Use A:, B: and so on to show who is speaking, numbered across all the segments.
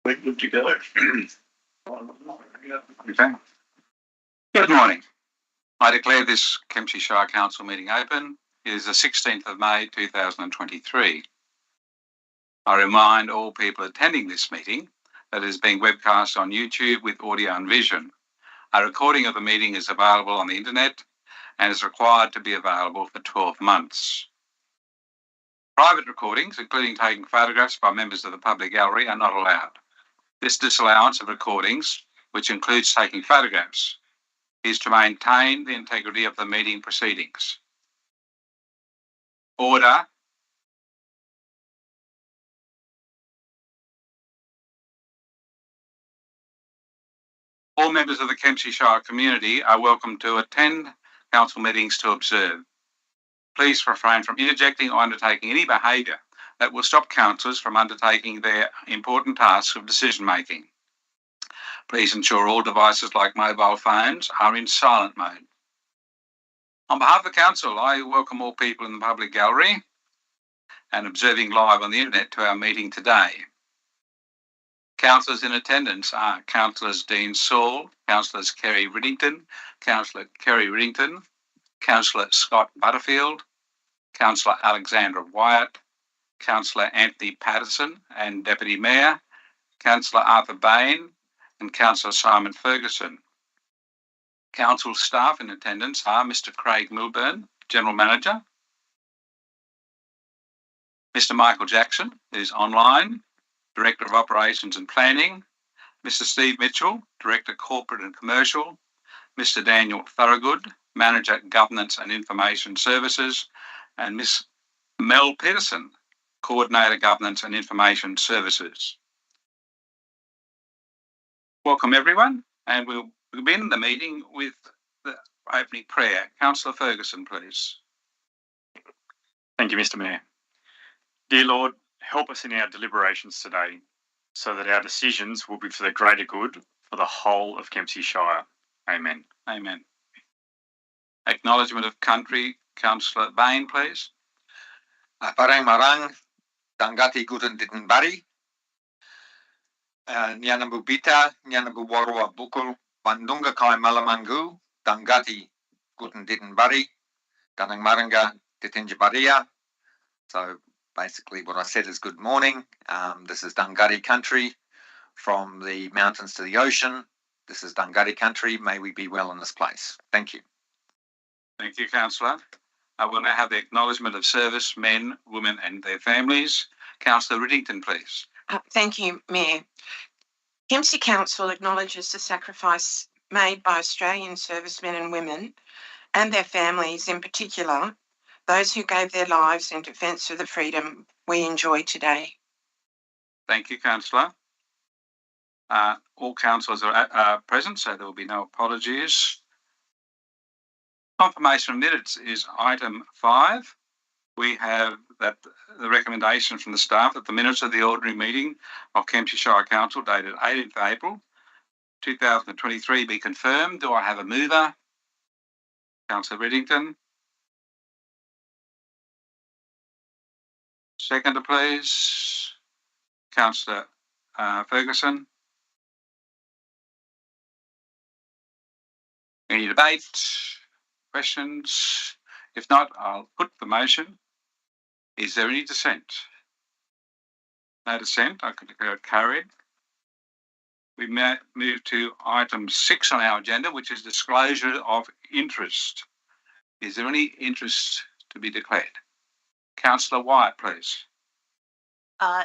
A: We're good to go. Okay. Good morning. I declare this Kempsey Shire Council meeting open. It is the 16th of May 2023. I remind all people attending this meeting that it is being webcast on YouTube with audio and vision. A recording of the meeting is available on the internet and is required to be available for 12 months. Private recordings, including taking photographs by members of the public gallery, are not allowed. This disallowance of recordings, which includes taking photographs, is to maintain the integrity of the meeting proceedings. Order. All members of the Kempsey Shire community are welcome to attend council meetings to observe. Please refrain from interjecting or undertaking any behaviour that will stop councillors from undertaking their important tasks of decision making. Please ensure all devices like mobile phones are in silent mode. On behalf of the council, I welcome all people in the public gallery and observing live on the internet to our meeting today. Councillors in attendance are Councillors Dean Saul, Councillors Kerry Riddington, Councillor Kerry Riddington, Councillor Scott Butterfield, Councillor Alexandra Wyatt, Councillor Anthony Patterson and Deputy Mayor, Councillor Arthur Bain and Councillor Simon Ferguson. Council staff in attendance are Mr Craig Milburn, General Manager, Mr Michael Jackson, who is online, Director of Operations and Planning, Mr Steve Mitchell, Director Corporate and Commercial, Mr Daniel Thorogood, Manager Governance and Information Services, and Miss Mel Peterson, Coordinator Governance and Information Services. Welcome everyone, and we'll begin the meeting with the opening prayer. Councillor Ferguson, please.
B: Thank you, Mr Mayor. Dear Lord, help us in our deliberations today so that our decisions will be for the greater good for the whole of Kempsey Shire. Amen.
A: Amen. Acknowledgement of country. Councillor Bain, please.
C: Parang marang, tangati guten ditten bari. Nyanabu bita, nyanabu warua bukul, bandunga kai malamangu, tangati guten ditten bari, danang maranga ditten jabaria. So basically what I said is good morning. This is Dungari country, from the mountains to the ocean. This is Dungari country. May we be well in this place. Thank you.
A: Thank you, Councillor. I will now have the acknowledgement of service men, women and their families. Councillor Riddington, please.
D: Thank you, Mayor. Kempsey Council acknowledges the sacrifice made by Australian servicemen and women and their families, in particular, those who gave their lives in defence of the freedom we enjoy today.
A: Thank you, Councillor. All councillors are present, so there will be no apologies. Confirmation of minutes is item 5. We have that the recommendation from the staff that the minutes of the ordinary meeting of Kempsey Shire Council dated 18th April 2023 be confirmed. Do I have a mover? Councillor Riddington. Seconder, please. Councillor Ferguson. Any debate? Questions? If not, I'll put the motion. Is there any dissent? No dissent. I can declare it carried. We move to item 6 on our agenda, which is disclosure of interest. Is there any interest to be declared? Councillor Wyatt, please.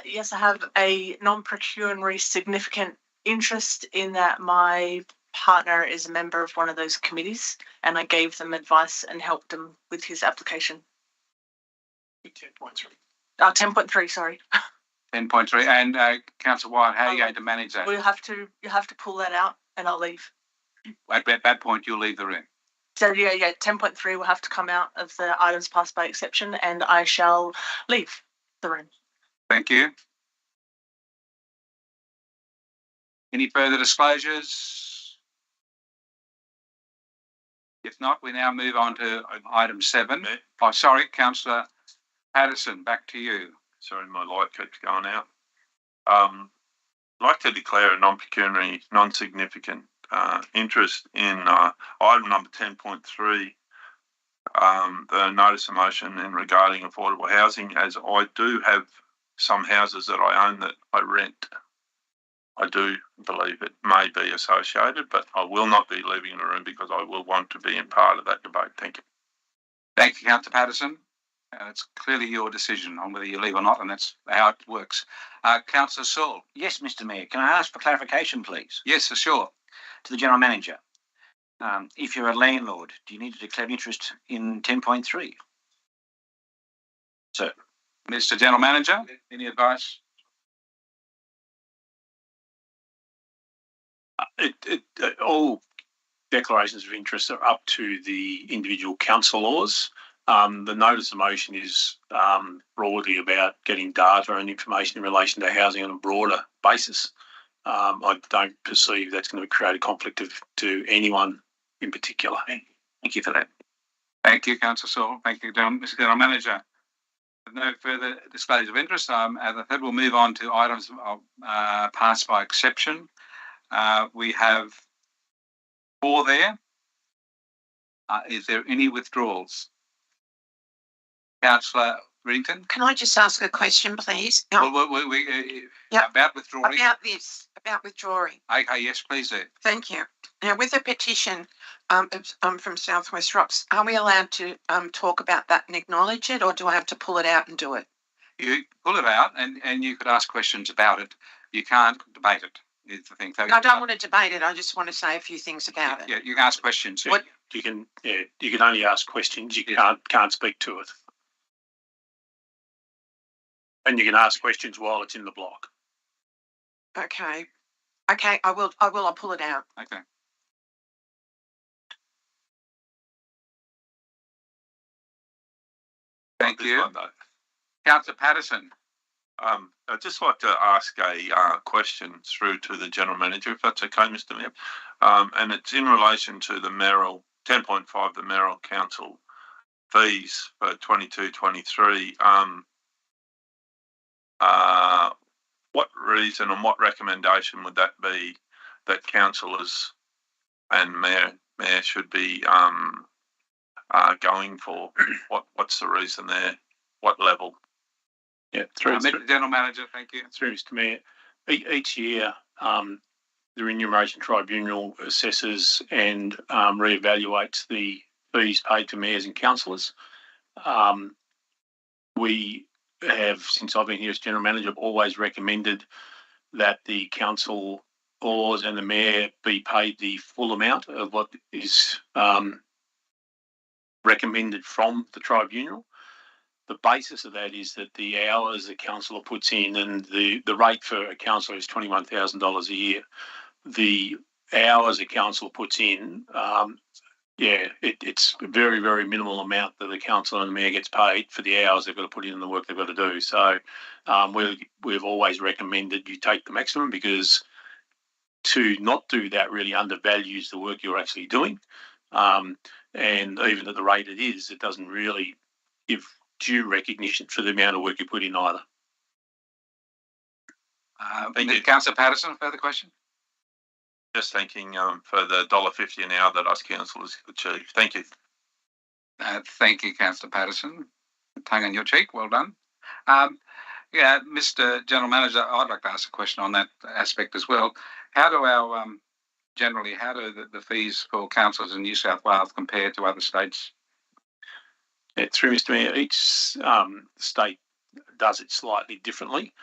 E: Yes, I have a non-pecuniary significant interest in that my partner is a member of one of those committees, and I gave them advice and helped him with his application. 10.3. 10.3, sorry.
A: 10.3. And Councillor Wyatt, how are you going to manage that?
E: You have to pull that out, and I'll leave.
A: At that point, you'll leave the room.
E: So yeah, 10.3 will have to come out of the items passed by exception, and I shall leave the room.
A: Thank you. Any further disclosures? If not, we now move on to item 7. Oh, sorry, Councillor Patterson, back to you.
F: Sorry, my light keeps going out. I'd like to declare a non-pecuniary, non-significant interest in item number 10.3, the notice of motion in regarding affordable housing, as I do have some houses that I own that I rent. I do believe it may be associated, but I will not be leaving the room because I will want to be in part of that debate. Thank you.
A: Thank you, Councillor Patterson. It's clearly your decision on whether you leave or not, and that's how it works. Councillor Saul.
G: Yes, Mr. Mayor. Can I ask for clarification, please?
A: Yes, for sure.
G: To the General Manager. If you're a landlord, do you need to declare interest in 10.3? Sir.
A: Mr. General Manager, any advice?
H: All declarations of interest are up to the individual councillors. The notice of motion is broadly about getting data and information in relation to housing on a broader basis. I don't perceive that's going to create a conflict to anyone in particular.
G: Thank you for that.
A: Thank you, Councillor Saul. Thank you, Mr. General Manager. With no further disclosure of interest, as I said, we'll move on to items passed by exception. We have 4 there. Is there any withdrawals? Councillor Rington?
D: Can I just ask a question, please?
A: Well, about withdrawing?
D: About withdrawing.
A: Okay, yes, please do.
D: Thank you. Now, with a petition from Southwest Rocks, are we allowed to talk about that and acknowledge it, or do I have to pull it out and do it?
A: You pull it out and you could ask questions about it. You can't debate it, is the thing. So,
D: I don't want to debate it. I just want to say a few things about it.
A: Yeah, you can ask questions.
H: What you can only ask questions. You can't speak to it. And you can ask questions while it's in the block.
D: Okay. Okay, I will. I'll pull it out.
A: Okay. Thank you. Councillor Patterson.
F: I'd just like to ask a question through to the General Manager, if that's okay, Mr. Mayor. And it's in relation to the Mayoral 10.5, the Mayoral Council fees for 22-23. What reason and what recommendation would that be that councillors and mayor should be going for? What's the reason there? What level?
H: Yeah, through
A: Mr. General Manager, thank you.
H: Through Mr. Mayor. Each year, the Remuneration Tribunal assesses and reevaluates the fees paid to mayors and councillors. We have, since I've been here as General Manager, always recommended that the councillors and the mayor be paid the full amount of what is recommended from the tribunal. The basis of that is that the hours a councillor puts in, and the rate for a councillor is $21,000 a year. The hours a councillor puts in, it's a very, very minimal amount that the councillor and the mayor gets paid for the hours they've got to put in and the work they've got to do. So we've always recommended you take the maximum, because to not do that really undervalues the work you're actually doing. And even at the rate it is, it doesn't really give due recognition for the amount of work you put in either.
A: Thank you. Councillor Patterson, further question?
F: Just thanking for the $1.50 an hour that us councillors achieve. Thank you.
A: Thank you, Councillor Patterson. Tongue in your cheek, well done. Mr. General Manager, I'd like to ask a question on that aspect as well. How do our how do the fees for councillors in New South Wales compare to other states?
H: Yeah, through Mr. Mayor, each state does it slightly differently.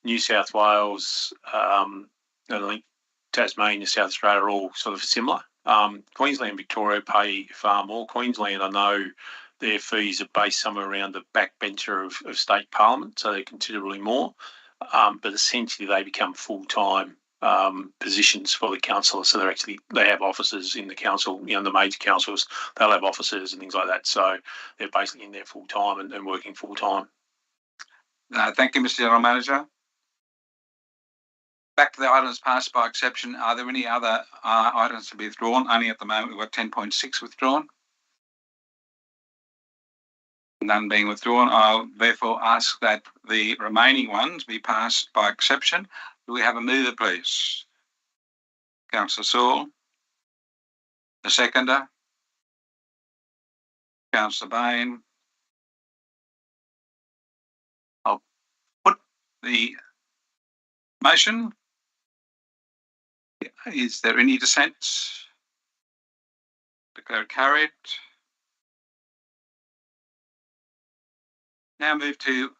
H: New South Wales, I think Tasmania, South Australia are all sort of similar. Queensland and Victoria pay far more. Queensland, I know their fees are based somewhere around the backbencher of state parliament, so they're considerably more. But essentially they become full-time positions for the councillor. So they have offices in the council, the major councils, they'll have offices and things like that. So they're basically in there full-time and working full-time.
A: Thank you, Mr. General Manager. Back to the items passed by exception. Are there any other items to be withdrawn? Only at the moment we've got 10.6 withdrawn. None being withdrawn. I'll therefore ask that the remaining ones be passed by exception. Do we have a mover, please? Councillor Saul. The seconder. Councillor Bain. I'll put the motion. Is there any dissent? Declare carried. Now move to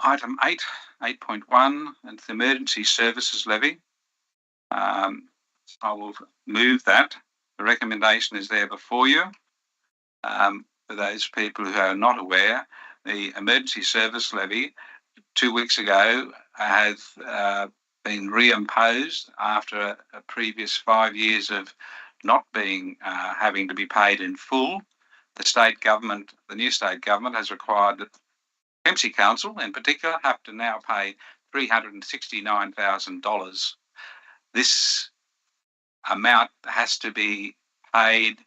A: item 8, 8.1, and the Emergency Services Levy. I will move that. The recommendation is there before you. For those people who are not aware, the Emergency Service Levy 2 weeks ago has been reimposed after a previous 5 years of not being having to be paid in full. The state government, the new state government, has required that Kempsey Council in particular have to now pay $369,000. This amount has to be paid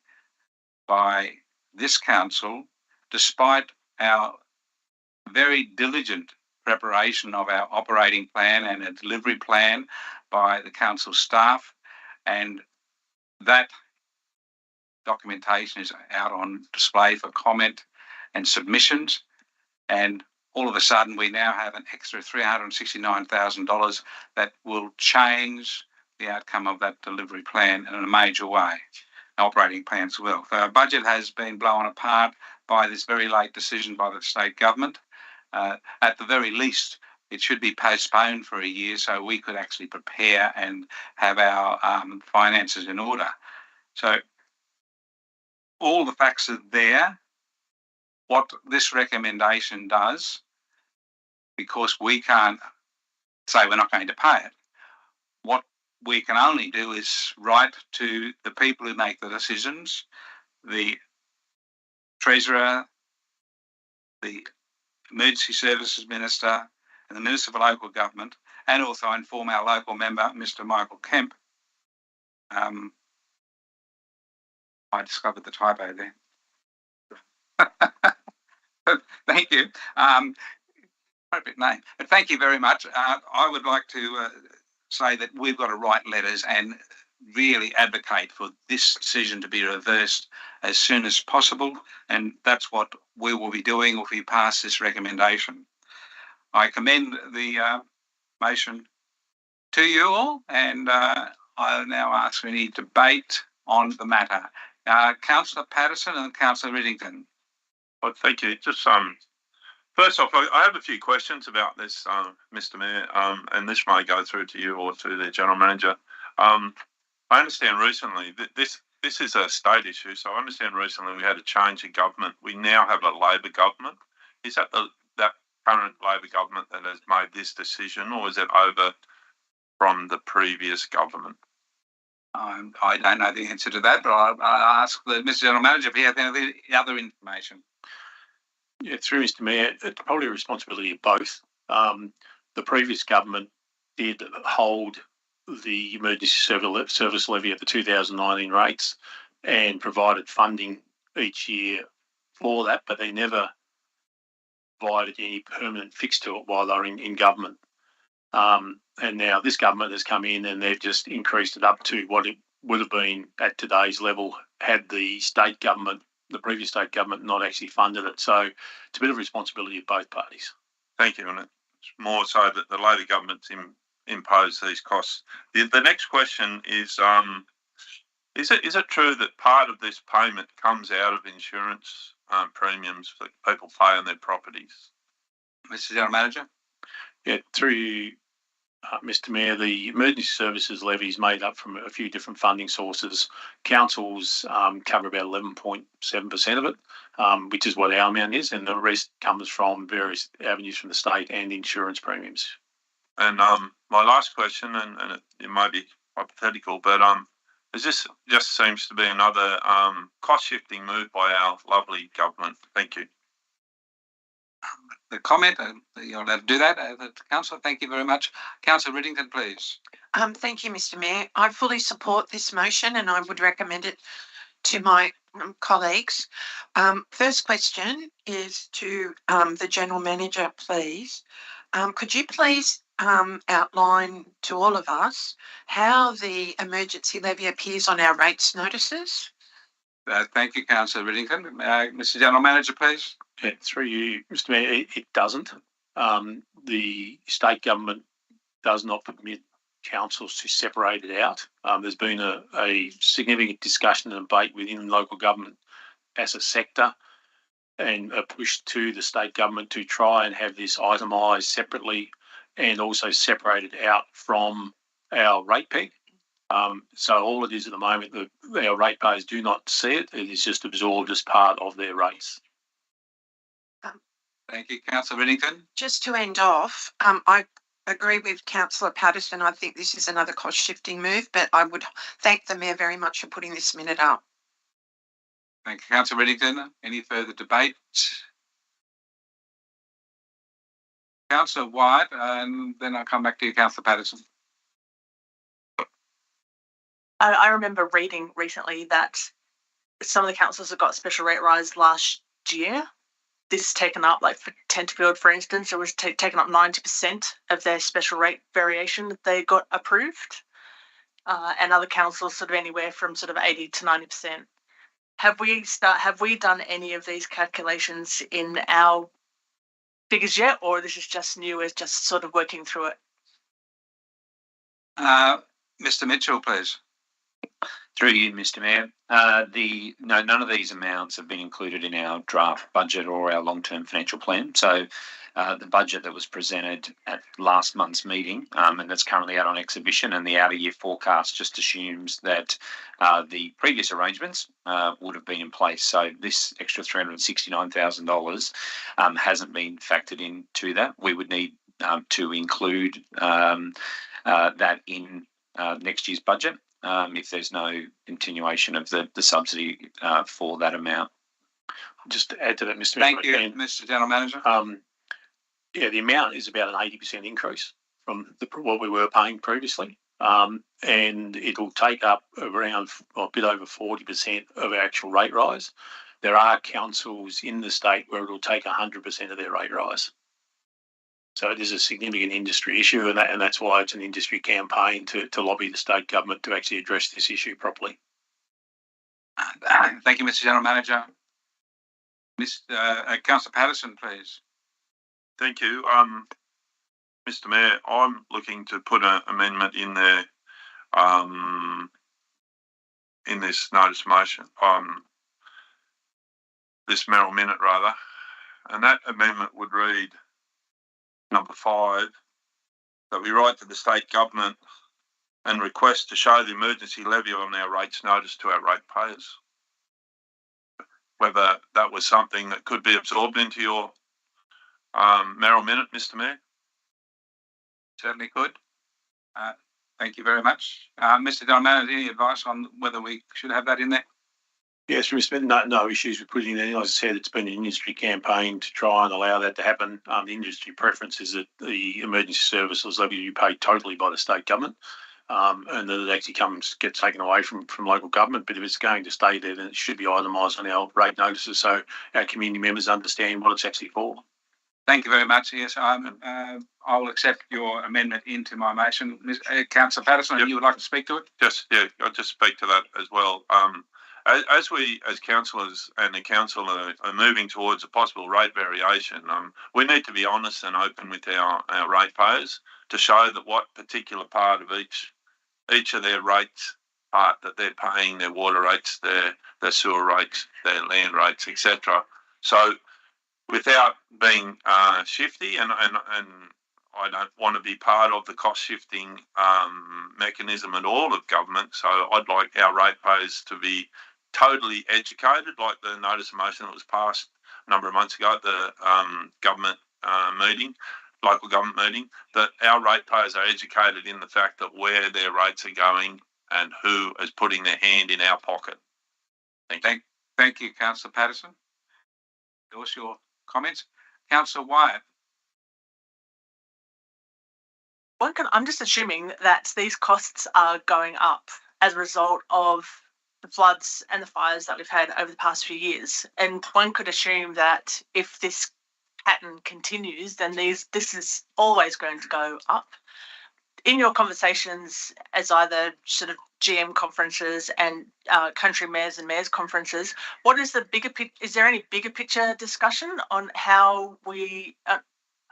A: by this council despite our very diligent preparation of our operating plan and a delivery plan by the council staff, and that documentation is out on display for comment and submissions, and all of a sudden we now have an extra $369,000 that will change the outcome of that delivery plan in a major way. Operating plans as well. So our budget has been blown apart by this very late decision by the state government. At the very least, it should be postponed for a year so we could actually prepare and have our finances in order. So all the facts are there. What this recommendation does, because we can't say we're not going to pay it, what we can only do is write to the people who make the decisions, the Treasurer, the Emergency Services Minister, and the Minister for Local Government, and also inform our local member, Mr. Michael Kemp. I discovered the typo there. Thank you. Appropriate name. But thank you very much. I would like to say that we've got to write letters and really advocate for this decision to be reversed as soon as possible, and that's what we will be doing if we pass this recommendation. I commend the motion to you all, and I'll now ask for any debate on the matter. Councillor Patterson and Councillor Riddington.
F: Well, thank you. Just first off, I have a few questions about this, Mr. Mayor, and this may go through to you or to the General Manager. I understand recently that this is a state issue, so I understand recently we had a change in government. We now have a Labor government. Is that that current Labor government that has made this decision, or is it over from the previous government?
A: I don't know the answer to that, but I'll ask the Mr. General Manager if he has any other information.
H: Yeah, through Mr. Mayor, it's probably a responsibility of both. The previous government did hold the emergency service levy at the 2019 rates and provided funding each year for that, but they never provided any permanent fix to it while they were in government. And now this government has come in and they've just increased it up to what it would have been at today's level had the state government, the previous state government, not actually funded it. So it's a bit of a responsibility of both parties.
F: Thank you. And it's more so that the Labor government's imposed these costs. The next question is it true that part of this payment comes out of insurance premiums that people pay on their properties?
A: Mr. General Manager?
H: Yeah, through you, Mr. Mayor, the emergency services levy is made up from a few different funding sources. Councils cover about 11.7% of it, which is what our amount is, and the rest comes from various avenues from the state and insurance premiums.
F: And my last question, and it may be hypothetical, but is this just seems to be another cost-shifting move by our lovely government? Thank you.
A: the comment. You're allowed to do that, Councillor. Thank you very much. Councillor Riddington, please.
D: Thank you, Mr. Mayor. I fully support this motion and I would recommend it to my colleagues. First question is to the General Manager, please. Could you please outline to all of us how the emergency levy appears on our rates notices?
A: Thank you, Councillor Riddington. Mr. General Manager, please.
H: Yeah, through you, Mr. Mayor, it doesn't. The state government does not permit councils to separate it out. There's been a significant discussion and debate within local government as a sector and a push to the state government to try and have this itemised separately and also separated out from our rate peg. So all it is at the moment, our ratepayers do not see it. It is just absorbed as part of their rates.
A: Thank you, Councillor Riddington.
D: Just to end off, I agree with Councillor Patterson. I think this is another cost-shifting move, but I would thank the Mayor very much for putting this minute up.
A: Thank you, Councillor Riddington. Any further debate? Councillor White, and then I'll come back to you, Councillor Patterson.
E: I remember reading recently that some of the councils have got special rate rise last year. This is taken up, like for Tenterfield, for instance, it was taken up 90% of their special rate variation that they got approved. And other councils sort of anywhere from sort of 80 to 90%. Have we done any of these calculations in our figures yet, or this is just new, as just sort of working through it?
A: Mr. Mitchell, please.
G: Through you, Mr. Mayor. No, none of these amounts have been included in our draft budget or our long-term financial plan. So the budget that was presented at last month's meeting, and that's currently out on exhibition, and the outer year forecast just assumes that the previous arrangements would have been in place. So this extra $369,000 hasn't been factored into that. We would need to include that in next year's budget. If there's no continuation of the subsidy for that amount.
H: Just to add to that, Mr. Mayor.
A: Thank you, Mr. General Manager.
H: Yeah, the amount is about an 80% increase from what we were paying previously, and it'll take up around a bit over 40% of our actual rate rise. There are councils in the state where it'll take 100% of their rate rise. So it is a significant industry issue, and that's why it's an industry campaign to lobby the state government to actually address this issue properly.
A: Thank you, Mr. General Manager. Councillor Patterson, please.
F: Thank you. Mr. Mayor, I'm looking to put an amendment in there in this notice motion, this Mayoral minute rather, and that amendment would read, number 5, that we write to the state government and request to show the emergency levy on our rates notice to our ratepayers. Whether that was something that could be absorbed into your Mayoral minute, Mr. Mayor?
A: Certainly could. Thank you very much. Mr. General Manager, any advice on whether we should have that in there?
H: Yes, no issues with putting it in. As I said, it's been an industry campaign to try and allow that to happen. The industry preference is that the emergency services levy be paid totally by the state government, and that it actually gets taken away from local government. But if it's going to stay there, then it should be itemised on our rate notices so our community members understand what it's actually for.
A: Thank you very much. Yes, I will accept your amendment into my motion. Councillor Patterson, you would like to speak to it?
F: Yes, yeah, I'll just speak to that as well. As we, as councillors and the council are moving towards a possible rate variation, we need to be honest and open with our ratepayers to show that what particular part of each of their rates part that they're paying, their water rates, their sewer rates, their land rates, etc. So without being shifty, and I don't want to be part of the cost shifting mechanism at all of government, so I'd like our ratepayers to be totally educated, like the notice of motion that was passed a number of months ago at the local government meeting, that our ratepayers are educated in the fact that where their rates are going and who is putting their hand in our pocket.
A: Thank you, Councillor Patterson. Endorse your comments. Councillor Wyatt.
E: I'm just assuming that these costs are going up as a result of the floods and the fires that we've had over the past few years. And one could assume that if this pattern continues, then this is always going to go up. In your conversations as either sort of GM conferences and country mayors and mayors conferences, what is the bigger is there any bigger picture discussion on how we, I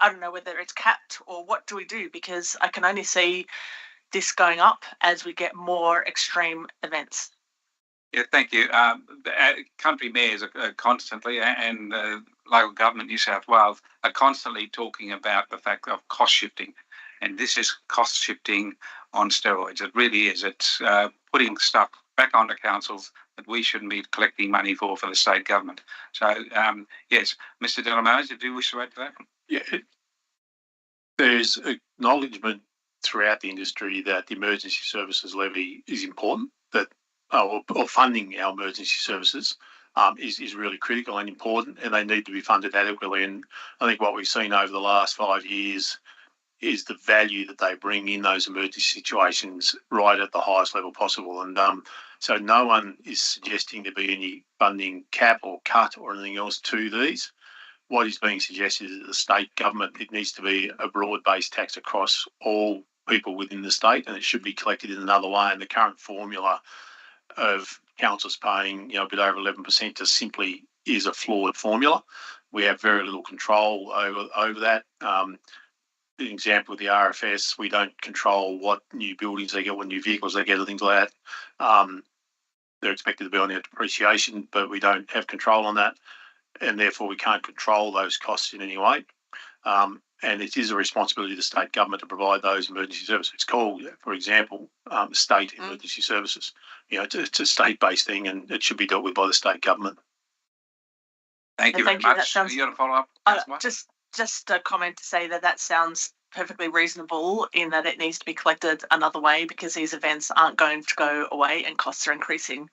E: don't know whether it's capped or what do we do? Because I can only see this going up as we get more extreme events.
A: Yeah, thank you. The country mayors are constantly, and local government New South Wales are constantly talking about the fact of cost shifting. And this is cost shifting on steroids. It really is. It's putting stuff back onto councils that we shouldn't be collecting money for the state government. So, yes, Mr. General Manager, do you wish to add to that?
H: Yeah, there's acknowledgement throughout the industry that the emergency services levy is important, that or funding our emergency services is really critical and important, and they need to be funded adequately. And I think what we've seen over the last 5 years is the value that they bring in those emergency situations right at the highest level possible. And so no one is suggesting there be any funding cap or cut or anything else to these. What is being suggested is that the state government, it needs to be a broad-based tax across all people within the state, and it should be collected in another way. And the current formula of councils paying, a bit over 11% just simply is a flawed formula. We have very little control over that. The example with the RFS, we don't control what new buildings they get, what new vehicles they get, or things like that. They're expected to be on their depreciation, but we don't have control on that, and therefore we can't control those costs in any way. And it is a responsibility of the state government to provide those emergency services. It's called, for example, state emergency services. It's a state-based thing, and it should be dealt with by the state government.
A: Thank you very much. You got to follow up?
E: Just a comment to say that sounds perfectly reasonable in that it needs to be collected another way, because these events aren't going to go away and costs are increasing.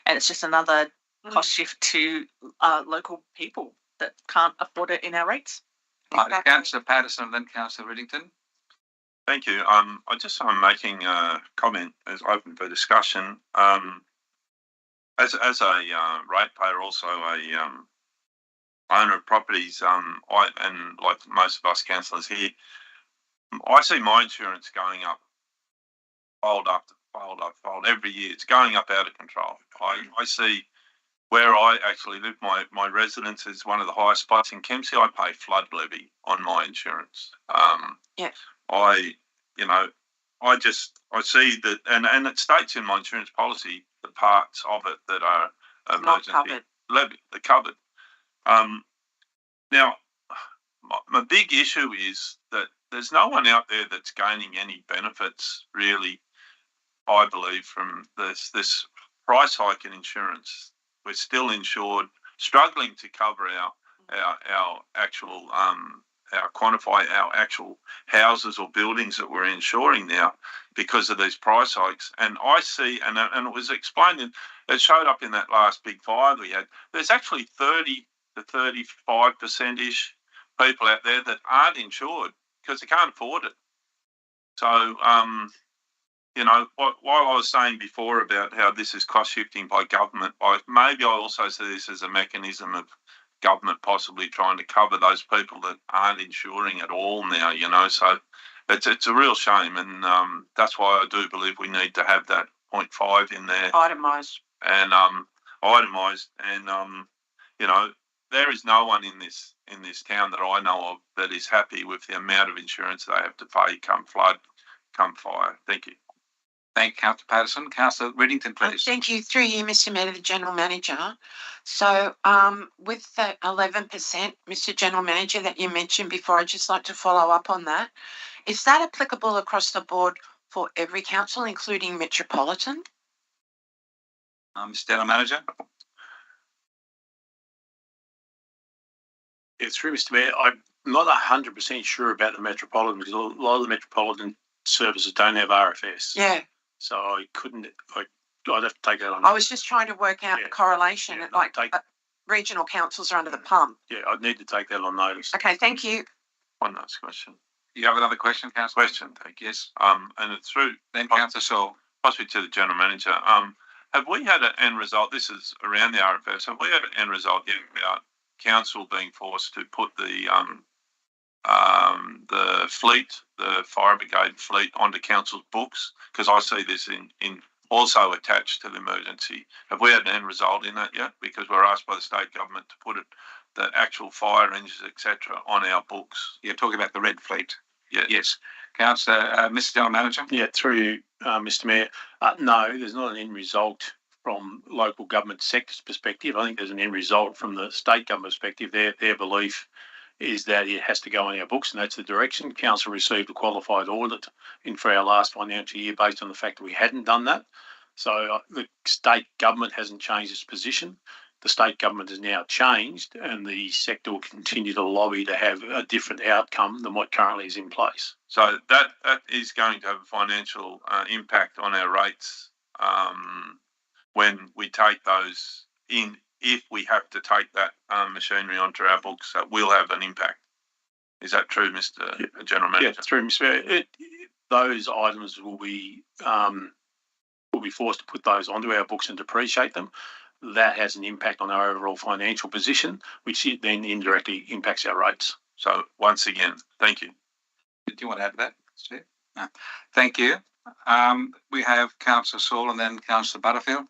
E: And it's just another cost shift to local people that can't afford it in our rates.
A: Right, Councillor Patterson, then Councillor Riddington.
F: Thank you. I'm making a comment as open for discussion. As a ratepayer, also a owner of properties, and like most of us councillors here, I see my insurance going up, fold after fold after fold every year. It's going up out of control. I see where I actually live, my residence is one of the highest spots in Kempsey. I pay flood levy on my insurance.
D: Yes.
F: I see that, and it states in my insurance policy the parts of it that are emergency levy, they're covered. Now, my big issue is that there's no one out there that's gaining any benefits, really, I believe, from this price hike in insurance. We're still insured, struggling to cover our actual quantify our actual houses or buildings that we're insuring now because of these price hikes. And I see, and it was explained, it showed up in that last big fire we had, there's actually 30 to 35%-ish people out there that aren't insured because they can't afford it. So, while I was saying before about how this is cost shifting by government, maybe I also see this as a mechanism of government possibly trying to cover those people that aren't insuring at all now, so it's a real shame, and that's why I do believe we need to have that 0.5 in there.
D: Itemised.
F: And itemised, and there is no one in this town that I know of that is happy with the amount of insurance they have to pay come flood, come fire. Thank you.
A: Thank you, Councillor Patterson. Councillor Riddington, please.
D: Thank you. Through you, Mr. Mayor, the General Manager. So with the 11%, Mr. General Manager, that you mentioned before, I'd just like to follow up on that. Is that applicable across the board for every council, including Metropolitan?
A: Mr. General Manager.
H: Yeah, through Mr. Mayor, I'm not 100% sure about the Metropolitan, because a lot of the Metropolitan services don't have RFS.
D: Yeah.
H: So I'd have to take that on.
D: I was just trying to work out the correlation. Regional councils are under the pump.
H: Yeah, I'd need to take that on notice.
D: Okay, thank you.
F: One last question.
A: You have another question, Councillor?
F: Question, thank you.
A: Yes.
F: And it's through
A: Then Councillor Saul.
F: possibly to the General Manager. Have we had an end result? This is around the RFS. Have we had an end result yet about council being forced to put the fleet, the fire brigade fleet, onto council's books? Because I see this in also attached to the emergency. Have we had an end result in that yet? Because we're asked by the state government to put it, the actual fire engines, etc., on our books.
A: You're talking about the red fleet.
F: Yeah.
A: Yes. Councillor, Mr. General Manager.
H: Yeah, through you, Mr. Mayor. No, there's not an end result from local government sector's perspective. I think there's an end result from the state government perspective. Their belief is that it has to go on our books, and that's the direction. Council received a qualified audit for our last financial year based on the fact that we hadn't done that. So the state government hasn't changed its position. The state government has now changed, and the sector will continue to lobby to have a different outcome than what currently is in place.
F: So that is going to have a financial impact on our rates when we take those in. If we have to take that machinery onto our books, that will have an impact. Is that true, Mr. General Manager?
H: Yeah, through Mr. Mayor. Those items will be forced to put those onto our books and depreciate them. That has an impact on our overall financial position, which then indirectly impacts our rates.
F: So once again, thank you.
A: Do you want to add to that, Steve? No. Thank you. We have Councillor Saul and then Councillor Butterfield.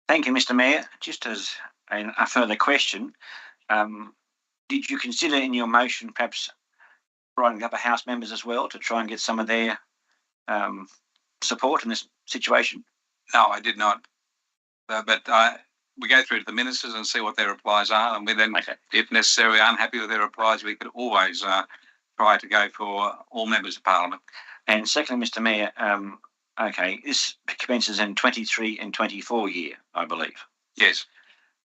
I: Thank you, Mr. Mayor. Just as a further question, did you consider in your motion perhaps writing up House members as well to try and get some of their support in this situation?
A: No, I did not. But we go through to the ministers and see what their replies are, and we then, if necessary, unhappy with their replies, we could always try to go for all members of Parliament.
I: And secondly, Mr. Mayor, this commences in 23 and 24 year, I believe.
A: Yes.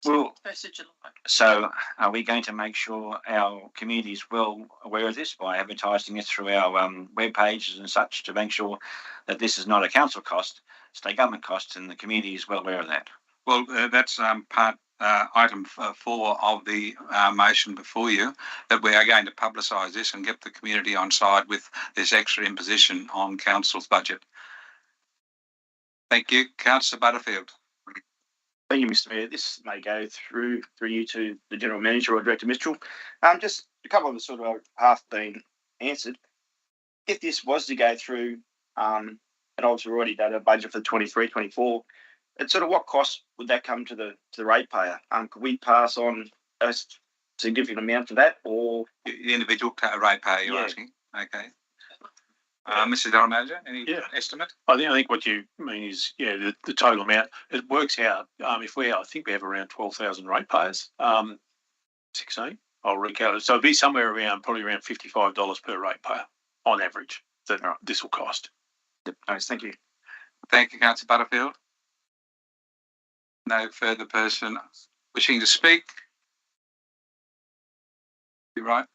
I: Well,
E: 1st of July.
I: So are we going to make sure our community is well aware of this by advertising it through our web pages and such to make sure that this is not a council cost, state government cost, and the community is well aware of that?
A: Well, that's part item 4 of the motion before you, that we are going to publicise this and get the community on side with this extra imposition on council's budget. Thank you. Councillor Butterfield.
J: Thank you, Mr. Mayor. This may go through you to the General Manager or Director Mitchell. Just a couple of them sort of half been answered. If this was to go through, and obviously we've already done a budget for 23-24, it's sort of what cost would that come to the ratepayer? Could we pass on a significant amount to that, or
A: the individual ratepayer? You're asking, okay. Mr. General Manager, any estimate?
H: I think what you mean is, the total amount. It works out. I think we have around 12,000 ratepayers. 16. I'll recalculate. So it'd be somewhere probably around $55 per ratepayer on average that this will cost.
I: Nice, thank you.
A: Thank you, Councillor Butterfield. No further person wishing to speak. You're right.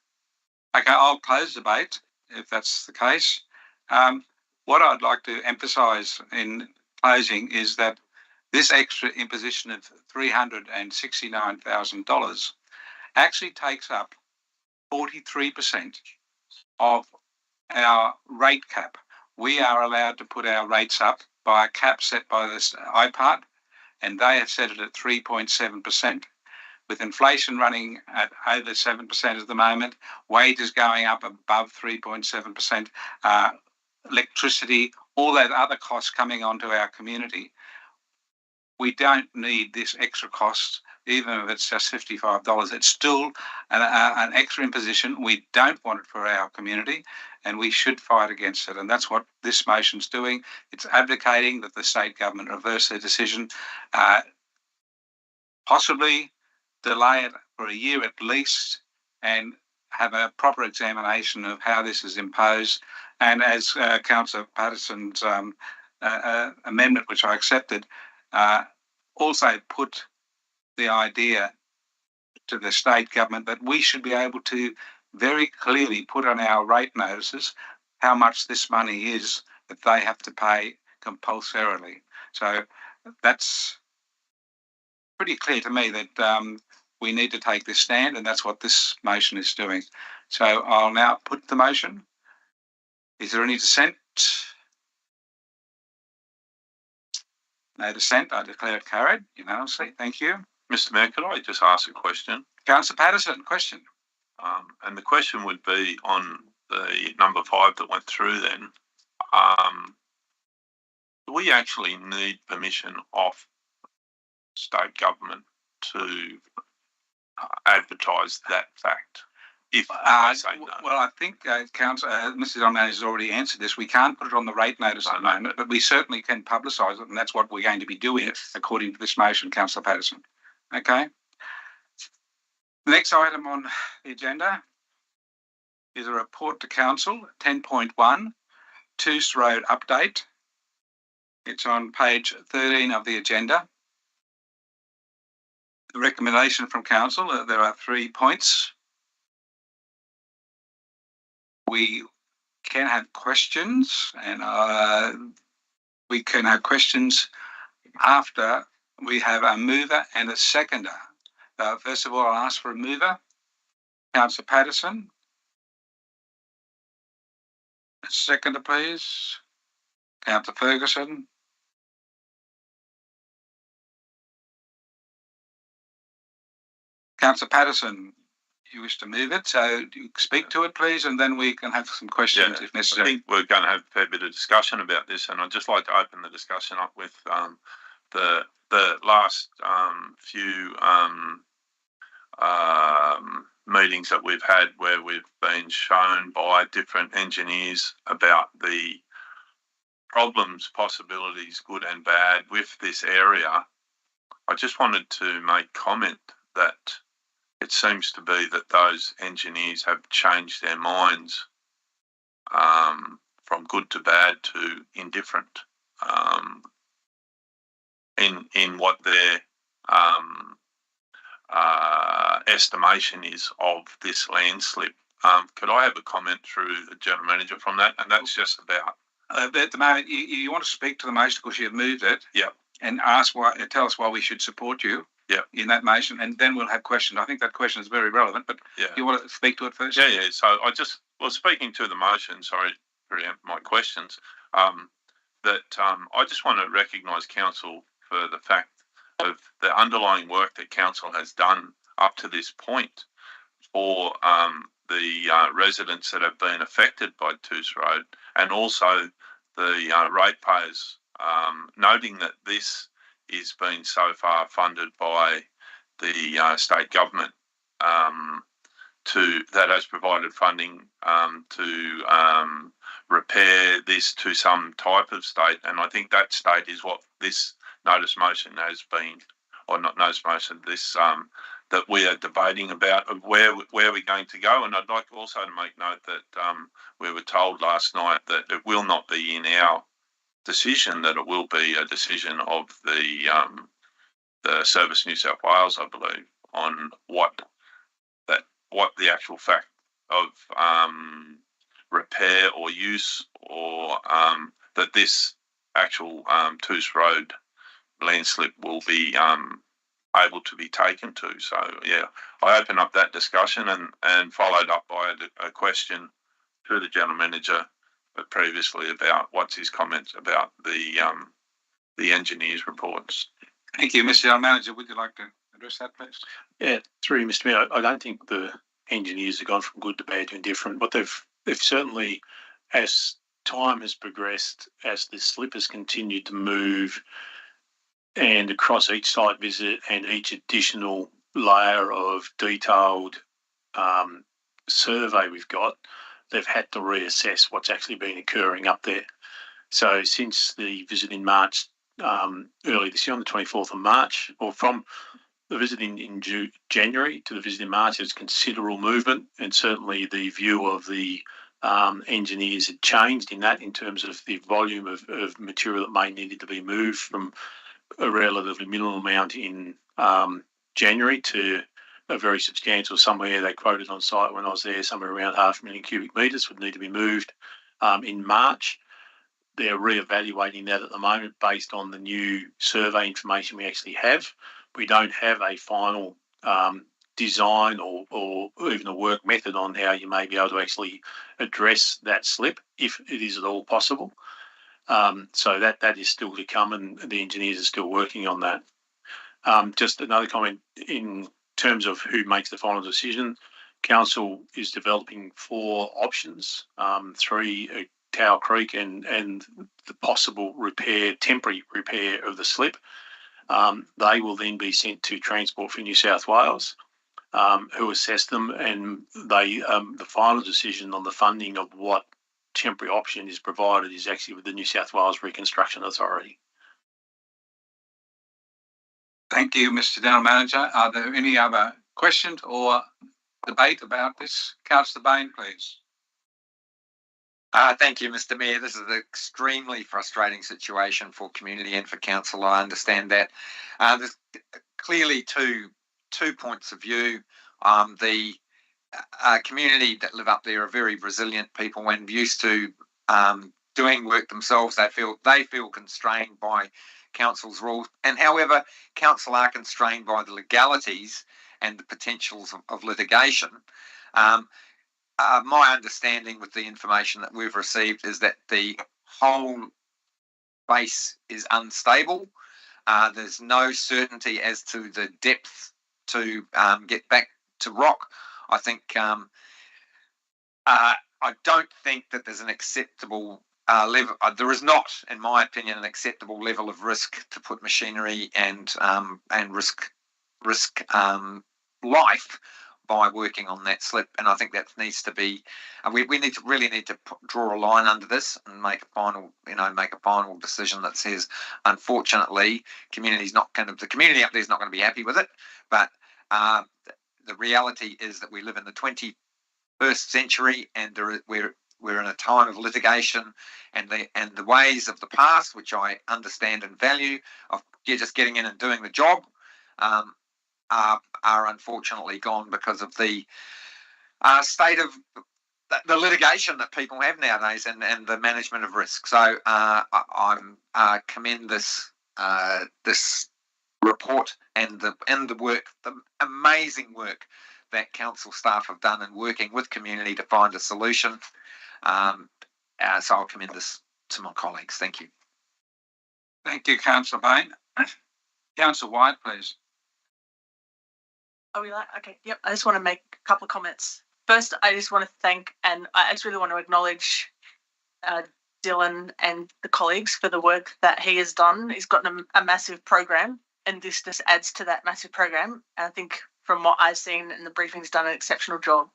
A: Okay, I'll close the debate if that's the case. What I'd like to emphasise in closing is that this extra imposition of $369,000 actually takes up 43% of our rate cap. We are allowed to put our rates up by a cap set by the IPART, and they have set it at 3.7%. With inflation running at over 7% at the moment, wages going up above 3.7%, electricity, all that other costs coming onto our community, we don't need this extra cost, even if it's just $55. It's still an extra imposition. We don't want it for our community, and we should fight against it. And that's what this motion's doing. It's advocating that the state government reverse their decision, possibly delay it for a year at least, and have a proper examination of how this is imposed. And as Councillor Patterson's amendment, which I accepted, also put the idea to the state government that we should be able to very clearly put on our rate notices how much this money is that they have to pay compulsorily. So that's pretty clear to me that we need to take this stand, and that's what this motion is doing. So I'll now put the motion. Is there any dissent? No dissent. I declare it carried unanimously. Thank you.
F: Mr. Mayor, could I just ask a question?
A: Councillor Patterson, question.
F: And the question would be on the number 5 that went through then. Do we actually need permission of state government to advertise that fact? If I say no.
A: Well, I think Councillor, Mrs. Onman has already answered this. We can't put it on the rate notice at the moment, but we certainly can publicise it, and that's what we're going to be doing, according to this motion, Councillor Patterson. Okay. The next item on the agenda is a report to Council, 10.1, Toose Road update. It's on page 13 of the agenda. The recommendation from Council, there are 3 points. We can have questions, and we can have questions after we have a mover and a seconder. First of all, I'll ask for a mover. Councillor Patterson. A seconder, please. Councillor Ferguson. Councillor Patterson, you wish to move it, so you speak to it, please, and then we can have some questions if necessary.
F: I think we're going to have a fair bit of discussion about this, and I'd just like to open the discussion up with the last few meetings that we've had where we've been shown by different engineers about the problems, possibilities, good and bad, with this area. I just wanted to make comment that it seems to be that those engineers have changed their minds from good to bad to indifferent in what their estimation is of this landslip. Could I have a comment through the General Manager from that? And that's just about...
A: at the moment, you want to speak to the motion because you've moved it.
F: Yeah.
A: And tell us why we should support you.
F: Yeah.
A: In that motion, and then we'll have questions. I think that question is very relevant, but you want to speak to it first?
F: Yeah. So speaking to the motion, sorry to preempt my questions, I just want to recognise Council for the fact of the underlying work that Council has done up to this point for the residents that have been affected by Toose Road, and also the ratepayers, noting that this is being so far funded by the state government that has provided funding to repair this to some type of state, and I think that state is what this notice motion has been, or not notice motion, this that we are debating about of where we're going to go. And I'd like also to make note that we were told last night that it will not be in our decision, that it will be a decision of the Service New South Wales, I believe, on what the actual fact of repair or use, or that this actual Toose Road landslip will be able to be taken to. So I open up that discussion and followed up by a question to the General Manager previously about what's his comments about the engineers' reports.
A: Thank you, Mr. General Manager. Would you like to address that, please?
H: Yeah, through Mr. Mayor, I don't think the engineers have gone from good to bad to indifferent, but they've certainly, as time has progressed, as the slip has continued to move, and across each site visit and each additional layer of detailed survey we've got, they've had to reassess what's actually been occurring up there. So since the visit in March, early this year on the 24th of March, or from the visit in January to the visit in March, there's considerable movement, and certainly the view of the engineers had changed in terms of the volume of material that may needed to be moved from a relatively minimal amount in January to a very substantial, somewhere they quoted on site when I was there, somewhere around 500,000 cubic metres would need to be moved in March. They're re-evaluating that at the moment based on the new survey information we actually have. We don't have a final design or even a work method on how you may be able to actually address that slip, if it is at all possible. So that is still to come, and the engineers are still working on that. Just another comment in terms of who makes the final decision. Council is developing 4 options, 3 at Tower Creek and the possible temporary repair of the slip. They will then be sent to Transport for New South Wales, who assess them, and the final decision on the funding of what temporary option is provided is actually with the New South Wales Reconstruction Authority.
A: Thank you, Mr. General Manager. Are there any other questions or debate about this? Councillor Bain, please.
C: Thank you, Mr. Mayor. This is an extremely frustrating situation for community and for council. I understand that. There's clearly two points of view. The community that live up there are very resilient people when used to doing work themselves. They feel constrained by council's rules, and however, council are constrained by the legalities and the potentials of litigation. My understanding with the information that we've received is that the whole base is unstable. There's no certainty as to the depth to get back to rock. I think I don't think that there's an acceptable level. There is not, in my opinion, an acceptable level of risk to put machinery and risk life by working on that slip, and I think that needs to be. We need to draw a line under this and make a final decision that says, unfortunately, the community up there is not going to be happy with it. But the reality is that we live in the 21st century, and we're in a time of litigation, and the ways of the past, which I understand and value, of just getting in and doing the job, are unfortunately gone because of the state of the litigation that people have nowadays and the management of risk. So I commend this report and the work, the amazing work that council staff have done in working with community to find a solution. So I'll commend this to my colleagues. Thank you.
A: Thank you, Councillor Bain. Councillor White, please.
E: Are we like? Okay, yep. I just want to make a couple of comments. First, I just want to thank, and I actually really want to acknowledge Dylan and the colleagues for the work that he has done. He's got a massive program, and this just adds to that massive program. And I think from what I've seen in the briefing, he's done an exceptional job.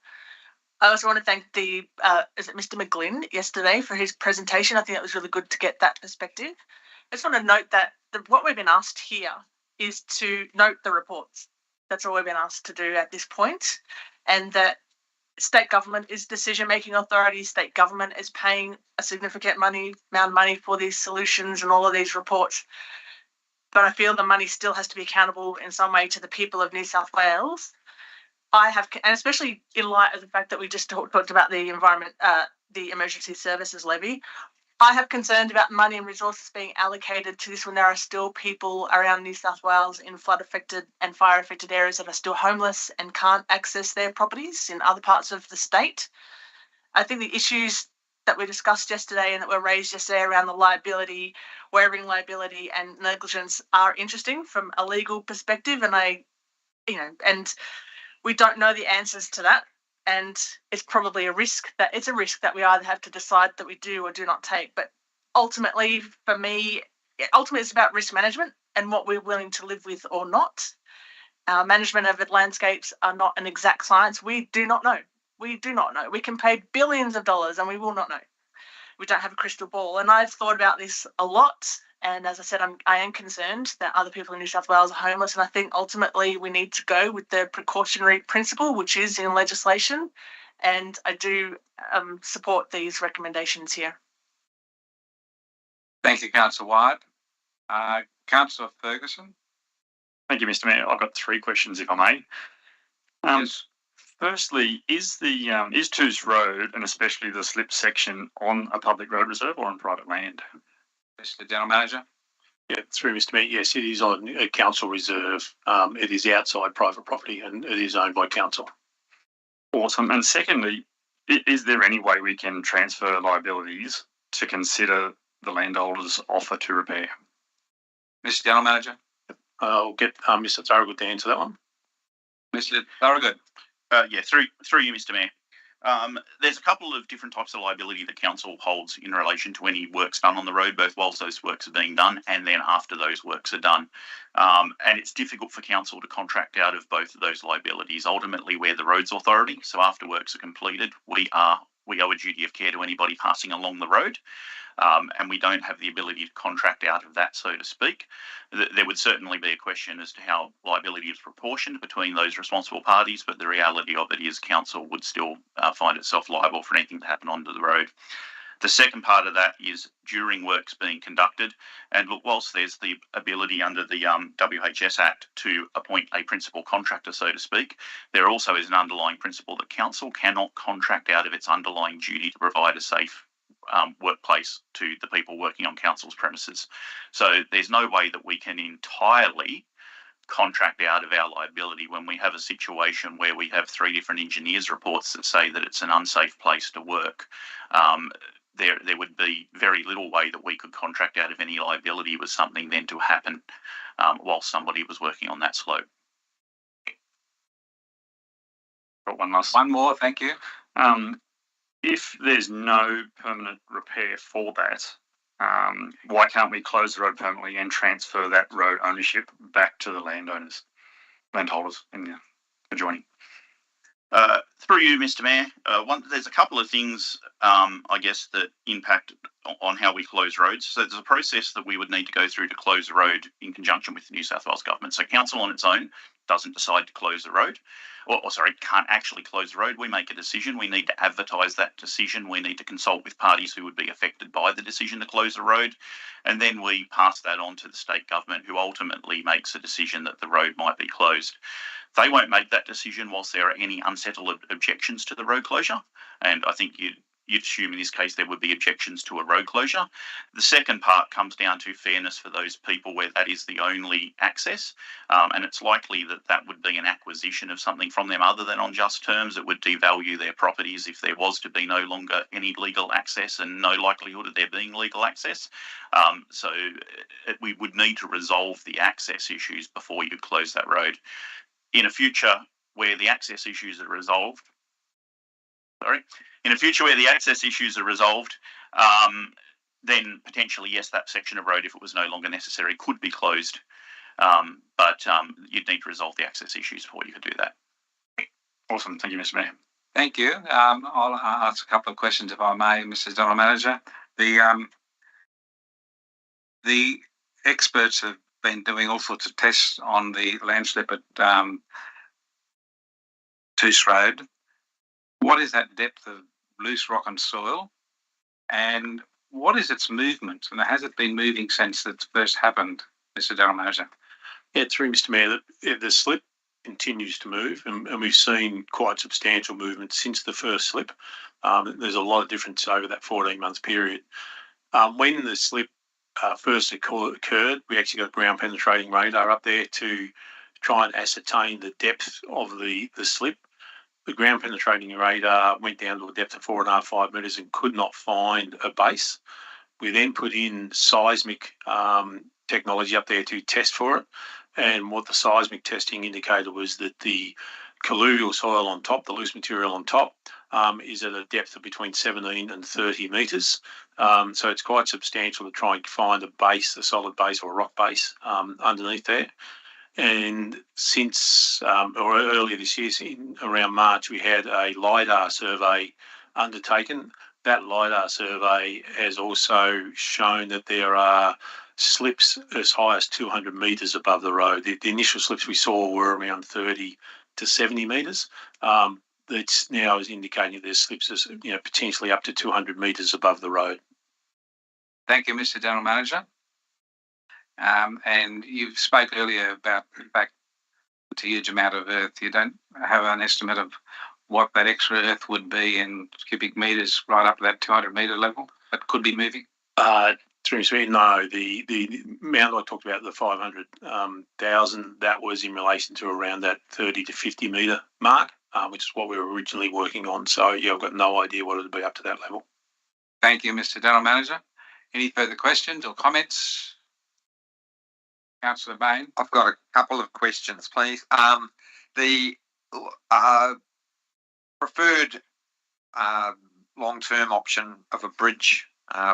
E: I also want to thank Mr. McGlynn yesterday for his presentation. I think that was really good to get that perspective. I just want to note that what we've been asked here is to note the reports. That's all we've been asked to do at this point, and that state government is decision-making authority. State government is paying a significant amount of money for these solutions and all of these reports. But I feel the money still has to be accountable in some way to the people of New South Wales. And especially in light of the fact that we just talked about the emergency services levy, I have concerns about money and resources being allocated to this when there are still people around New South Wales in flood-affected and fire-affected areas that are still homeless and can't access their properties in other parts of the state. I think the issues that we discussed yesterday and that were raised yesterday around the liability, waiving liability and negligence are interesting from a legal perspective, and we don't know the answers to that. And it's probably a risk that we either have to decide that we do or do not take. But ultimately, for me, it's about risk management and what we're willing to live with or not. Management of landscapes are not an exact science. We do not know. We can pay billions of dollars and we will not know. We don't have a crystal ball. And I've thought about this a lot. And as I said, I am concerned that other people in New South Wales are homeless. And I think ultimately we need to go with the precautionary principle, which is in legislation. And I do support these recommendations here.
A: Thank you, Councillor White. Councillor Ferguson.
B: Thank you, Mr. Mayor. I've got 3 questions, if I may.
A: Yes.
B: Firstly, is Toose Road, and especially the slip section, on a public road reserve or on private land?
A: Mr. General Manager.
H: Yeah, through Mr. Mayor. Yes, it is on a council reserve. It is outside private property and it is owned by council.
B: Awesome. And secondly, is there any way we can transfer liabilities to consider the landholder's offer to repair?
A: Mr. General Manager.
H: I'll get Mr. Thorogood to answer that one.
A: Mr. Thorogood.
K: Yeah, through you, Mr. Mayor. There's a couple of different types of liability that council holds in relation to any works done on the road, both whilst those works are being done and then after those works are done. And it's difficult for council to contract out of both of those liabilities. Ultimately, we're the roads authority, so after works are completed, we owe a duty of care to anybody passing along the road. And we don't have the ability to contract out of that, so to speak. There would certainly be a question as to how liability is proportioned between those responsible parties, but the reality of it is council would still find itself liable for anything to happen onto the road. The second part of that is during works being conducted. And look, whilst there's the ability under the WHS Act to appoint a principal contractor, so to speak, there also is an underlying principle that council cannot contract out of its underlying duty to provide a safe workplace to the people working on council's premises. So there's no way that we can entirely contract out of our liability when we have a situation where we have 3 different engineers' reports that say that it's an unsafe place to work. There would be very little way that we could contract out of any liability with something then to happen while somebody was working on that slope.
B: Got one last.
A: One more, thank you.
B: If there's no permanent repair for that, why can't we close the road permanently and transfer that road ownership back to the landholders in the adjoining?
K: Through you, Mr. Mayor, there's a couple of things, I guess, that impact on how we close roads. So there's a process that we would need to go through to close a road in conjunction with the New South Wales government. So council on its own doesn't decide to close the road, can't actually close the road. We make a decision. We need to advertise that decision. We need to consult with parties who would be affected by the decision to close the road. And then we pass that on to the state government, who ultimately makes a decision that the road might be closed. They won't make that decision whilst there are any unsettled objections to the road closure. And I think you'd assume in this case there would be objections to a road closure. The second part comes down to fairness for those people where that is the only access. And it's likely that that would be an acquisition of something from them other than on just terms. It would devalue their properties if there was to be no longer any legal access and no likelihood of there being legal access. So we would need to resolve the access issues before you close that road. In a future where the access issues are resolved, then potentially, yes, that section of road, if it was no longer necessary, could be closed. But you'd need to resolve the access issues before you could do that.
B: Awesome. Thank you, Mr. Mayor.
A: Thank you. I'll ask a couple of questions, if I may, Mr. General Manager. The experts have been doing all sorts of tests on the landslip at Toose Road. What is that depth of loose rock and soil? And what is its movement? And has it been moving since it first happened, Mr. General Manager?
H: Yeah, through Mr. Mayor, the slip continues to move, and we've seen quite substantial movement since the first slip. There's a lot of difference over that 14-month period. When the slip first occurred, we actually got ground penetrating radar up there to try and ascertain the depth of the slip. The ground penetrating radar went down to a depth of 4.5 metres and could not find a base. We then put in seismic technology up there to test for it. And what the seismic testing indicated was that the colluvial soil on top, the loose material on top, is at a depth of between 17 and 30 metres. So it's quite substantial to try and find a base, a solid base or a rock base underneath there. And since, or earlier this year, around March, we had a LiDAR survey undertaken. That LiDAR survey has also shown that there are slips as high as 200 metres above the road. The initial slips we saw were around 30 to 70 metres. That now is indicating there's slips as, potentially up to 200 metres above the road.
A: Thank you, Mr. General Manager. And you spoke earlier about the fact it's a huge amount of earth. You don't have an estimate of what that extra earth would be in cubic metres right up to that 200 metre level that could be moving?
H: No, the amount I talked about, the 500,000, that was in relation to around that 30 to 50 metre mark, which is what we were originally working on. So, yeah, I've got no idea what it would be up to that level.
A: Thank you, Mr. General Manager. Any further questions or comments? Councillor Bain.
C: I've got a couple of questions, please. The preferred long-term option of a bridge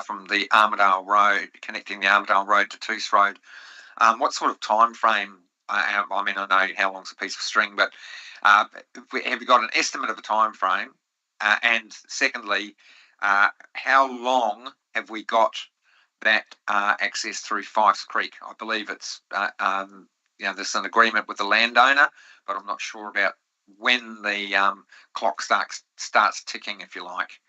C: from the Armadale Road, connecting the Armadale Road to Toose Road. What sort of time frame? I mean, I know how long's a piece of string, but have you got an estimate of a time frame? And secondly, how long have we got that access through Fifes Creek? I believe it's there's an agreement with the landowner, but I'm not sure about when the clock starts ticking, if you like.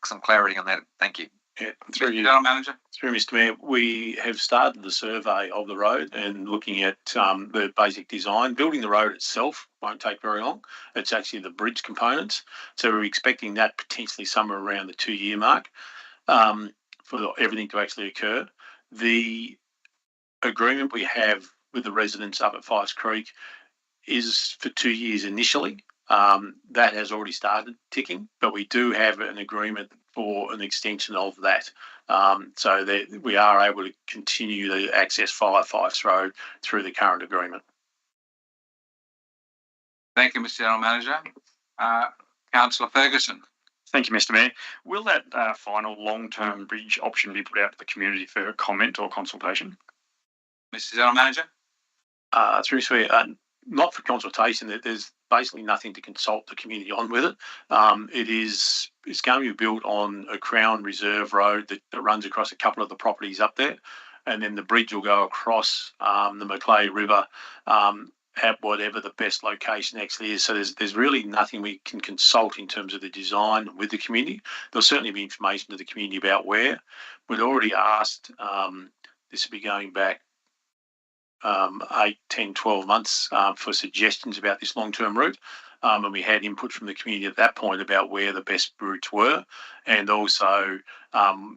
C: Some clarity on that. Thank you.
H: Yeah,
A: Through you, General Manager.
H: Through Mr. Mayor, we have started the survey of the road and looking at the basic design. Building the road itself won't take very long. It's actually the bridge components. So we're expecting that potentially somewhere around the 2-year mark for everything to actually occur. The agreement we have with the residents up at Fifes Creek is for 2 years initially. That has already started ticking, but we do have an agreement for an extension of that, so that we are able to continue to access Fifes Road through the current agreement.
A: Thank you, Mr. General Manager. Councillor Ferguson.
B: Thank you, Mr. Mayor. Will that final long-term bridge option be put out to the community for comment or consultation?
A: Mr. General Manager.
H: Through not for consultation. There's basically nothing to consult the community on with it. It's going to be built on a Crown Reserve road that runs across a couple of the properties up there, and then the bridge will go across the Macleay River at whatever the best location actually is. So there's really nothing we can consult in terms of the design with the community. There'll certainly be information to the community about where. We'd already asked, this will be going back 8, 10, 12 months for suggestions about this long-term route. And we had input from the community at that point about where the best routes were, and also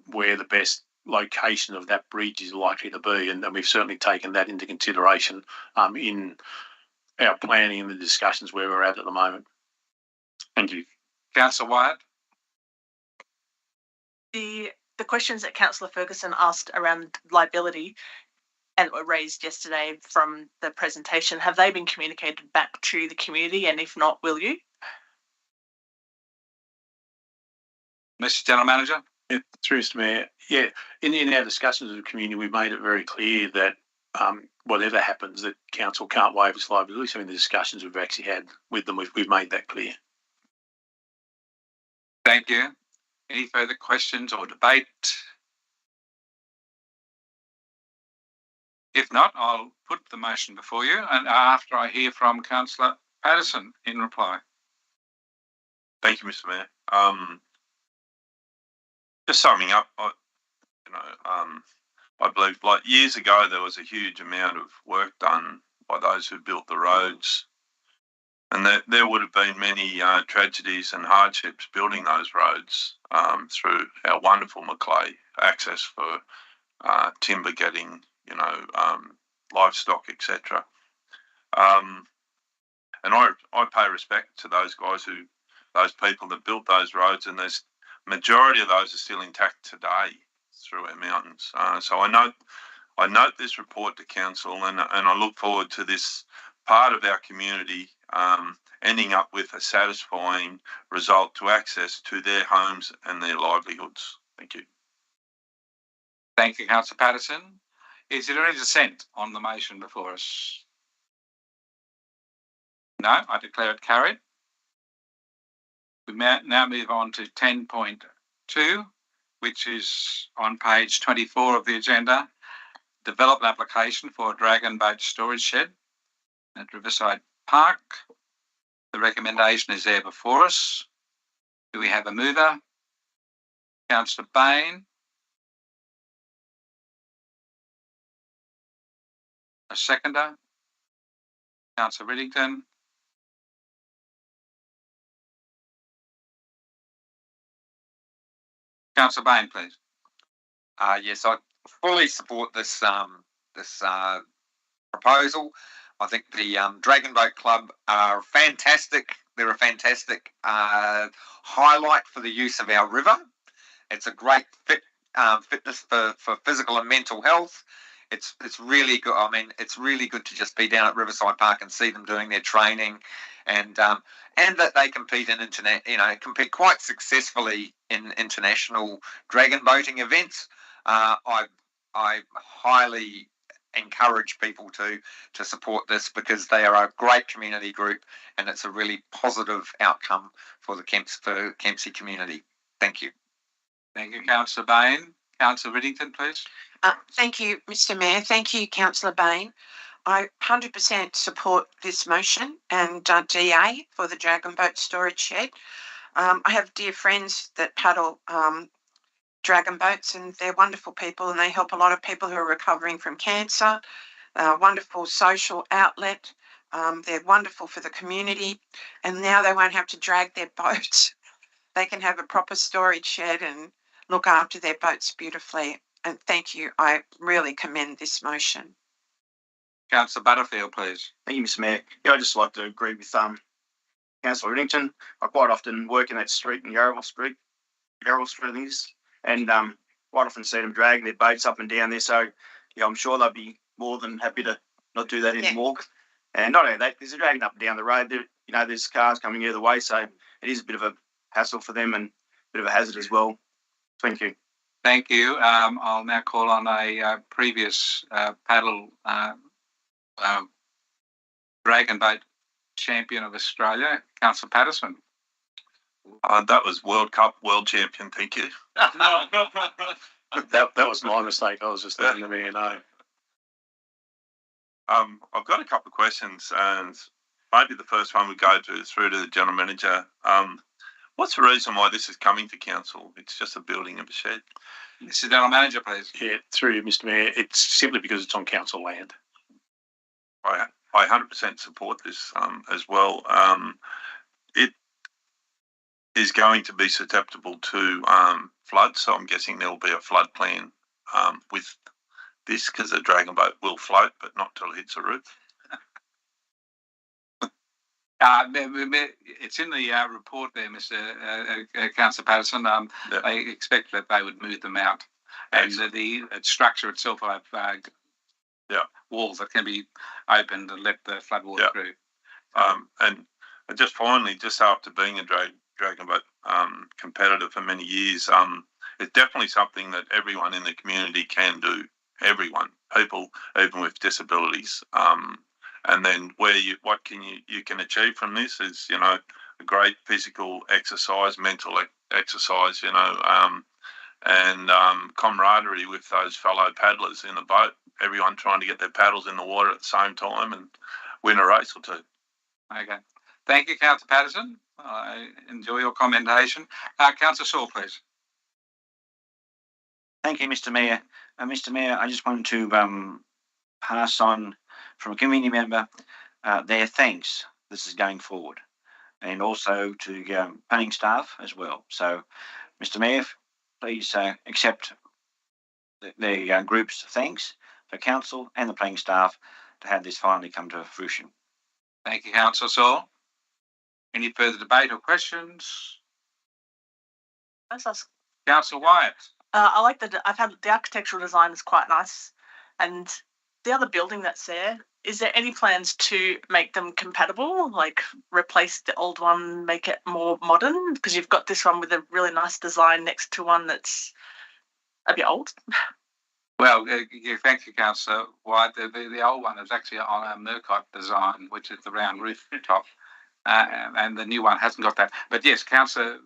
H: where the best location of that bridge is likely to be. And we've certainly taken that into consideration in our planning and the discussions where we're at the moment.
B: Thank you.
A: Councillor Wyatt.
E: The questions that Councillor Ferguson asked around liability and were raised yesterday from the presentation, have they been communicated back to the community? And if not, will you?
A: Mr. General Manager.
H: Yeah, through Mr. Mayor. Yeah, in our discussions with the community, we've made it very clear that whatever happens, that council can't waive its liability. So in the discussions we've actually had with them, we've made that clear.
A: Thank you. Any further questions or debate? If not, I'll put the motion before you, and after I hear from Councillor Patterson in reply.
F: Thank you, Mr. Mayor. Just summing up, I believe, like years ago, there was a huge amount of work done by those who built the roads, and there would have been many tragedies and hardships building those roads through our wonderful Macleay access for timber getting, livestock, etc. And I pay respect to those guys those people that built those roads, and there's majority of those are still intact today through our mountains. So I note this report to council, and I look forward to this part of our community ending up with a satisfying result to access to their homes and their livelihoods. Thank you.
A: Thank you, Councillor Patterson. Is there any dissent on the motion before us? No, I declare it carried. We now move on to 10.2, which is on page 24 of the agenda. Develop an application for a dragon boat storage shed at Riverside Park. The recommendation is there before us. Do we have a mover? Councillor Bain. A seconder? Councillor Riddington. Councillor Bain, please.
C: Yes, I fully support this proposal. I think the Dragon Boat Club are fantastic. They're a fantastic highlight for the use of our river. It's a great fitness for physical and mental health. It's really good. I mean, it's really good to just be down at Riverside Park and see them doing their training, and that they compete in compete quite successfully in international dragon boating events. I highly encourage people to support this because they are a great community group and it's a really positive outcome for the Kempsey community. Thank you.
A: Thank you, Councillor Bain. Councillor Riddington, please.
D: Thank you, Mr. Mayor. Thank you, Councillor Bain. I 100% support this motion and DA for the Dragon Boat Storage Shed. I have dear friends that paddle dragon boats and they're wonderful people and they help a lot of people who are recovering from cancer. Wonderful social outlet. They're wonderful for the community and now they won't have to drag their boats. They can have a proper storage shed and look after their boats beautifully. And thank you. I really commend this motion.
A: Councillor Butterfield, please.
J: Thank you, Mr. Mayor. Yeah, I'd just like to agree with Councillor Riddington. I quite often work in that street in Mayoral Street, I think it is, and quite often see them dragging their boats up and down there. So, yeah, I'm sure they'll be more than happy to not do that anymore. And not only that, there's a dragging up and down the road. There, there's cars coming either way, so it is a bit of a hassle for them and a bit of a hazard as well. Thank you.
A: Thank you. I'll now call on a previous paddle dragon boat champion of Australia, Councillor Patterson.
F: That was World Cup world champion. Thank you.
H: That was my mistake. I was just letting the mayor know.
F: I've got a couple of questions, and maybe the first one we go to through to the general manager. What's the reason why this is coming to council? It's just a building of a shed.
A: Mr. General Manager, please.
H: Yeah, through you, Mr. Mayor. It's simply because it's on council land.
F: I 100% support this as well. It is going to be susceptible to flood, so I'm guessing there will be a flood plan with this because the dragon boat will float, but not till it hits the roof.
A: It's in the report there, Mr. Councillor Patterson. They expect that they would move them out, and the structure itself will have walls that can be opened and let the flood water through.
F: And just finally, just after being a dragon boat competitor for many years, it's definitely something that everyone in the community can do. Everyone, people even with disabilities. And then what you can achieve from this is, a great physical exercise, mental exercise, and camaraderie with those fellow paddlers in the boat. Everyone trying to get their paddles in the water at the same time and win a race or two.
A: Okay. Thank you, Councillor Patterson. I enjoy your commendation. Councillor Saul, please.
I: Thank you, Mr. Mayor. Mr. Mayor, I just wanted to pass on from a community member their thanks. This is going forward, and also to planning staff as well. So, Mr. Mayor, please accept the group's thanks for council and the planning staff to have this finally come to fruition.
A: Thank you, Councillor Saul. Any further debate or questions? Councillor Wyatt.
E: I like I've had the architectural design is quite nice, and the other building that's there. Is there any plans to make them compatible, like replace the old one, make it more modern? Because you've got this one with a really nice design next to one that's a bit old.
A: Well, thank you, Councillor White. The old one is actually on a Mercot design, which is the round roof top, and the new one hasn't got that. But yes, Councillor,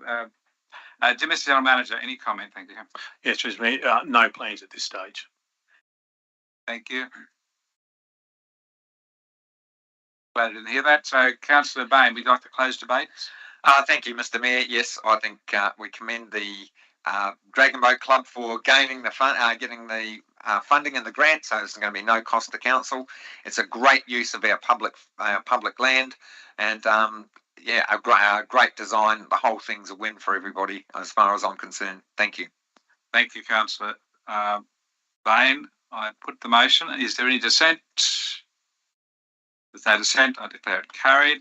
A: Mr. General Manager, any comment? Thank you.
H: Yes, Mr. Mayor, no plans at this stage.
A: Thank you. Glad I didn't hear that. So, Councillor Bain, we'd like to close debate.
C: Thank you, Mr. Mayor. Yes, I think we commend the Dragon Boat Club for gaining the getting the funding and the grant, so there's going to be no cost to council. It's a great use of our public land, and a great design. The whole thing's a win for everybody, as far as I'm concerned. Thank you.
A: Thank you, Councillor. abstain. I put the motion. Is there any dissent? There's no dissent. I declare it carried.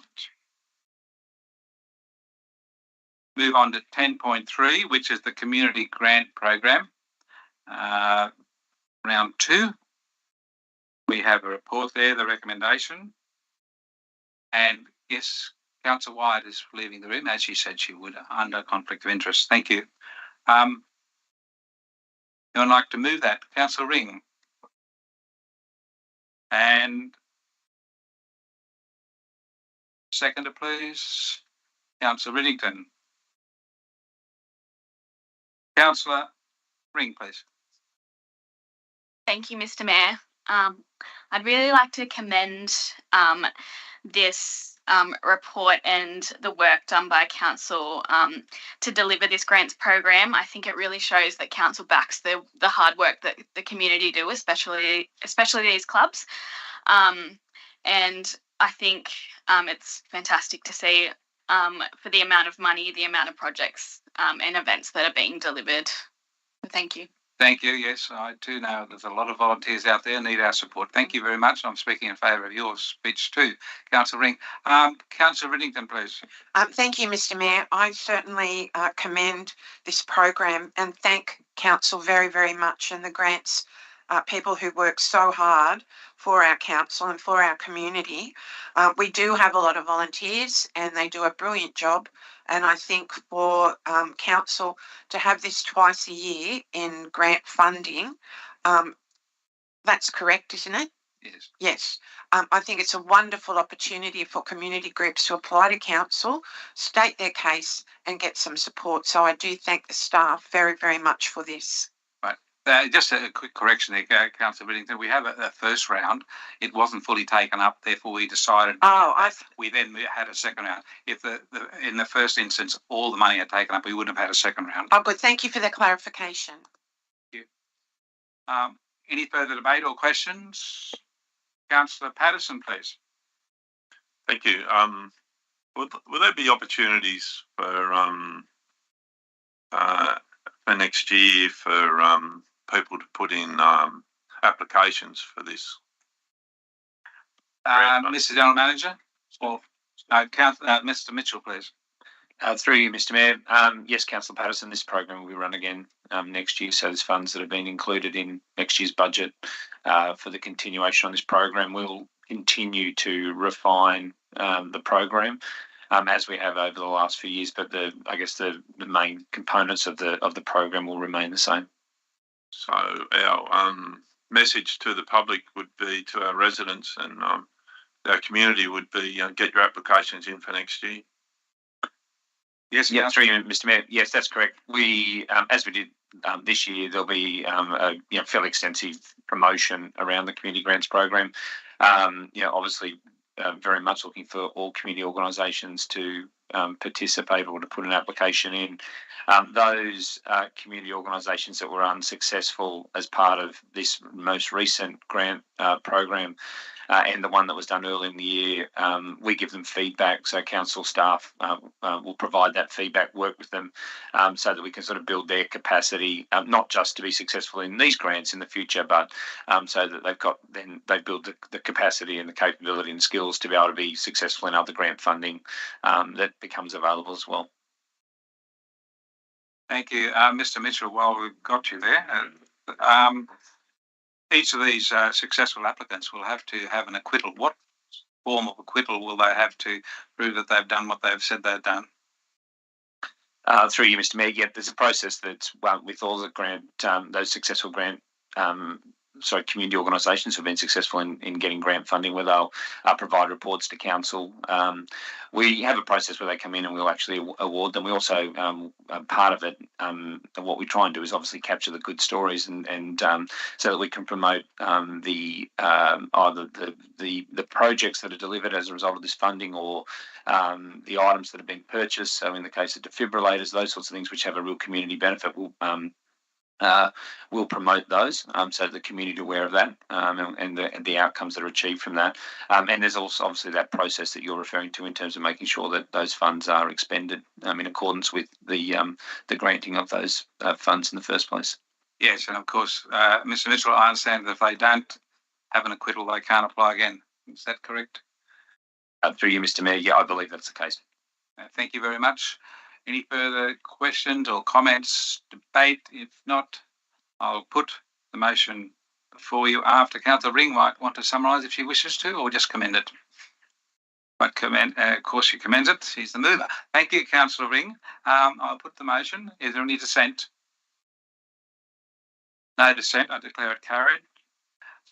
A: Move on to 10.3, which is the Community Grant Program. Round 2. We have a report there, the recommendation. And yes, Councillor Wyatt is leaving the room, as she said she would, under conflict of interest. Thank you. You would like to move that? Councillor Ring. And seconder, please. Councillor Riddington. Councillor Ring, please.
L: Thank you, Mr. Mayor. I'd really like to commend this report and the work done by Council to deliver this grants program. I think it really shows that Council backs the hard work that the community do, especially these clubs. And I think it's fantastic to see for the amount of money, the amount of projects and events that are being delivered. Thank you.
A: Thank you. Yes, I do know there's a lot of volunteers out there need our support. Thank you very much. I'm speaking in favour of your speech too, Councillor Ring. Councillor Riddington, please.
D: Thank you, Mr. Mayor. I certainly commend this program and thank Council very, very much and the grants people who work so hard for our council and for our community. We do have a lot of volunteers and they do a brilliant job. And I think for council to have this twice a year in grant funding, that's correct, isn't it?
A: Yes.
D: Yes. I think it's a wonderful opportunity for community groups to apply to council, state their case and get some support. So I do thank the staff very, very much for this.
A: Just a quick correction there, Councillor Riddington. We have a first round. It wasn't fully taken up, therefore we decided. We then had a second round. If in the first instance all the money had taken up, we wouldn't have had a second round.
D: Oh, good. Thank you for the clarification.
A: Thank you. Any further debate or questions? Councillor Patterson, please.
F: Thank you. Will there be opportunities for next year for people to put in applications for this?
A: Mr. General Manager, or Mr. Mitchell, please.
G: Through you, Mr. Mayor. Yes, Councillor Patterson, this program will be run again next year. So there's funds that have been included in next year's budget for the continuation on this program. We'll continue to refine the program as we have over the last few years, but I guess the main components of the program will remain the same.
F: So our message to the public would be, to our residents and our community would be, get your applications in for next year.
A: Yes,
G: yeah, through you, Mr. Mayor. Yes, that's correct. We, as we did this year, there'll be a fairly extensive promotion around the community grants program. Obviously, very much looking for all community organisations to participate or to put an application in. Those community organisations that were unsuccessful as part of this most recent grant program and the one that was done early in the year, we give them feedback. So council staff will provide that feedback, work with them so that we can sort of build their capacity, not just to be successful in these grants in the future, but so that they build the capacity and the capability and skills to be able to be successful in other grant funding that becomes available as well.
A: Thank you. Mr. Mitchell, while we've got you there, each of these successful applicants will have to have an acquittal. What form of acquittal will they have to prove that they've done what they've said they've done?
G: Through you, Mr. Mayor, yeah, there's a process that's with all the grant, those successful grant community organisations who have been successful in getting grant funding, where they'll provide reports to council. We have a process where they come in and we'll actually award them. We also, part of it, what we try and do is obviously capture the good stories and so that we can promote either the projects that are delivered as a result of this funding or the items that have been purchased. So in the case of defibrillators, those sorts of things which have a real community benefit, we'll promote those so that the community are aware of that and the outcomes that are achieved from that. And there's also obviously that process that you're referring to in terms of making sure that those funds are expended in accordance with the granting of those funds in the first place.
A: Yes, and of course, Mr. Mitchell, I understand that if they don't have an acquittal, they can't apply again. Is that correct?
G: Through you, Mr. Mayor, yeah, I believe that's the case.
A: Thank you very much. Any further questions or comments, debate? If not, I'll put the motion before you after. Councillor Ring might want to summarise if she wishes to, or just commend it. But of course, she commends it. She's the mover. Thank you, Councillor Ring. I'll put the motion. Is there any dissent? No dissent. I declare it carried.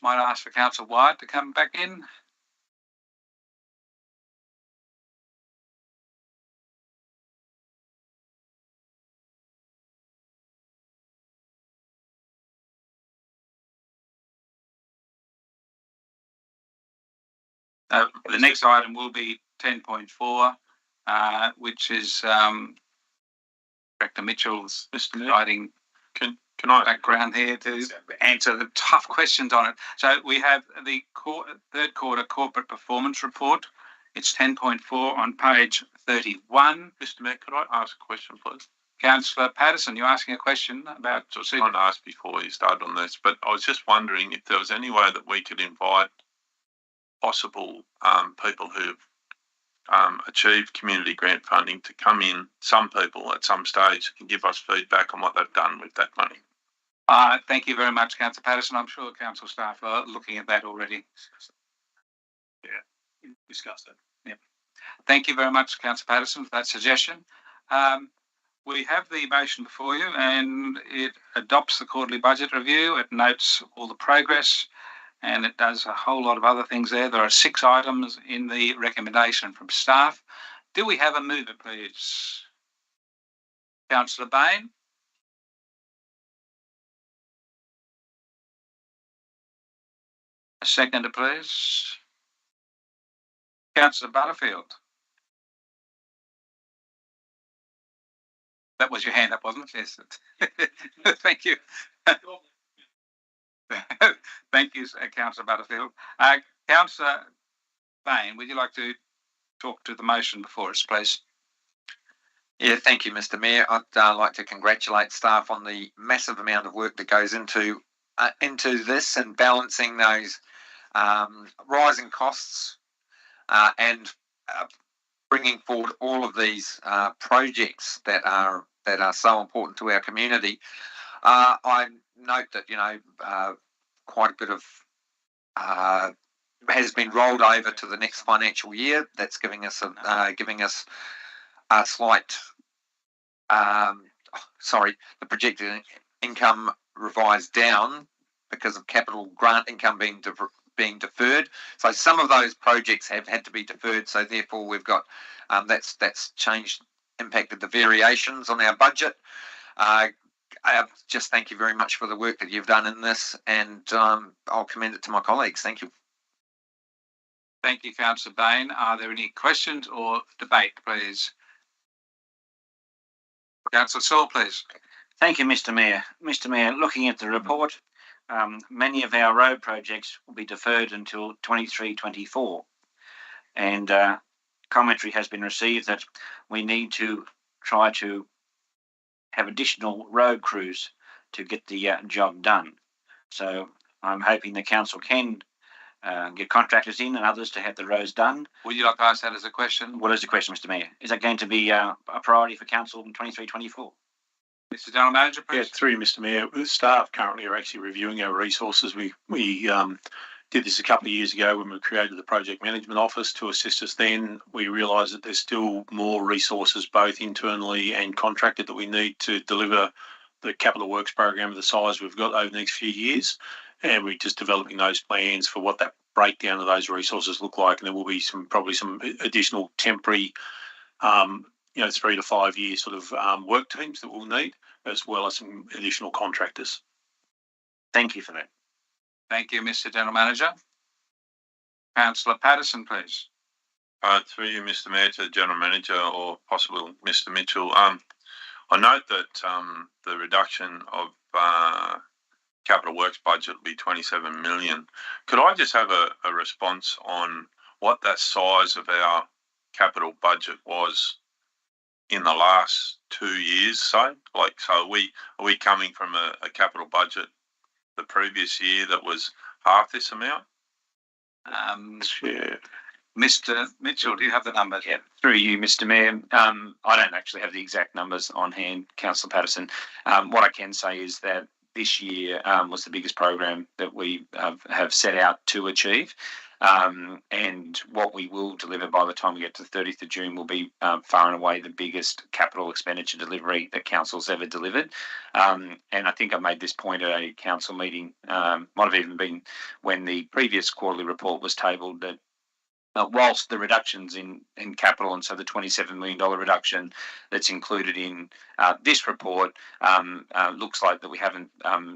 A: Might ask for Councillor White to come back in. The next item will be 10.4, which is Director Mitchell's providing
F: Can I?
A: background here to answer the tough questions on it. So we have the third quarter corporate performance report. It's 10.4 on page 31.
F: Mr. Mayor, could I ask a question, please?
A: Councillor Patterson, you're asking a question about...
F: I was trying to ask before you started on this, but I was just wondering if there was any way that we could invite possible people who've achieved community grant funding to come in, some people at some stage, and give us feedback on what they've done with that money.
A: Thank you very much, Councillor Patterson. I'm sure council staff are looking at that already.
H: Yeah, discuss that.
A: Yep. Thank you very much, Councillor Patterson, for that suggestion. We have the motion before you, and it adopts the quarterly budget review. It notes all the progress, and it does a whole lot of other things there. There are 6 items in the recommendation from staff. Do we have a mover, please? Councillor Bain. A seconder, please. Councillor Butterfield. That was your hand up, wasn't it? Yes. Thank you. Thank you, Councillor Butterfield. Councillor Bain, would you like to talk to the motion before us, please?
C: Yeah, thank you, Mr. Mayor. I'd like to congratulate staff on the massive amount of work that goes into this and balancing those rising costs and bringing forward all of these projects that are so important to our community. I note that quite a bit of has been rolled over to the next financial year. That's giving us a slight the projected income revised down because of capital grant income being deferred. So some of those projects have had to be deferred. So therefore we've got that's impacted the variations on our budget. I just thank you very much for the work that you've done in this, and I'll commend it to my colleagues. Thank you.
A: Thank you, Councillor Bain. Are there any questions or debate, please? Councillor Saul, please.
I: Thank you, Mr. Mayor. Mr. Mayor, looking at the report, many of our road projects will be deferred until 23-24, and commentary has been received that we need to try to have additional road crews to get the job done. So I'm hoping the council can get contractors in and others to have the roads done.
A: Would you like to ask that as a question?
I: What is the question, Mr. Mayor? Is that going to be a priority for council in 23-24?
A: Mr. General Manager, please.
H: Yeah, through you, Mr. Mayor. The staff currently are actually reviewing our resources. We did this a couple of years ago when we created the Project Management Office to assist us then. We realised that there's still more resources, both internally and contracted, that we need to deliver the capital works program of the size we've got over the next few years. And we're just developing those plans for what that breakdown of those resources look like. And there will be probably some additional temporary 3 to 5 year sort of work teams that we'll need, as well as some additional contractors.
I: Thank you for that.
A: Thank you, Mr. General Manager. Councillor Patterson, please.
F: Through you, Mr. Mayor, to the General Manager or possibly Mr. Mitchell. I note that the reduction of capital works budget will be 27 million. Could I just have a response on what that size of our capital budget was in the last 2 years, so are we coming from a capital budget the previous year that was half this amount?
H: Yeah.
A: Mr. Mitchell, do you have the numbers?
G: Yeah, through you, Mr. Mayor. I don't actually have the exact numbers on hand, Councillor Patterson. What I can say is that this year was the biggest program that we have set out to achieve. And what we will deliver by the time we get to the 30th of June will be far and away the biggest capital expenditure delivery that council's ever delivered. And I think I made this point at a council meeting, might have even been when the previous quarterly report was tabled, that whilst the reductions in capital, and so the $27 million reduction that's included in this report looks like that we haven't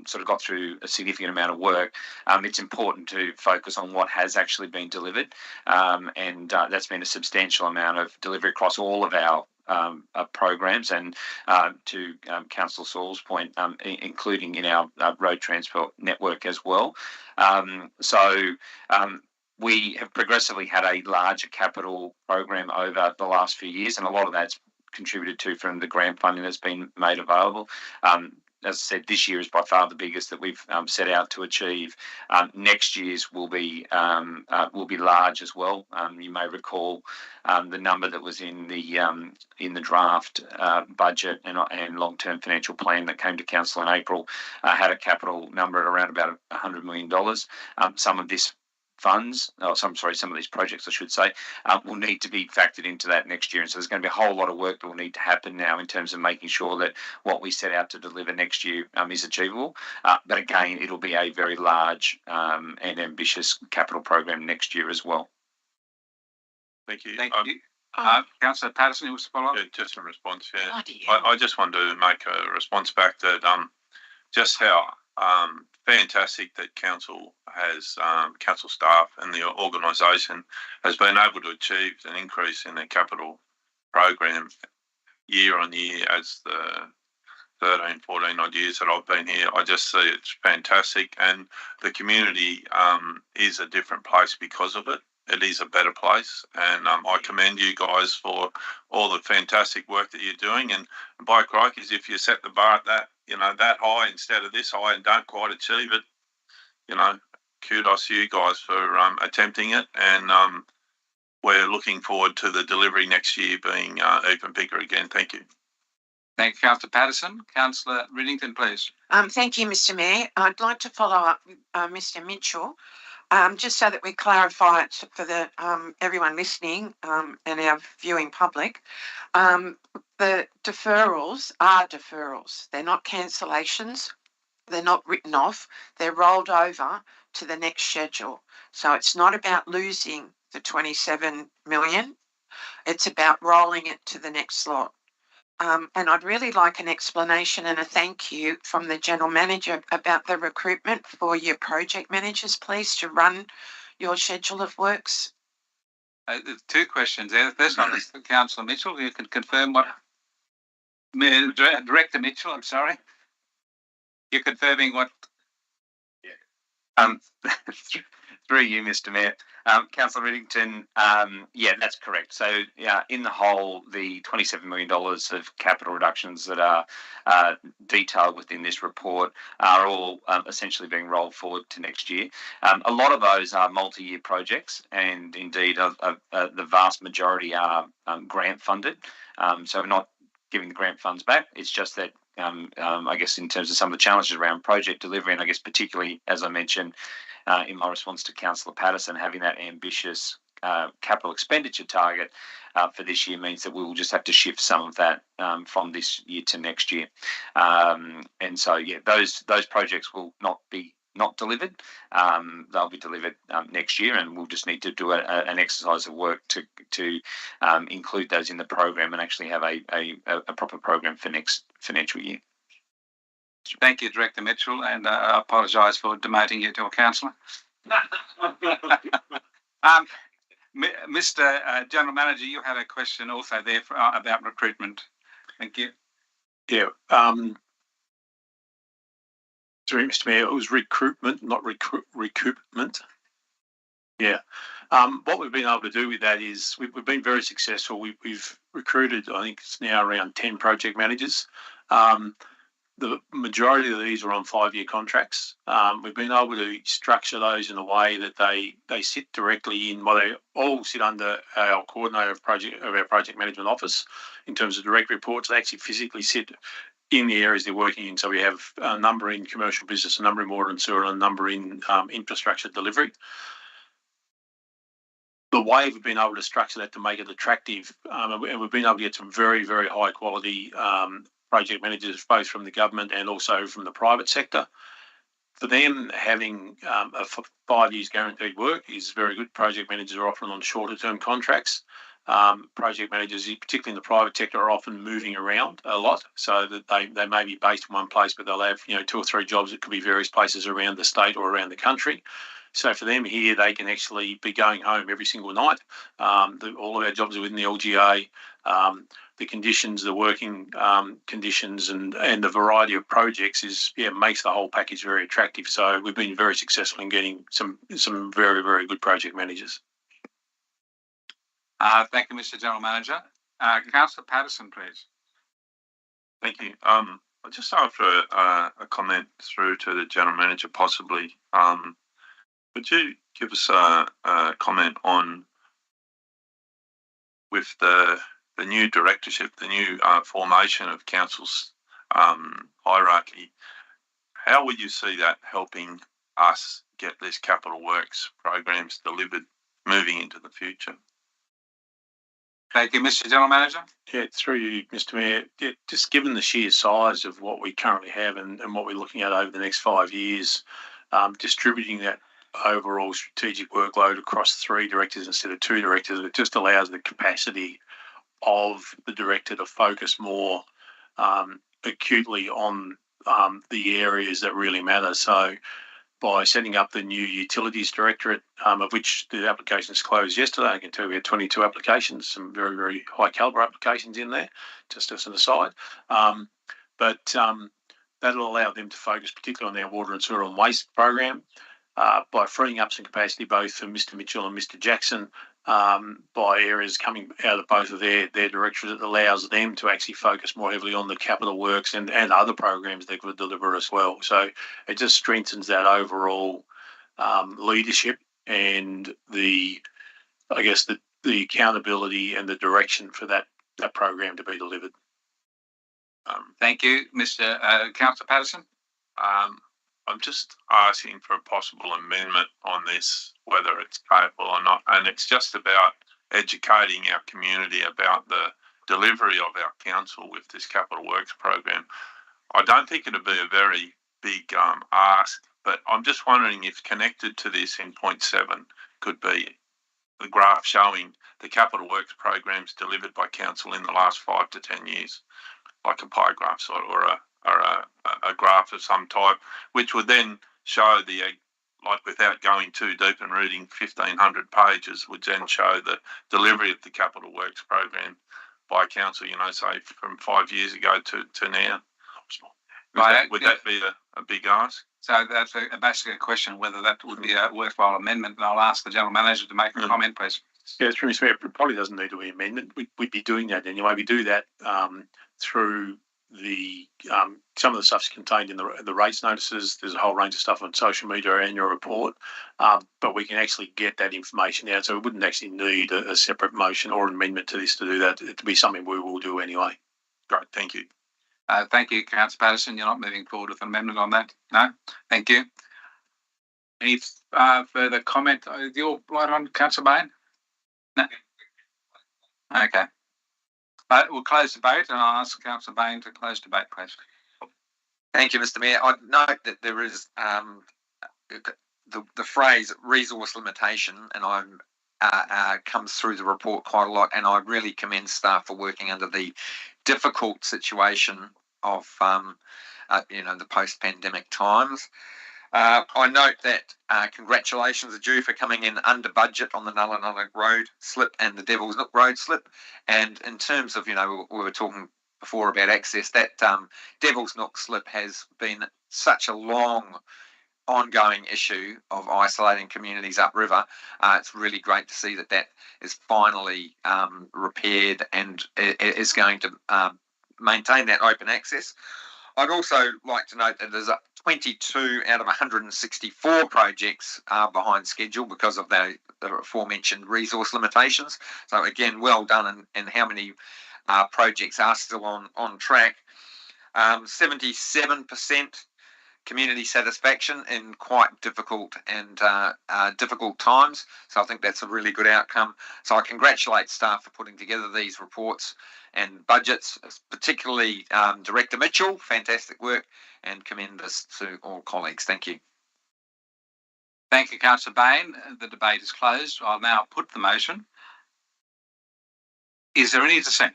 G: sort of got through a significant amount of work, it's important to focus on what has actually been delivered, and that's been a substantial amount of delivery across all of our programs, and to Councillor Saul's point, including in our road transport network as well. We have progressively had a larger capital program over the last few years, and a lot of that's contributed to from the grant funding that's been made available. As I said, this year is by far the biggest that we've set out to achieve. Next year's will be large as well. You may recall the number that was in the draft budget and long-term financial plan that came to council in April had a capital number at around about $100 million. Some of these projects, I should say, will need to be factored into that next year. And so there's going to be a whole lot of work that will need to happen now in terms of making sure that what we set out to deliver next year is achievable. But again, it'll be a very large and ambitious capital program next year as well.
F: Thank you.
A: Thank you. Councillor Patterson, you wish to follow up?
F: Yeah, just a response, yeah.
D: Oh,
F: I just wanted to make a response back that just how fantastic that council staff and the organisation has been able to achieve an increase in their capital program year on year as the 13, 14 odd years that I've been here. I just see it's fantastic, and the community is a different place because of it. It is a better place, and I commend you guys for all the fantastic work that you're doing. And by crikey, if you set the bar at that high instead of this high and don't quite achieve it, kudos to you guys for attempting it. And we're looking forward to the delivery next year being even bigger again. Thank you.
A: Thank you, Councillor Patterson. Councillor Riddington, please.
D: Thank you, Mr. Mayor. I'd like to follow up with Mr. Mitchell, just so that we clarify it for the everyone listening and our viewing public. The deferrals are deferrals. They're not cancellations. They're not written off. They're rolled over to the next schedule. So it's not about losing the 27 million. It's about rolling it to the next slot. And I'd really like an explanation and a thank you from the General Manager about the recruitment for your project managers, please, to run your schedule of works.
A: There's two questions there. The first one is for Councillor Mitchell. You can confirm what... Director Mitchell, I'm sorry. You're confirming what...
G: Through you, Mr. Mayor. Councillor Riddington, yeah, that's correct. So, in the whole, the $27 million of capital reductions that are detailed within this report are all essentially being rolled forward to next year. A lot of those are multi-year projects, and indeed the vast majority are grant funded. So we're not giving the grant funds back. It's just that I guess in terms of some of the challenges around project delivery, and I guess particularly, as I mentioned in my response to Councillor Patterson, having that ambitious capital expenditure target for this year means that we will just have to shift some of that from this year to next year. And so, yeah, those projects will not be delivered. They'll be delivered next year, and we'll just need to do an exercise of work to include those in the program and actually have a proper program for next financial year.
A: Thank you, Director Mitchell, and I apologise for demoting you to a councillor. Mr. General Manager, you had a question also there about recruitment. Thank you.
H: Yeah. Sorry, Mr. Mayor, it was recruitment, not recoupment. Yeah. What we've been able to do with that is we've been very successful. We've recruited, I think it's now around 10 project managers. The majority of these are on 5-year contracts. We've been able to structure those in a way that they sit directly in, well, they all sit under our coordinator of our project management office in terms of direct reports. They actually physically sit in the areas they're working in. So we have a number in commercial business, a number in water and sewer, and a number in infrastructure delivery. The way we've been able to structure that to make it attractive, and we've been able to get some very, very high quality project managers, both from the government and also from the private sector. For them, having a 5 years guaranteed work is very good. Project managers are often on shorter term contracts. Project managers, particularly in the private sector, are often moving around a lot, so that they may be based in one place, but they'll have 2 or 3 jobs that could be various places around the state or around the country. So for them here, they can actually be going home every single night. All of our jobs are within the LGA. The conditions, the working conditions, and the variety of projects makes the whole package very attractive. So we've been very successful in getting some very, very good project managers.
A: Thank you, Mr. General Manager. Councillor Patterson, please.
F: Thank you. Just after a comment through to the General Manager, possibly, would you give us a comment on, with the new directorship, the new formation of council's hierarchy, how would you see that helping us get these capital works programs delivered moving into the future?
A: Thank you, Mr. General Manager.
H: Yeah, through you, Mr. Mayor. Yeah, just given the sheer size of what we currently have and what we're looking at over the next 5 years, distributing that overall strategic workload across 3 directors instead of 2 directors, it just allows the capacity of the director to focus more acutely on the areas that really matter. So by setting up the new Utilities Directorate, of which the applications closed yesterday, I can tell you we had 22 applications, some very, very high calibre applications in there, just as an aside. But that'll allow them to focus particularly on their water and sewer and waste program, by freeing up some capacity both for Mr. Mitchell and Mr. Jackson, by areas coming out of both of their directorates. That allows them to actually focus more heavily on the capital works and other programs they could deliver as well. So it just strengthens that overall leadership and the accountability and the direction for that program to be delivered.
A: Thank you, Mr. Councillor Patterson.
F: I'm just asking for a possible amendment on this, whether it's capable or not, and it's just about educating our community about the delivery of our council with this capital works program. I don't think it'll be a very big ask, but I'm just wondering if connected to this in point 7 could be the graph showing the capital works programs delivered by council in the last 5 to 10 years, like a pie graph sort or a graph of some type, which would then show like without going too deep and reading 1,500 pages, would then show the delivery of the capital works program by council, say from 5 years ago to now. Would that be a big ask?
A: So that's basically a question whether that would be a worthwhile amendment, and I'll ask the General Manager to make a comment, please.
H: Yeah, through Mr. Mayor, it probably doesn't need to be an amendment. We'd be doing that anyway. We do that through the some of the stuff's contained in the rates notices. There's a whole range of stuff on social media or annual report, but we can actually get that information out, so we wouldn't actually need a separate motion or an amendment to this to do that. It'd be something we will do anyway.
F: Great, thank you.
A: Thank you, Councillor Patterson. You're not moving forward with an amendment on that? No? Thank you. Any further comment? You're right on, Councillor Bain? No? Okay. We'll close debate, and I'll ask Councillor Bain to close debate, please.
C: Thank you, Mr. Mayor. I'd note that there is the phrase resource limitation, and comes through the report quite a lot, and I really commend staff for working under the difficult situation of the post-pandemic times. I note that congratulations are due for coming in under budget on the Nulla Nulla Road slip and the Devil's Nook Road slip. And in terms of, we were talking before about access, that Devil's Nook slip has been such a long ongoing issue of isolating communities upriver. It's really great to see that that is finally repaired and is going to maintain that open access. I'd also like to note that there's 22 out of 164 projects are behind schedule because of the aforementioned resource limitations. So again, well done in how many projects are still on track. 77% community satisfaction in quite difficult and difficult times. So I think that's a really good outcome. So I congratulate staff for putting together these reports and budgets, particularly Director Mitchell, fantastic work, and commend this to all colleagues. Thank you.
A: Thank you, Councillor Bain. The debate is closed. I'll now put the motion. Is there any dissent?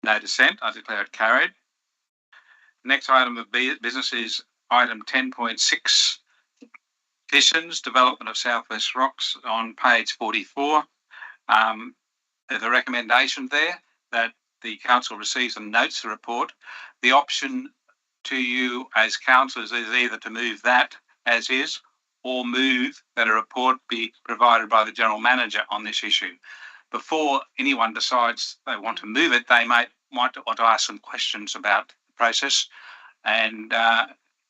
A: No dissent. I declare it carried. Next item of business is item 10.6, Petitions, Development of Southwest Rocks on page 44. The recommendation there that the council receives and notes the report. The option to you as councillors is either to move that as is or move that a report be provided by the General Manager on this issue. Before anyone decides they want to move it, they might want to ask some questions about the process. And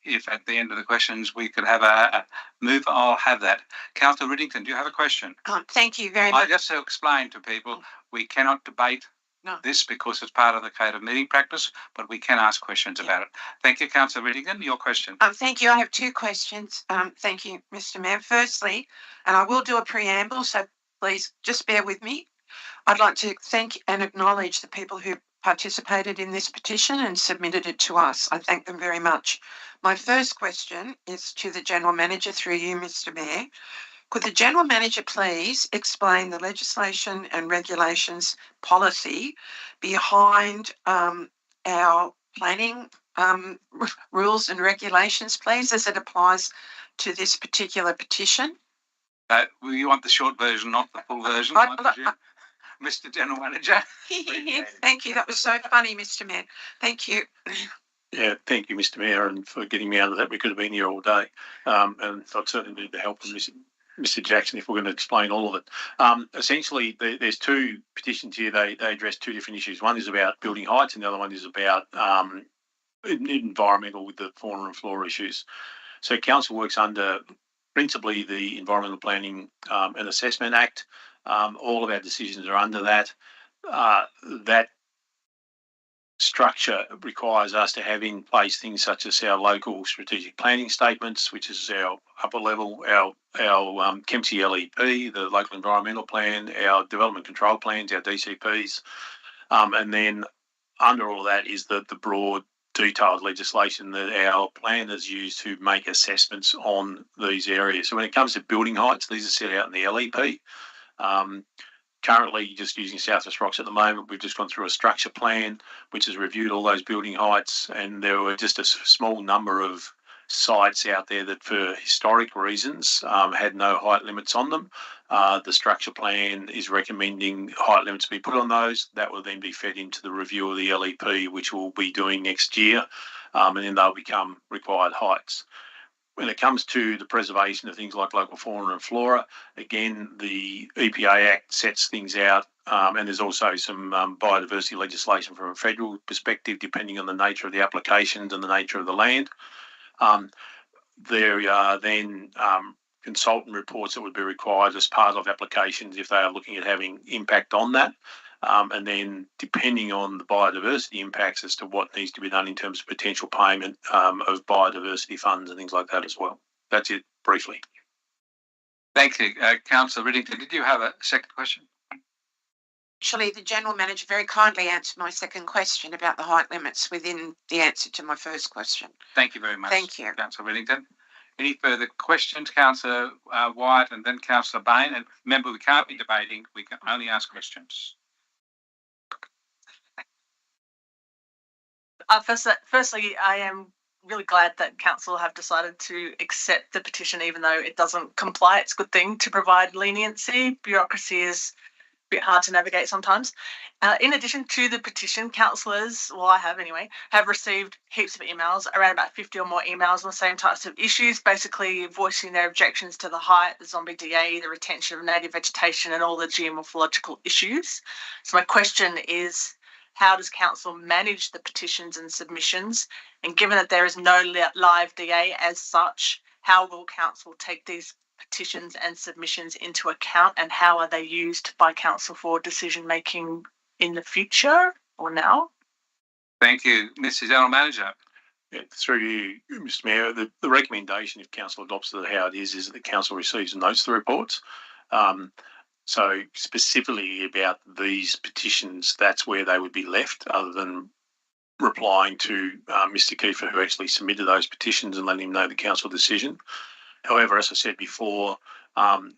A: if at the end of the questions we could have a move, I'll have that. Councillor Riddington, do you have a question?
D: Thank you very much.
A: Just to explain to people, we cannot debate this because it's part of the code of meeting practice, but we can ask questions about it. Thank you, Councillor Riddington. Your question.
D: Thank you. I have two questions. Thank you, Mr. Mayor. Firstly, and I will do a preamble, so please just bear with me. I'd like to thank and acknowledge the people who participated in this petition and submitted it to us. I thank them very much. My first question is to the General Manager through you, Mr. Mayor. Could the General Manager please explain the legislation and regulations policy behind our planning rules and regulations, please, as it applies to this particular petition?
A: You want the short version, not the full version? Mr. General Manager.
D: Thank you. That was so funny, Mr. Mayor. Thank you.
H: Yeah, thank you, Mr. Mayor, and for getting me out of that. We could have been here all day. And I'd certainly need the help of Mr. Jackson if we're going to explain all of it. Essentially, there's two petitions here. They address two different issues. One is about building heights, and the other one is about environmental with the fauna and flora issues. So council works under principally the Environmental Planning and Assessment Act. All of our decisions are under that. That structure requires us to have in place things such as our local strategic planning statements, which is our upper level, our Kempsey LEP, the local environmental plan, our development control plans, our DCPs, and then under all of that is the broad detailed legislation that our planners use to make assessments on these areas. So when it comes to building heights, these are set out in the LEP. Currently just using Southwest Rocks at the moment, we've just gone through a structure plan which has reviewed all those building heights, and there were just a small number of sites out there that for historic reasons had no height limits on them. The structure plan is recommending height limits be put on those. That will then be fed into the review of the LEP, which we'll be doing next year, and then they'll become required heights. When it comes to the preservation of things like local fauna and flora, again, the EPA Act sets things out, and there's also some biodiversity legislation from a federal perspective, depending on the nature of the applications and the nature of the land. There are then consultant reports that would be required as part of applications if they are looking at having impact on that. And then depending on the biodiversity impacts as to what needs to be done in terms of potential payment of biodiversity funds and things like that as well. That's it briefly.
A: Thank you. Councillor Riddington, did you have a second question?
D: Actually, the General Manager very kindly answered my second question about the height limits within the answer to my first question.
A: Thank you very much.
D: Thank you.
A: Councillor Riddington. Any further questions? Councillor Wyatt and then Councillor Bain. And remember, we can't be debating. We can only ask questions.
E: Firstly, I am really glad that council have decided to accept the petition, even though it doesn't comply. It's a good thing to provide leniency. Bureaucracy is bit hard to navigate sometimes. In addition to the petition, councillors, well, I have anyway, have received heaps of emails, around about 50 or more emails on the same types of issues, basically voicing their objections to the height, the zombie DA, the retention of native vegetation, and all the geomorphological issues. So my question is, how does council manage the petitions and submissions? And given that there is no live DA as such, how will council take these petitions and submissions into account, and how are they used by council for decision making in the future or now?
A: Thank you, Mr. General Manager.
H: Yeah, through you, Mr. Mayor, the recommendation, if council adopts it how it is that the council receives and notes the reports. So specifically about these petitions, that's where they would be left, other than replying to Mr. Kiefer, who actually submitted those petitions, and letting him know the council decision. However, as I said before,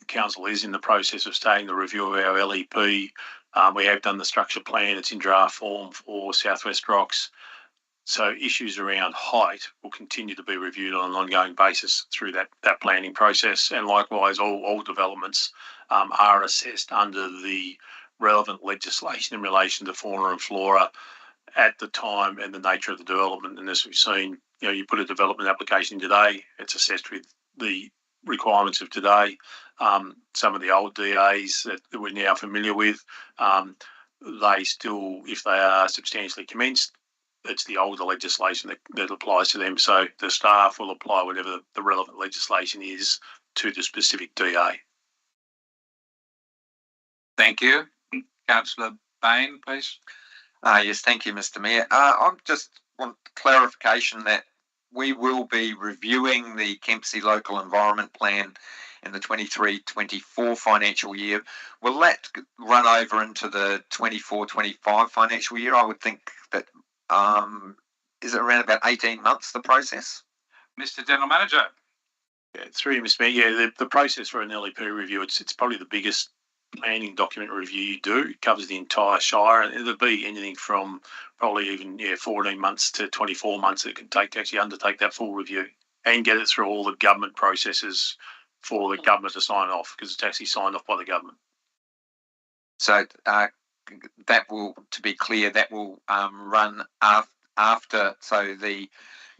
H: council is in the process of starting the review of our LEP. We have done the structure plan. It's in draft form for Southwest Rocks. So issues around height will continue to be reviewed on an ongoing basis through that planning process. And likewise, all developments are assessed under the relevant legislation in relation to fauna and flora at the time and the nature of the development. And as we've seen, you put a development application in today, it's assessed with the requirements of today. Some of the old DAs that we're now familiar with, they still, if they are substantially commenced, it's the older legislation that applies to them. So the staff will apply whatever the relevant legislation is to the specific DA.
A: Thank you. Councillor Bain, please.
C: Yes, thank you, Mr. Mayor. I just want clarification that we will be reviewing the Kempsey Local Environment Plan in the 23-24 financial year. Will that run over into the 24-25 financial year? I would think that, is it around about 18 months, the process?
A: Mr. General Manager.
H: Yeah, through you, Mr. Mayor. Yeah, the process for an LEP review, it's probably the biggest planning document review you do. It covers the entire Shire, and it'll be anything from probably even 14 months to 24 months it can take to actually undertake that full review and get it through all the government processes for the government to sign off, because it's actually signed off by the government.
C: So that will, to be clear, that will run after, so the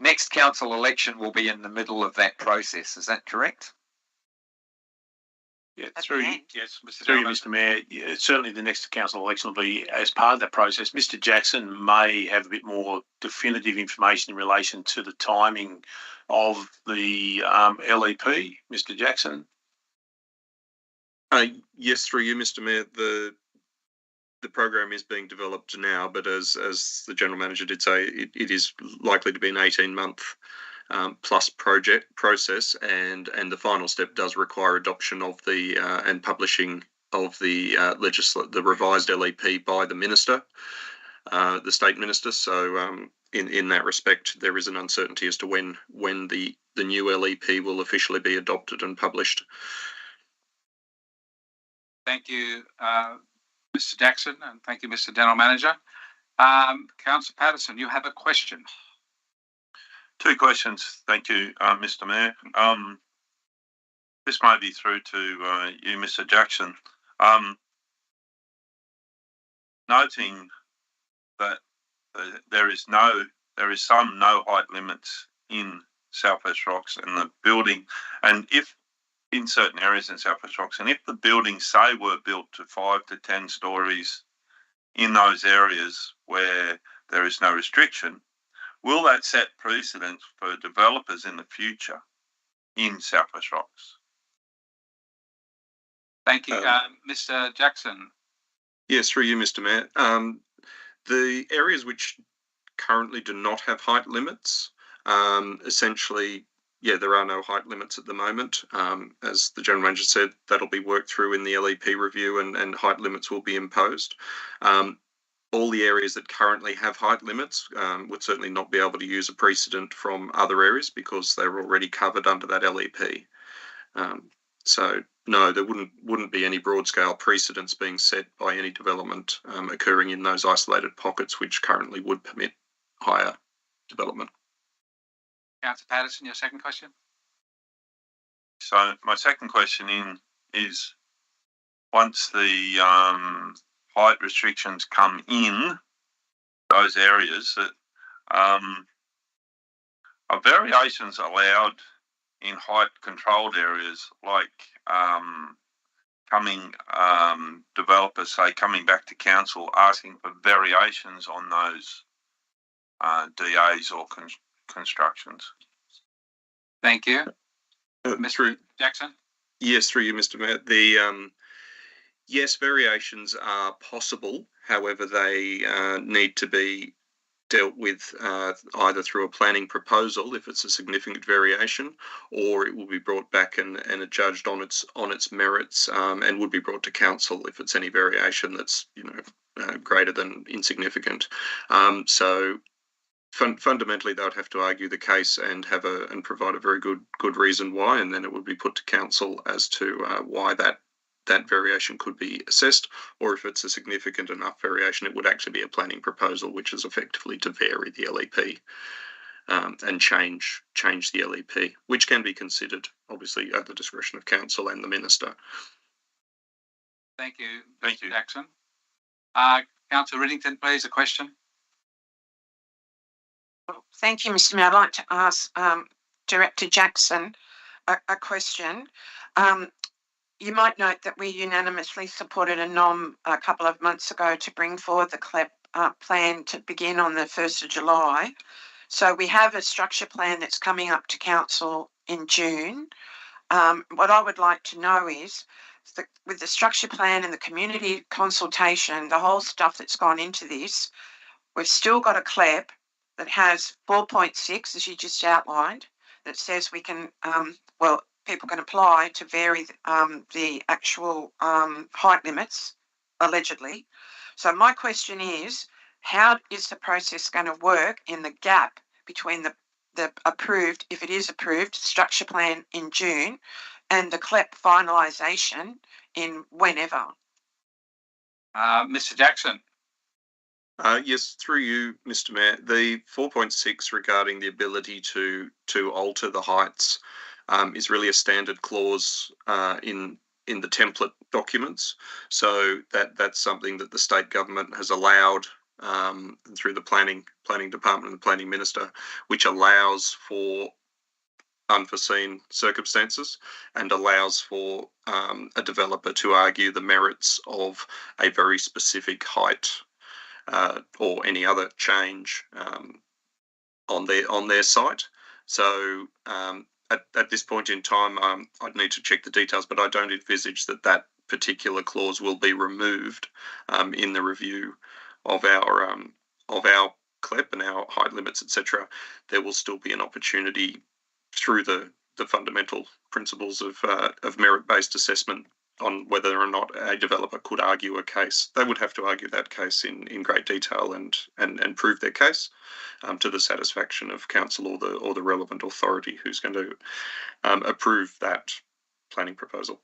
C: next council election will be in the middle of that process. Is that correct?
H: Yeah, through you, Mr. Mayor. Yeah, certainly the next council election will be as part of that process. Mr. Jackson may have a bit more definitive information in relation to the timing of the LEP. Mr. Jackson.
F: Yes, through you, Mr. Mayor. The program is being developed now, but as the General Manager did say, it is likely to be an 18-month plus project process, and the final step does require adoption of the and publishing of the the revised LEP by the minister, the state minister. So in that respect, there is an uncertainty as to when the new LEP will officially be adopted and published.
A: Thank you, Mr. Jackson, and thank you, Mr. General Manager. Councillor Patterson, you have a question.
F: Two questions. Thank you, Mr. Mayor. This may be through to you, Mr. Jackson. Noting that there is some no height limits in Southwest Rocks and the building, and if in certain areas in Southwest Rocks, and if the buildings, say, were built to 5 to 10 stories in those areas where there is no restriction, will that set precedent for developers in the future in Southwest Rocks?
A: Thank you. Mr. Jackson.
F: Yes, through you, Mr. Mayor. The areas which currently do not have height limits, essentially, there are no height limits at the moment. As the General Manager said, that'll be worked through in the LEP review, and height limits will be imposed. All the areas that currently have height limits would certainly not be able to use a precedent from other areas because they're already covered under that LEP. So no, there wouldn't be any broad scale precedents being set by any development occurring in those isolated pockets which currently would permit higher development.
A: Councillor Patterson, your second question.
F: So my second question is once the height restrictions come in those areas, that are variations allowed in height controlled areas, like developers say coming back to council asking for variations on those DAs or constructions.
A: Thank you.
H: Through
A: Jackson?
H: Yes, through you, Mr. Mayor. The yes, variations are possible. However, they need to be dealt with either through a planning proposal if it's a significant variation, or it will be brought back and adjudged on its merits, and would be brought to council if it's any variation that's greater than insignificant. So fundamentally, they would have to argue the case and provide a very good reason why, and then it would be put to council as to why that variation could be assessed, or if it's a significant enough variation, it would actually be a planning proposal, which is effectively to vary the LEP and change the LEP, which can be considered, obviously, at the discretion of council and the minister.
A: Thank you,
F: Thank you,
A: Jackson. Councillor Riddington, please, a question.
D: Thank you, Mr. Mayor. I'd like to ask Director Jackson a question. You might note that we unanimously supported a NOM a couple of months ago to bring forward the CLEP plan to begin on the 1st of July. So we have a structure plan that's coming up to council in June. What I would like to know is, with the structure plan and the community consultation, the whole stuff that's gone into this, we've still got a CLEP that has 4.6, as you just outlined, that says we can, people can apply to vary the actual height limits, allegedly. So my question is, how is the process going to work in the gap between the approved, if it is approved, structure plan in June and the CLEP finalisation in whenever?
A: Mr. Jackson?
H: Yes, through you, Mr. Mayor. The 4.6 regarding the ability to alter the heights is really a standard clause in the template documents. So that's something that the state government has allowed through the planning department and the planning minister, which allows for unforeseen circumstances and allows for a developer to argue the merits of a very specific height or any other change on their site. So at this point in time, I'd need to check the details, but I don't envisage that particular clause will be removed in the review of our CLEP and our height limits, etc. There will still be an opportunity through the fundamental principles of merit-based assessment on whether or not a developer could argue a case. They would have to argue that case in great detail and prove their case to the satisfaction of council or the relevant authority who's going to approve that planning proposal.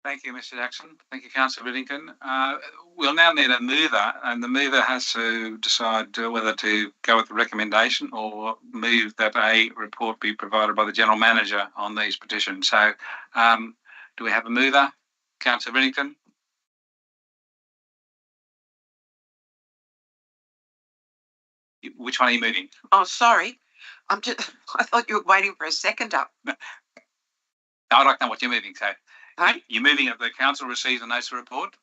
A: Thank you, Mr. Jackson. Thank you, Councillor Riddington. We'll now need a mover, and the mover has to decide whether to go with the recommendation or move that a report be provided by the General Manager on these petitions. So do we have a mover? Councillor Riddington? Which one are you moving?
D: Oh, sorry. I thought you were waiting for a seconder.
A: I'd like to know what you're moving, so.
D: Hey?
A: You're moving that the council receives a notice of report?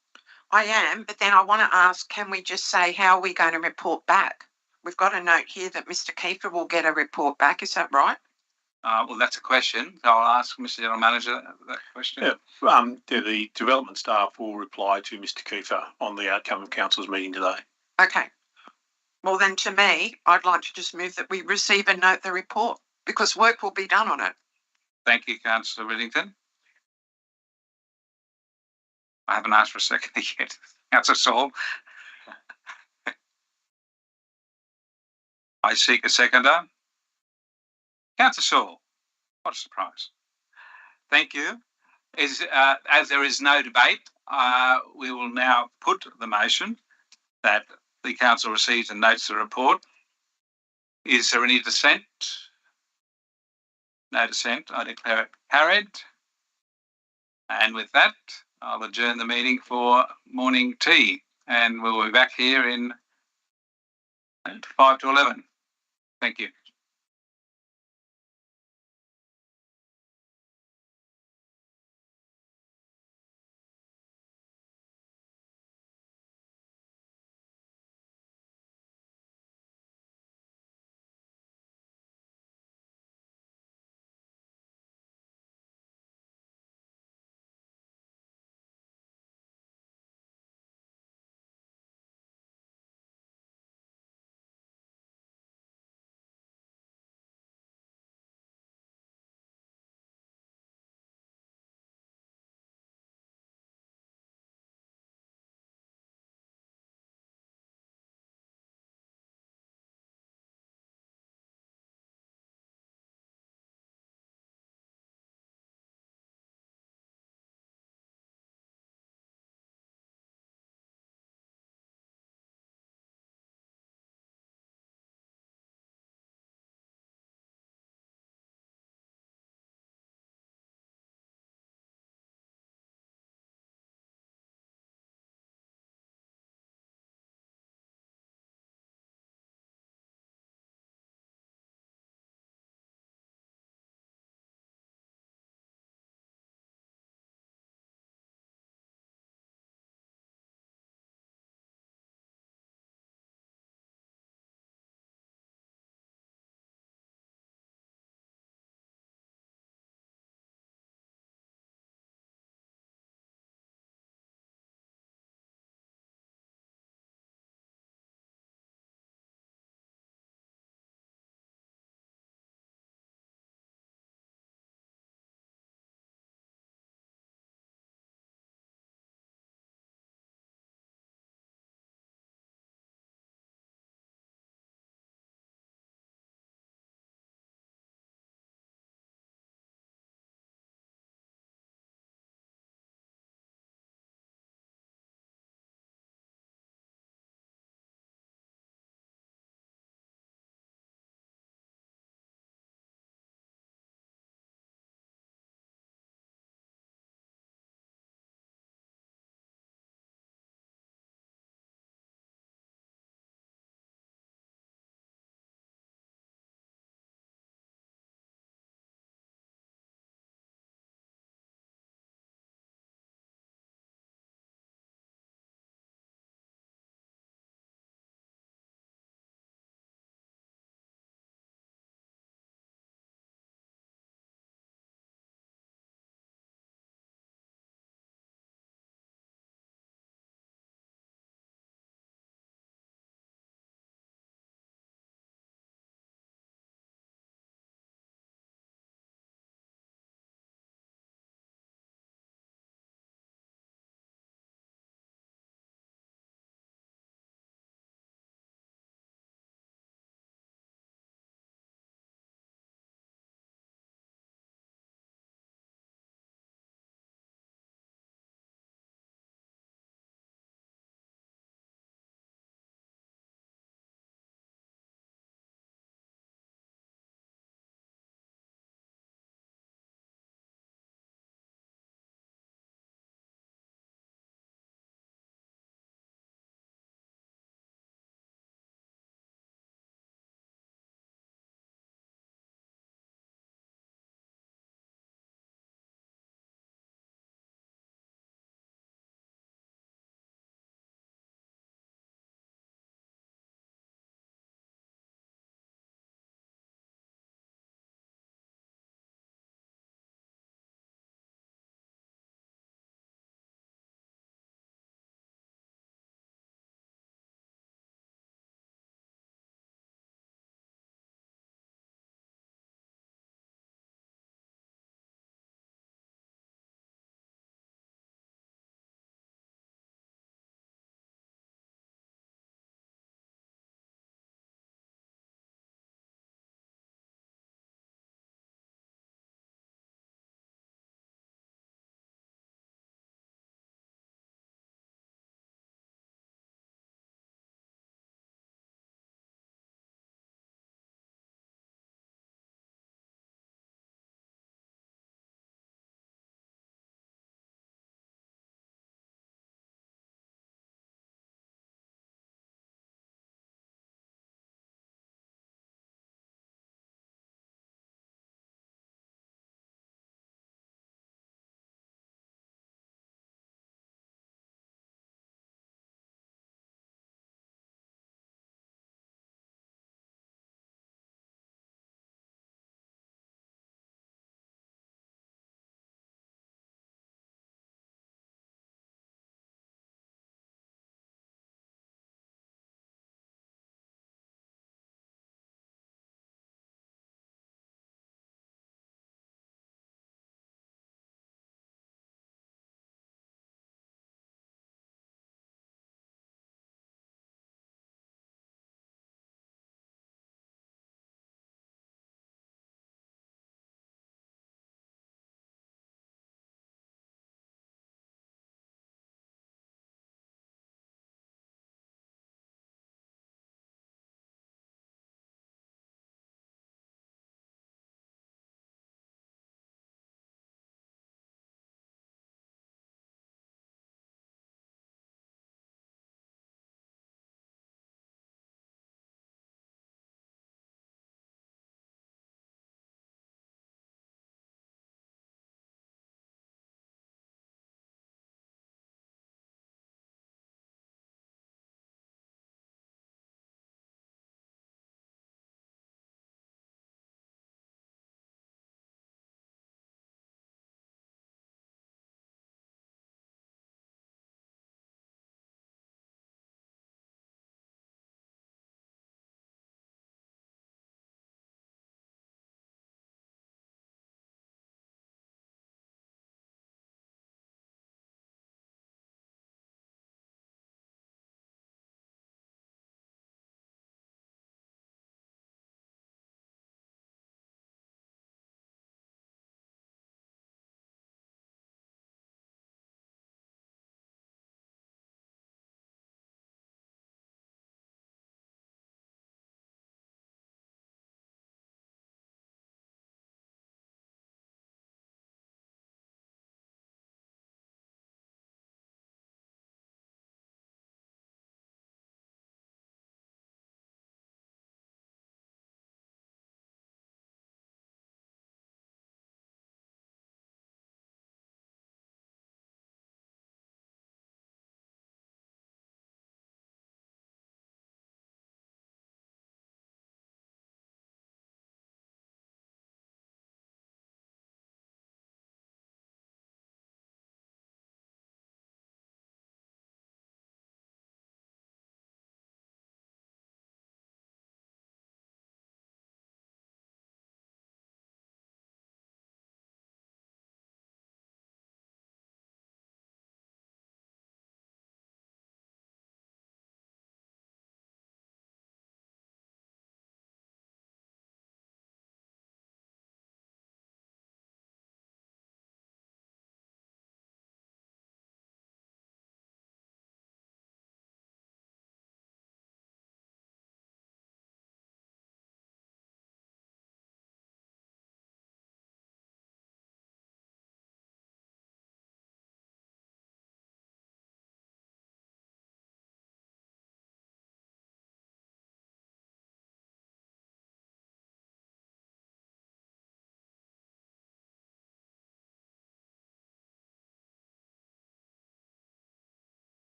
D: I am, but then I want to ask, can we just say how are we going to report back? We've got a note here that Mr. Kiefer will get a report back. Is that right?
A: Well, that's a question. So I'll ask Mr. General Manager that question.
H: Yeah, the development staff will reply to Mr. Kiefer on the outcome of council's meeting today.
D: Okay. Well, then to me, I'd like to just move that we receive and note the report because work will be done on it.
A: Thank you, Councillor Riddington. I haven't asked for a second yet. Councillor Saul. I seek a seconder. Councillor Saul. What a surprise. Thank you. As there is no debate, we will now put the motion that the council receives and notes the report. Is there any dissent? No dissent. I declare it carried. And with that, I'll adjourn the meeting for morning tea, and we'll be back here in 5 to 11. Thank you.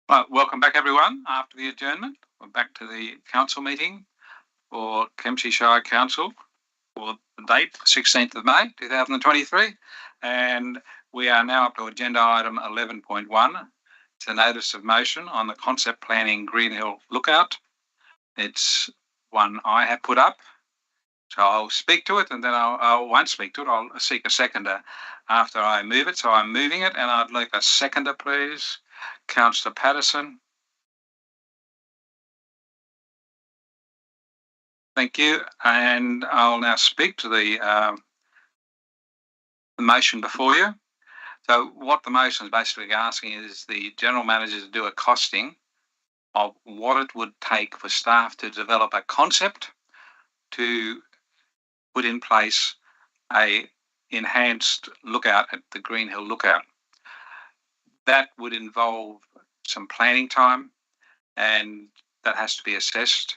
A: Well, welcome back everyone after the adjournment. We're back to the council meeting for Kempsey Shire Council for the date 16th of May 2023, and we are now up to agenda item 11.1. It's a notice of motion on the concept planning Green Hill Lookout. It's one I have put up, so I'll speak to it and then I won't speak to it. I'll seek a seconder after I move it. So I'm moving it and I'd like a seconder, please. Councillor Patterson. Thank you. And I'll now speak to the motion before you. So what the motion is basically asking is the general manager to do a costing of what it would take for staff to develop a concept to put in place a enhanced lookout at the Green Hill Lookout. That would involve some planning time, and that has to be assessed,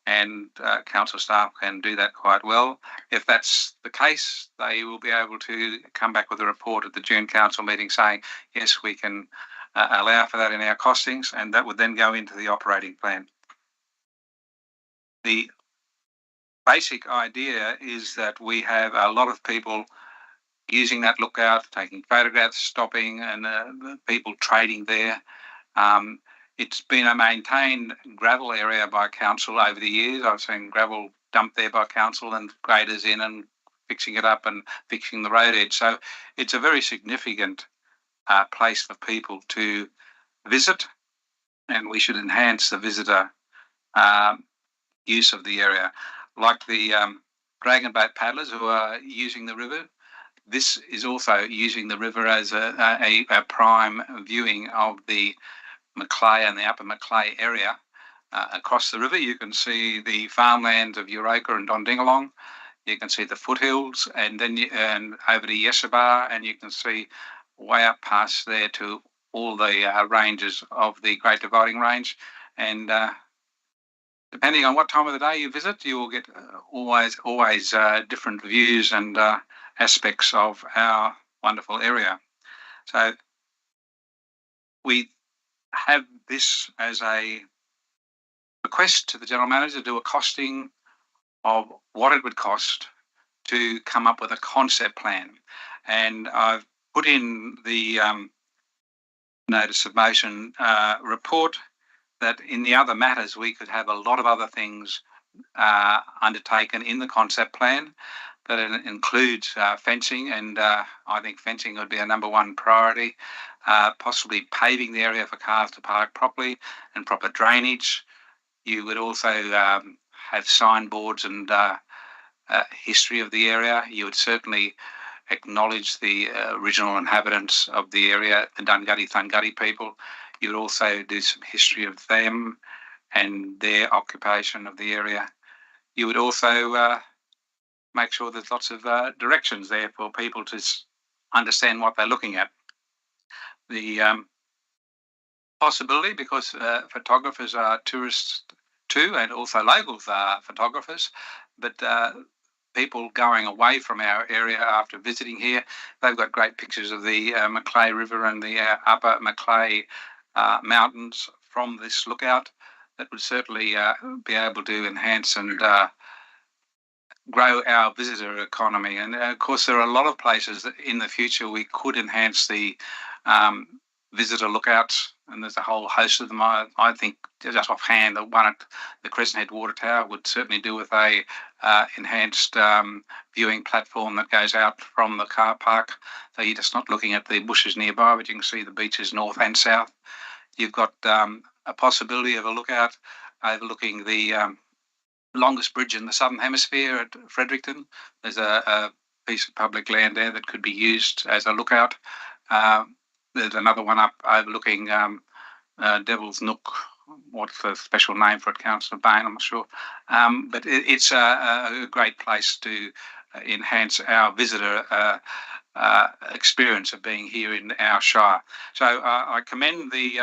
A: and council staff can do that quite well. If that's the case, they will be able to come back with a report at the June council meeting saying, yes, we can allow for that in our costings, and that would then go into the operating plan. The basic idea is that we have a lot of people using that lookout, taking photographs, stopping, and the people trading there. It's been a maintained gravel area by council over the years. I've seen gravel dumped there by council and graders in and fixing it up and fixing the road edge. So it's a very significant place for people to visit, and we should enhance the visitor use of the area. Like the dragon boat paddlers who are using the river, this is also using the river as a prime viewing of the Macleay and the upper Macleay area. Across the river you can see the farmlands of Euroka and Dondingalong. You can see the foothills, and then over to Yesabar, and you can see way up past there to all the ranges of the Great Dividing Range. And depending on what time of the day you visit, you will get always different views and aspects of our wonderful area. So we have this as a request to the general manager to do a costing of what it would cost to come up with a concept plan. And I've put in the notice of motion report that in the other matters we could have a lot of other things undertaken in the concept plan. That it includes fencing, and I think fencing would be a number one priority, possibly paving the area for cars to park properly and proper drainage. You would also have signboards and history of the area. You would certainly acknowledge the original inhabitants of the area, the Dungutty Thungutty people. You would also do some history of them and their occupation of the area. You would also make sure there's lots of directions there for people to understand what they're looking at. The possibility, because photographers are tourists too, and also locals are photographers, but people going away from our area after visiting here, they've got great pictures of the Macleay River and the upper Macleay mountains from this lookout that would certainly be able to enhance and grow our visitor economy. And of course there are a lot of places that in the future we could enhance the visitor lookouts, and there's a whole host of them. I think just offhand the one at the Crescent Head Water Tower would certainly do with a enhanced viewing platform that goes out from the car park, so you're just not looking at the bushes nearby, but you can see the beaches north and south. You've got a possibility of a lookout overlooking the longest bridge in the southern hemisphere at Fredericton. There's a piece of public land there that could be used as a lookout. There's another one up overlooking Devil's Nook. What's the special name for it? Councillor Bain, I'm not sure. But it's a great place to enhance our visitor experience of being here in our shire. So I commend the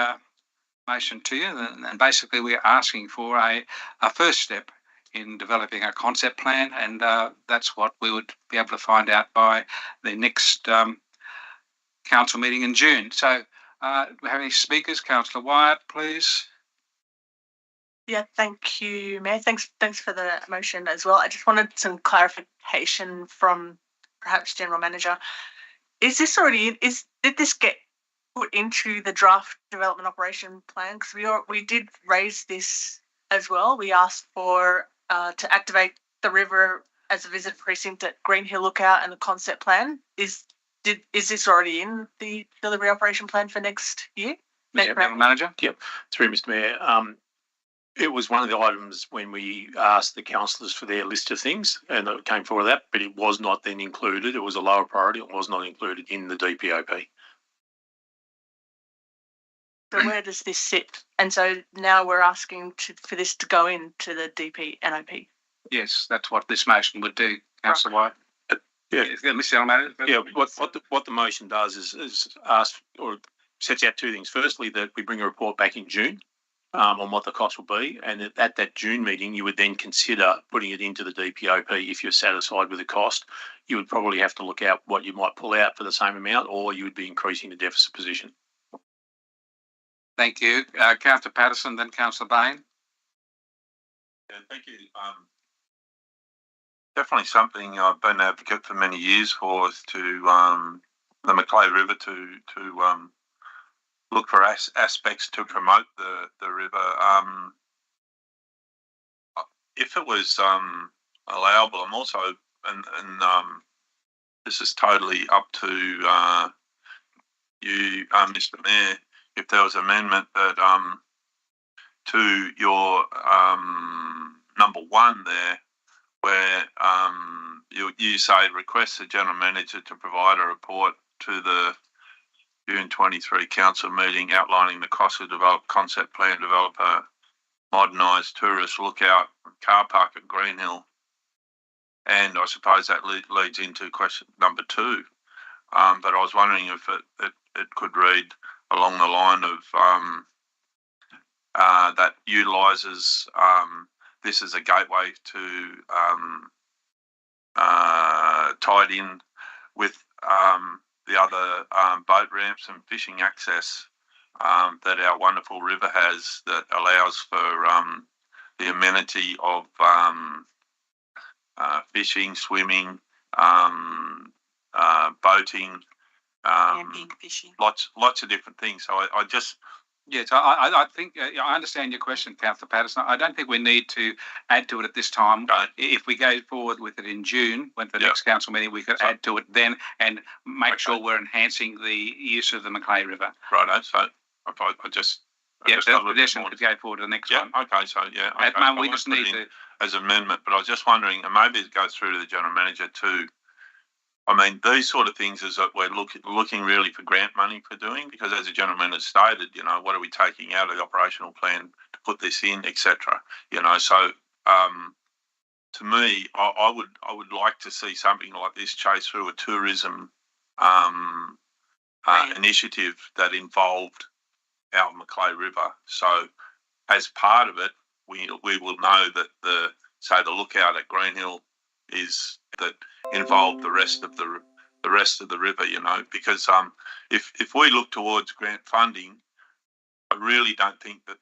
A: motion to you, and basically we're asking for a first step in developing a concept plan, and that's what we would be able to find out by the next council meeting in June. So Do we have any speakers? Councillor Wyatt, please.
E: Yeah, thank you, Mayor. Thanks for the motion as well. I just wanted some clarification from perhaps General Manager. Is this already did this get put into the draft development operation plan? Because we did raise this as well. We asked for to activate the river as a visit precinct at Green Hill Lookout and the concept plan. Is this already in the delivery operation plan for next year?
A: General Manager.
H: Yep, through Mr. Mayor. It was one of the items when we asked the councillors for their list of things, and it came forward that, but it was not then included. It was a lower priority. It was not included in the DPOP.
E: So where does this sit? And so now we're asking for this to go into the DPNOP.
A: Yes, that's what this motion would do, Councillor Wyatt.
H: Yeah,
A: Mr. General Manager.
H: yeah. What the motion does is ask or sets out two things. Firstly, that we bring a report back in June. On what the cost will be, and at that June meeting, you would then consider putting it into the DPOP if you're satisfied with the cost. You would probably have to look out what you might pull out for the same amount, or you would be increasing the deficit position.
A: Thank you. Councillor Patterson, then Councillor Bain.
F: Yeah, thank you. Definitely something I've been an advocate for many years for is to the Macleay River to look for aspects to promote the river. If it was allowable, I'm also and this is totally up to you, Mr. Mayor. If there was amendment that to your number 1 there, where you say request the General Manager to provide a report to the June 23 council meeting outlining the cost of develop concept plan, develop a modernised tourist lookout car park at Greenhill. And I suppose that leads into question number 2. But I was wondering if it could read along the line of that utilises this as a gateway to tied in with the other boat ramps and fishing access that our wonderful river has, that allows for the amenity of fishing, swimming, boating,
D: Camping, fishing.
F: lots of different things. So I just
A: Yes, I think I understand your question, Councillor Patterson. I don't think we need to add to it at this time. If we go forward with it in June, when the next council meeting, we could add to it then and make sure we're enhancing the use of the Macleay River.
F: Righto. So I just
A: suggestion could go forward to the next one.
F: Okay. So yeah.
A: At the moment, we just need to
F: as amendment, but I was just wondering, and maybe it goes through to the General Manager too. I mean, these sort of things is that we're looking really for grant money for doing, because as the General Manager stated, what are we taking out of the operational plan to put this in, etc. So to me, I would like to see something like this chased through a tourism initiative that involved our Macleay River. So as part of it, we will know that the lookout at Greenhill is that involved the rest of the river, because if we look towards grant funding, I really don't think that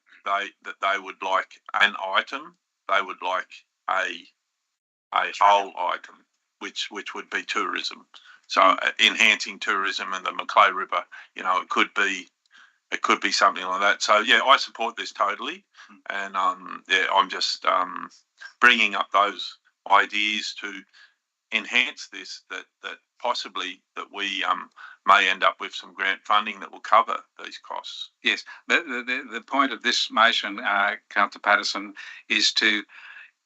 F: they would like an item. They would like a whole item, which would be tourism. So enhancing tourism in the Macleay River, it could be something like that. So yeah, I support this totally, and I'm just bringing up those ideas to enhance this, that possibly that we may end up with some grant funding that will cover these costs.
A: Yes, the point of this motion, Councillor Patterson, is to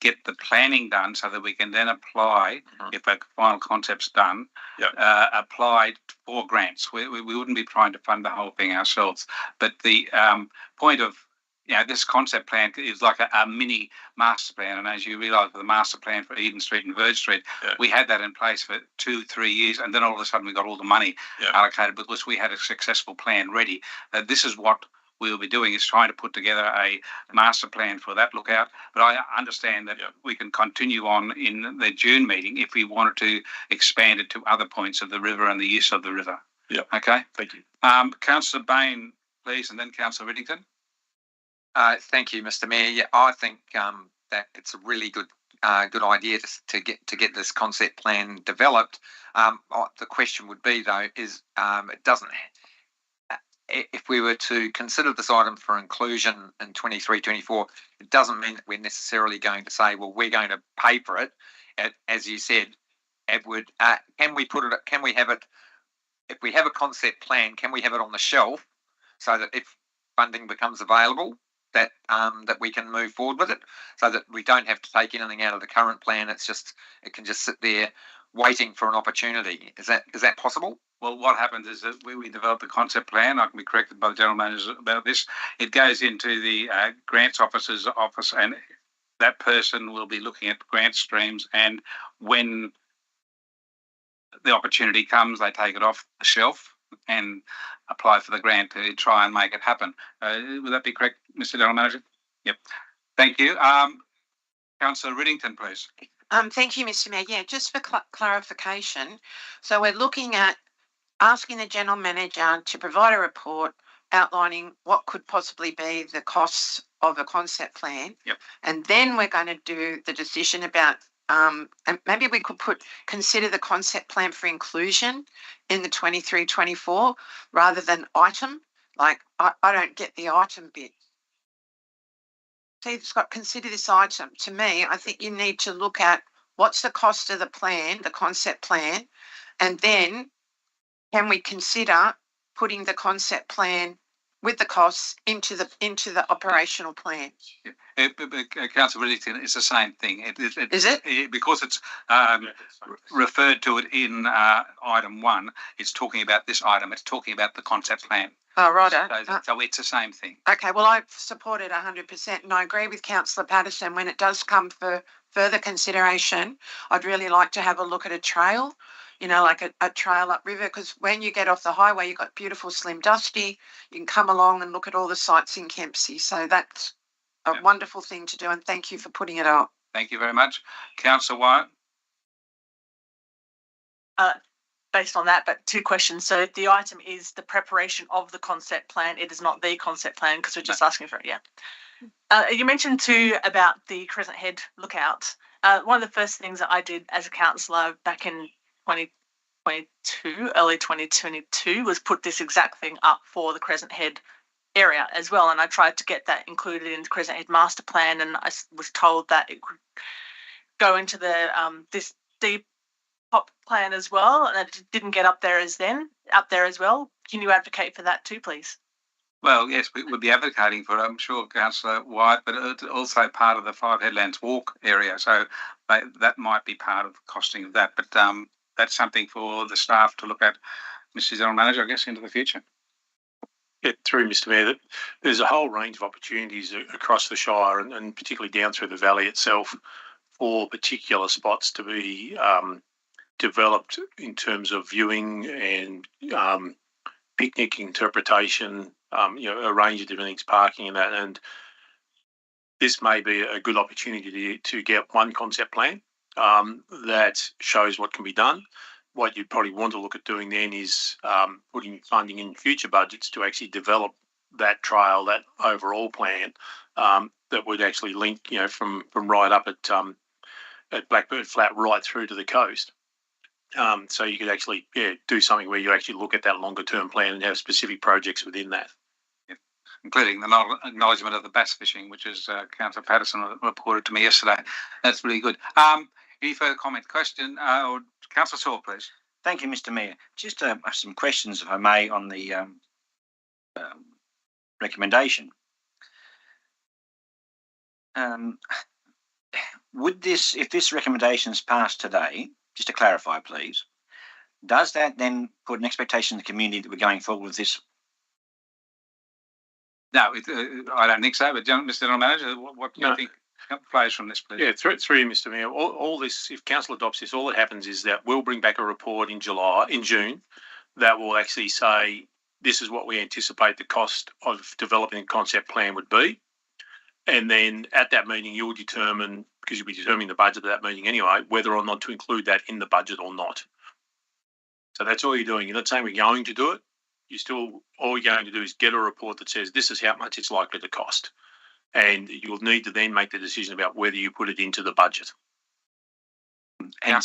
A: get the planning done so that we can then apply, if a final concept's done, apply for grants. We wouldn't be trying to fund the whole thing ourselves. But the point of this concept plan is like a mini master plan. And as you realise, the master plan for Eden Street and Verge Street, we had that in place for 2-3 years, and then all of a sudden we got all the money allocated because we had a successful plan ready. This is what we'll be doing, is trying to put together a master plan for that lookout. But I understand that we can continue on in the June meeting if we wanted to expand it to other points of the river and the use of the river.
F: Yeah.
A: Okay.
F: Thank you.
A: Councillor Bain, please, and then Councillor Riddington.
C: Thank you, Mr. Mayor. Yeah, I think that it's a really good idea to get this concept plan developed. The question would be though is it doesn't. If we were to consider this item for inclusion in 23-24, it doesn't mean that we're necessarily going to say, well, we're going to pay for it. As you said, Edward, can we put it? Can we have it? If we have a concept plan, can we have it on the shelf so that if funding becomes available, that we can move forward with it, so that we don't have to take anything out of the current plan. It can just sit there waiting for an opportunity. Is that possible?
A: Well, what happens is that we develop the concept plan. I can be corrected by the general manager about this. It goes into the grants officer's office, and that person will be looking at grant streams. And when the opportunity comes, they take it off the shelf and apply for the grant to try and make it happen. Would that be correct, Mr. General Manager? Yep. Thank you. Councillor Riddington, please.
D: Thank you, Mr. Mayor. Yeah, just for clarification. So we're looking at asking the General Manager to provide a report outlining what could possibly be the costs of a concept plan.
A: Yep.
D: And then we're going to do the decision about, and maybe we could consider the concept plan for inclusion in the 23-24 rather than item. Like, I don't get the item bit. So Scott, consider this item. To me, I think you need to look at what's the cost of the plan, the concept plan, and then can we consider putting the concept plan with the costs into the operational plan?
A: Councillor Riddington, it's the same thing.
D: Is it?
A: Because it's referred to it in item 1, it's talking about this item. It's talking about the concept plan.
D: Oh, righto.
A: So it's the same thing.
D: Okay, well, I support it 100%, and I agree with Councillor Patterson. When it does come for further consideration, I'd really like to have a look at a trail, like a trail upriver, because when you get off the highway, you've got beautiful Slim Dusty. You can come along and look at all the sites in Kempsey. So that's a wonderful thing to do, and thank you for putting it up.
A: Thank you very much. Councillor Wyatt?
E: Based on that, but 2 questions. So the item is the preparation of the concept plan. It is not the concept plan because we're just asking for it. Yeah. You mentioned too about the Crescent Head lookout. One of the first things that I did as a councillor back in 2022, early 2022, was put this exact thing up for the Crescent Head area as well. And I tried to get that included in the Crescent Head master plan, and I was told that it could go into the this deep top plan as well, and it didn't get up there as well. Can you advocate for that too, please?
A: Well, yes, we would be advocating for it, I'm sure, Councillor White, but it's also part of the Five Headlands Walk area, so that might be part of the costing of that. But that's something for the staff to look at, Mr. General Manager, I guess, into the future.
H: Yeah, through Mr. Mayor, that there's a whole range of opportunities across the Shire and particularly down through the valley itself for particular spots to be developed in terms of viewing and picnic interpretation, a range of different things, parking and that. And this may be a good opportunity to get one concept plan that shows what can be done. What you'd probably want to look at doing then is putting funding in future budgets to actually develop that trail, that overall plan that would actually link, from right up at Blackbird Flat right through to the coast. So you could actually do something where you actually look at that longer term plan and have specific projects within that.
A: Yep. Including the acknowledgement of the bass fishing, which is Councillor Patterson reported to me yesterday. That's really good. Any further comment? Question? Or Councillor Saul, please.
I: Thank you, Mr. Mayor. Just some questions, if I may, on the recommendation. If this recommendation is passed today, just to clarify, please, does that then put an expectation in the community that we're going forward with this?
A: No, I don't think so. But Mr. General Manager, what do you think flows from this, please?
H: Yeah, through you, Mr. Mayor. All this, if Council adopts this, all that happens is that we'll bring back a report in June, that will actually say this is what we anticipate the cost of developing a concept plan would be. And then at that meeting, you'll determine, because you'll be determining the budget at that meeting anyway, whether or not to include that in the budget or not. So that's all you're doing. You're not saying we're going to do it. All you're going to do is get a report that says this is how much it's likely to cost. And you'll need to then make the decision about whether you put it into the budget.
I: And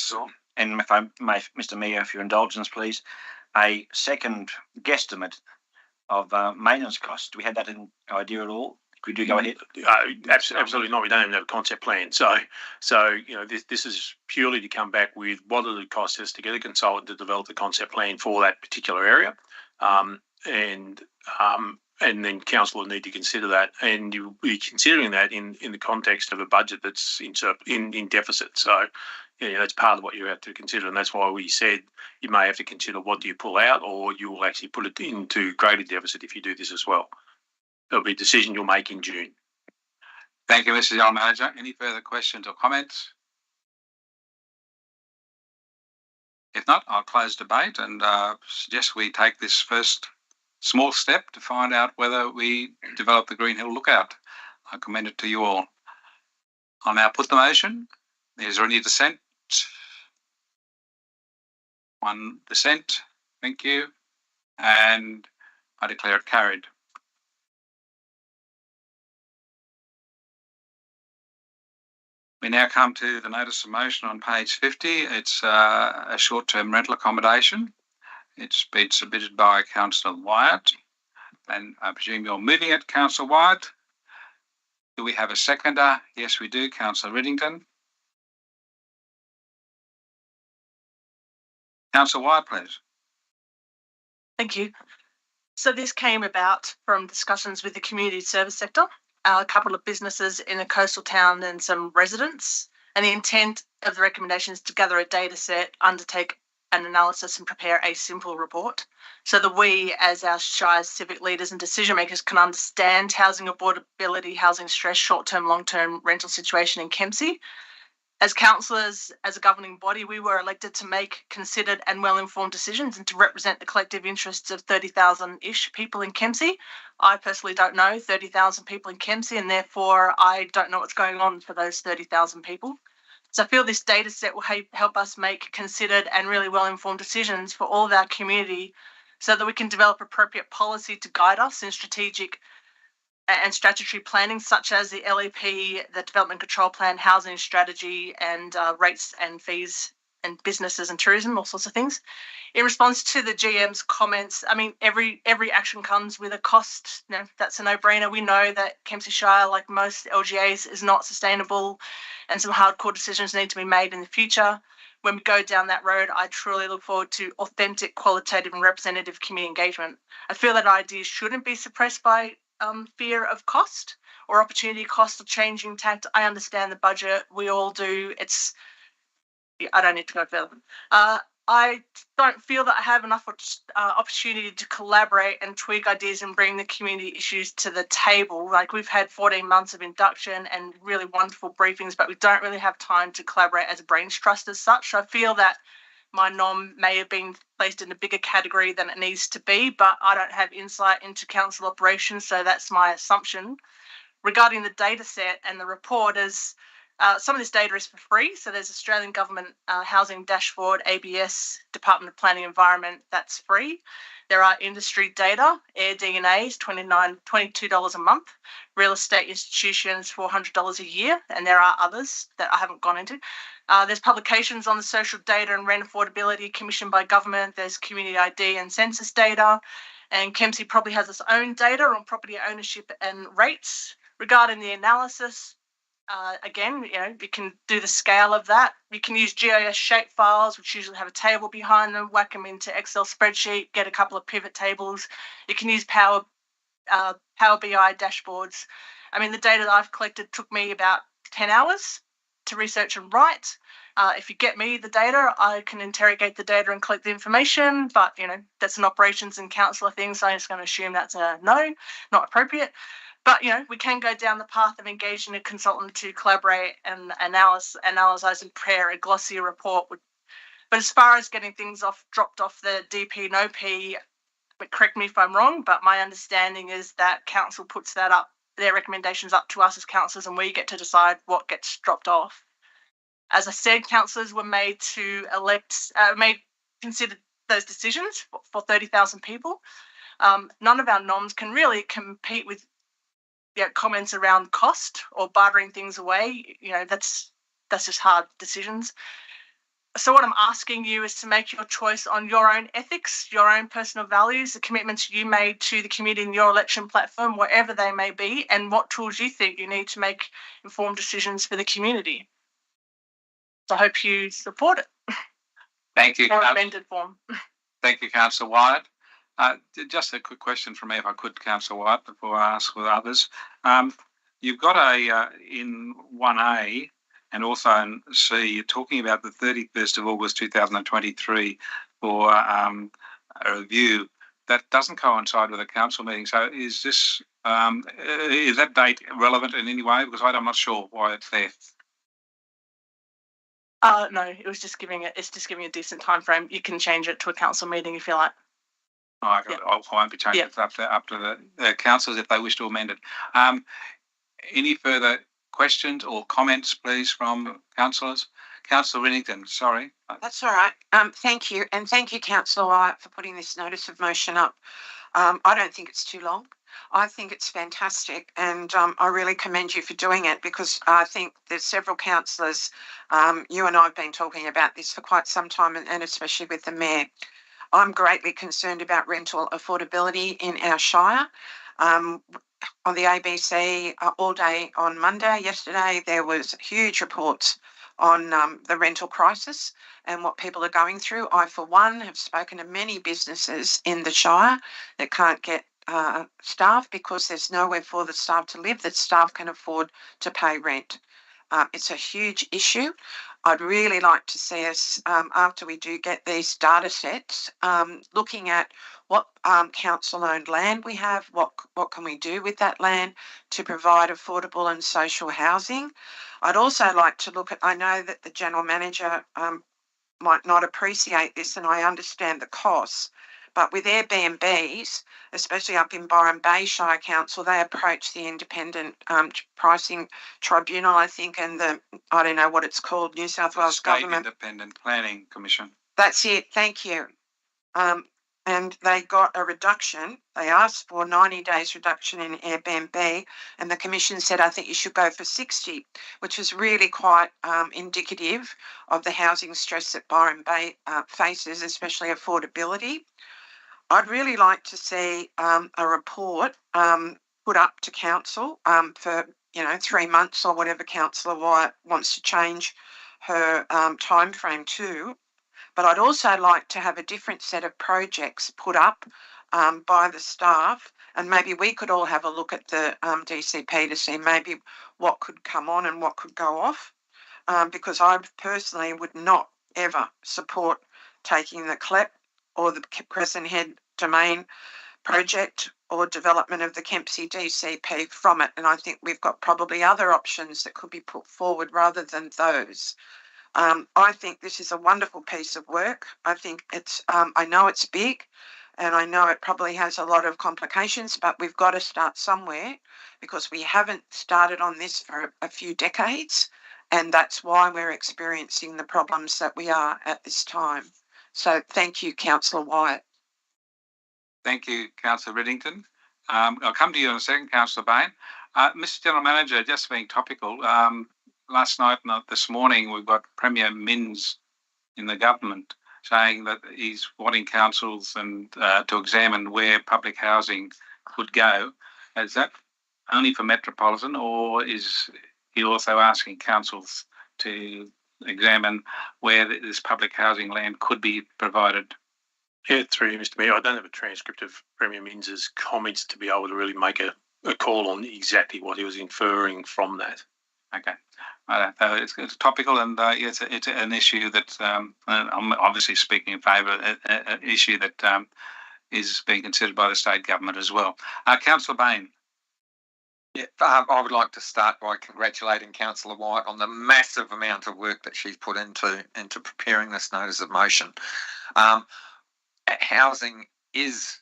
I: if I may, Mr. Mayor, for your indulgence, please, a second guesstimate of maintenance costs. Do we have that in idea at all? Could you go ahead?
H: Absolutely not. We don't even have a concept plan. So this is purely to come back with what are the costs to get a consultant to develop the concept plan for that particular area, and then council will need to consider that, and you'll be considering that in the context of a budget that's in deficit. So that's part of what you have to consider, and that's why we said you may have to consider what do you pull out, or you will actually put it into greater deficit if you do this as well. There'll be a decision you'll make in June.
A: Thank you, Mr. General Manager. Any further questions or comments? If not, I'll close debate and suggest we take this first small step to find out whether we develop the Green Hill Lookout. I commend it to you all. I'll now put the motion. Is there any dissent? One dissent. Thank you. And I declare it carried. We now come to the notice of motion on page 50. It's a short-term rental accommodation. It's been submitted by Councillor Wyatt, and I presume you're moving it, Councillor Wyatt. Do we have a seconder? Yes, we do. Councillor Riddington. Councillor Wyatt, please.
E: Thank you. So this came about from discussions with the community service sector, a couple of businesses in a coastal town and some residents. And the intent of the recommendation is to gather a data set, undertake an analysis and prepare a simple report so that we, as our Shire's civic leaders and decision makers, can understand housing affordability, housing stress, short-term, long-term rental situation in Kempsey. As councillors, as a governing body, we were elected to make considered and well-informed decisions and to represent the collective interests of 30,000-ish people in Kempsey. I personally don't know 30,000 people in Kempsey, and therefore I don't know what's going on for those 30,000 people. So I feel this data set will help us make considered and really well-informed decisions for all of our community so that we can develop appropriate policy to guide us in strategic and statutory planning, such as the LEP, the Development Control Plan, housing strategy, and rates and fees and businesses and tourism, all sorts of things. In response to the GM's comments, I mean, every action comes with a cost. That's a no-brainer. We know that Kempsey Shire, like most LGAs, is not sustainable, and some hardcore decisions need to be made in the future. When we go down that road, I truly look forward to authentic, qualitative, and representative community engagement. I feel that ideas shouldn't be suppressed by fear of cost or opportunity cost of changing tact. I understand the budget. We all do. I don't need to go further. I don't feel that I have enough opportunity to collaborate and tweak ideas and bring the community issues to the table. Like, we've had 14 months of induction and really wonderful briefings, but we don't really have time to collaborate as a brains trust as such. So I feel that my nom may have been placed in a bigger category than it needs to be, but I don't have insight into council operations, so that's my assumption. Regarding the data set and the report, some of this data is for free. So there's Australian Government Housing Dashboard, ABS, Department of Planning Environment, that's free. There are industry data, Air DNA is $22 a month, real estate institutions $400 a year, and there are others that I haven't gone into. There's publications on the social data and rent affordability commissioned by government. There's community ID and census data, and Kempsey probably has its own data on property ownership and rates. Regarding the analysis, again, you can do the scale of that. You can use GIS shape files, which usually have a table behind them, whack them into Excel spreadsheet, get a couple of pivot tables. You can use Power BI dashboards. I mean, the data that I've collected took me about 10 hours to research and write. If you get me the data, I can interrogate the data and collect the information, but, that's an operations and councillor thing, so I'm just going to assume that's a no, not appropriate. But, we can go down the path of engaging a consultant to collaborate and analyze and prepare a glossier report. But as far as getting things dropped off the DP, no P, but correct me if I'm wrong, but my understanding is that council puts that up, their recommendations up to us as councillors, and we get to decide what gets dropped off. As I said, councillors were made to consider those decisions for 30,000 people. None of our noms can really compete with comments around cost or bartering things away. That's just hard decisions. So what I'm asking you is to make your choice on your own ethics, your own personal values, the commitments you made to the community in your election platform, wherever they may be, and what tools you think you need to make informed decisions for the community. So I hope you support it.
A: Thank you.
E: Or amended form.
A: Thank you, Councillor Wyatt. Just a quick question from me, if I could, Councillor Wyatt, before I ask with others. You've got in 1A and also in C, you're talking about the 31st of August 2023 for a review. That doesn't coincide with a council meeting. So is that date relevant in any way? Because I'm not sure why it's there.
E: No, it's just giving a decent time frame. You can change it to a council meeting if you like.
A: I won't be changing it up to the councillors if they wish to amend it. Any further questions or comments, please, from councillors? Councillor Riddington, sorry.
D: That's all right. Thank you. And thank you, Councillor Wyatt, for putting this notice of motion up. I don't think it's too long. I think it's fantastic, and I really commend you for doing it, because I think there's several councillors, you and I have been talking about this for quite some time, and especially with the Mayor. I'm greatly concerned about rental affordability in our Shire. On the ABC all day on Monday, yesterday, there was huge reports on the rental crisis and what people are going through. I, for one, have spoken to many businesses in the Shire that can't get staff because there's nowhere for the staff to live that staff can afford to pay rent. It's a huge issue. I'd really like to see us, after we do get these data sets, looking at what council-owned land we have, what can we do with that land to provide affordable and social housing. I'd also like to look at, I know that the General Manager might not appreciate this, and I understand the costs, but with Airbnbs, especially up in Byron Bay Shire Council, they approach the independent pricing tribunal, I think, and I don't know what it's called, New South Wales
A: State
D: Government.
A: Independent Planning Commission.
D: That's it, thank you. And they got a reduction. They asked for 90 days reduction in Airbnb, and the Commission said, I think you should go for 60, which was really quite indicative of the housing stress that Byron Bay faces, especially affordability. I'd really like to see a report put up to council for 3 months or whatever Councillor Wyatt wants to change her time frame to. But I'd also like to have a different set of projects put up by the staff, and maybe we could all have a look at the DCP to see maybe what could come on and what could go off, because I personally would not ever support taking the CLEP or the Crescent Head Domain project or development of the Kempsey DCP from it. And I think we've got probably other options that could be put forward rather than those. I think this is a wonderful piece of work. I think it's, I know it's big, and I know it probably has a lot of complications, but we've got to start somewhere, because we haven't started on this for a few decades, and that's why we're experiencing the problems that we are at this time. So thank you, Councillor Wyatt.
A: Thank you, Councillor Riddington. I'll come to you in a second, Councillor Bain. Mr General Manager, just being topical, last night and this morning we've got Premier Minns in the government saying that he's wanting councils and to examine where public housing could go. Is that only for metropolitan, or is he also asking councils to examine where this public housing land could be provided?
H: Yeah, through you, Mr Mayor. I don't have a transcript of Premier Minns' comments to be able to really make a call on exactly what he was inferring from that.
A: Okay. It's topical, and it's an issue that I'm obviously speaking in favour of, an issue that is being considered by the state government as well. Councillor Bain.
C: Yeah, I would like to start by congratulating Councillor Wyatt on the massive amount of work that she's put into preparing this notice of motion. Housing is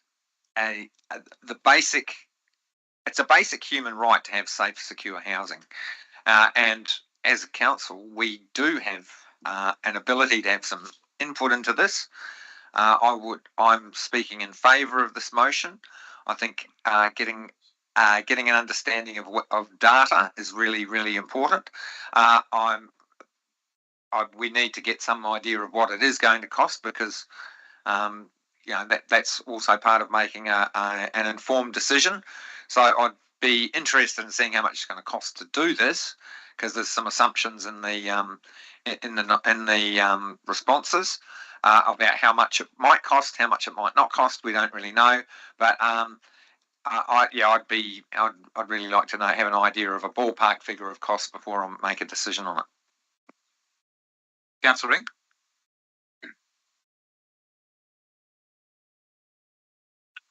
C: it's a basic human right to have safe, secure housing, and as a council, we do have an ability to have some input into this. I'm speaking in favour of this motion. I think getting an understanding of data is really, really important. We need to get some idea of what it is going to cost, because that's also part of making an informed decision. So I'd be interested in seeing how much it's going to cost to do this, because there's some assumptions in the responses about how much it might cost, how much it might not cost. We don't really know, but I'd really like to have an idea of a ballpark figure of cost before I make a decision on it.
A: Councillor Ring.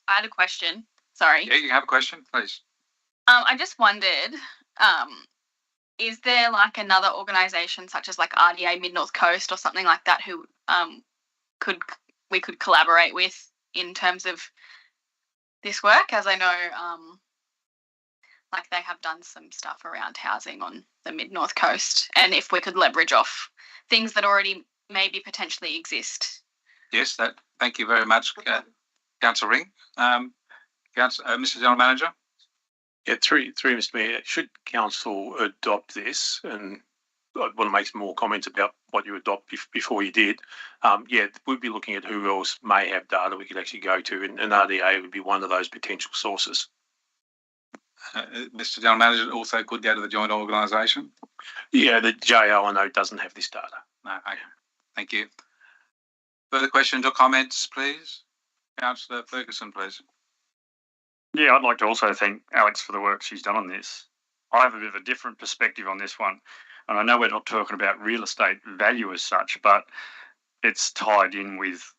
L: I had a question. Sorry.
A: Yeah, you have a question, please.
L: I just wondered, is there like another organisation such as like RDA Mid North Coast or something like that who we could collaborate with in terms of this work? As I know, like they have done some stuff around housing on the Mid North Coast, and if we could leverage off things that already maybe potentially exist.
A: Yes, thank you very much, Councillor Ring. Mr. General Manager.
H: Yeah, through Mr. Mayor, should council adopt this, and I want to make some more comments about what you adopt before you did. We'd be looking at who else may have data we could actually go to, and RDA would be one of those potential sources.
A: Mr. General Manager also could go to the joint organisation.
H: Yeah, the JO I know doesn't have this data.
A: No, okay. Thank you. Further questions or comments, please? Councillor Ferguson, please.
B: Yeah, I'd like to also thank Alex for the work she's done on this. I have a bit of a different perspective on this one. And I know we're not talking about real estate value as such, but it's tied in with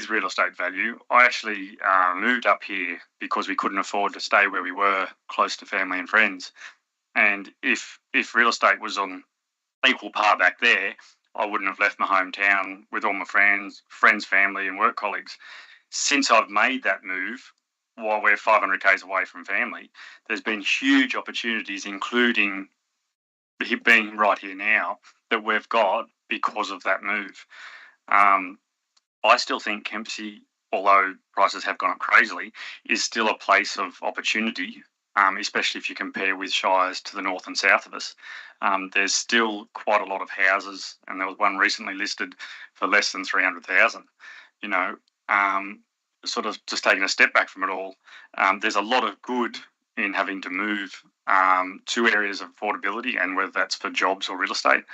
B: real estate value. I actually moved up here because we couldn't afford to stay where we were, close to family and friends. And if real estate was on equal par back there, I wouldn't have left my hometown with all my friends, family and work colleagues. Since I've made that move, while we're 500 k's away from family, there's been huge opportunities, including being right here now, that we've got because of that move. I still think Kempsey, although prices have gone up crazily, is still a place of opportunity, especially if you compare with shires to the north and south of us. There's still quite a lot of houses, and there was one recently listed for less than 300,000. Sort of just taking a step back from it all, there's a lot of good in having to move to areas of affordability, and whether that's for jobs or real estate.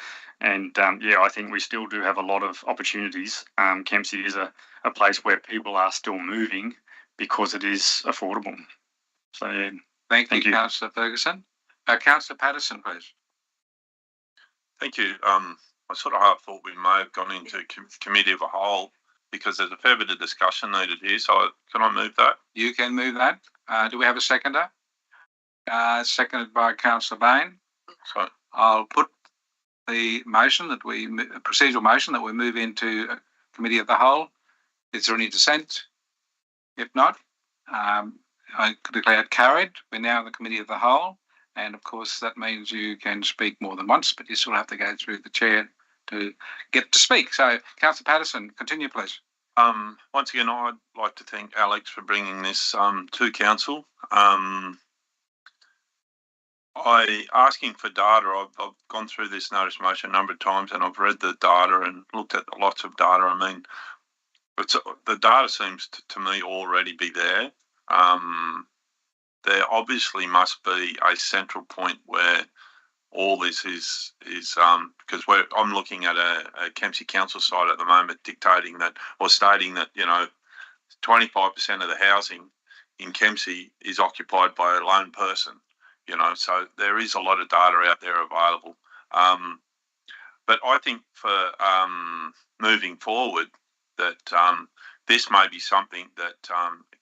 B: And I think we still do have a lot of opportunities. Kempsey is a place where people are still moving because it is affordable. So yeah.
A: Thank you, Councillor Ferguson. Councillor Patterson, please.
F: Thank you. I sort of half thought we may have gone into committee of a whole, because there's a fair bit of discussion needed here. So can I move that?
A: You can move that. Do we have a seconder? Seconded by Councillor Bain.
F: So
A: I'll put the procedural motion that we move into a committee of the whole. Is there any dissent? If not, I declare it carried. We're now in the committee of the whole. And of course, that means you can speak more than once, but you still have to go through the chair to get to speak. So, Councillor Patterson, continue, please.
F: Once again, I'd like to thank Alex for bringing this to council. Asking for data, I've gone through this notice motion a number of times, and I've read the data and looked at lots of data. I mean, the data seems to me already be there. There obviously must be a central point where all this is because I'm looking at a Kempsey Council site at the moment dictating that, or stating that, 25% of the housing in Kempsey is occupied by a lone person, so there is a lot of data out there available. But I think for moving forward that this may be something that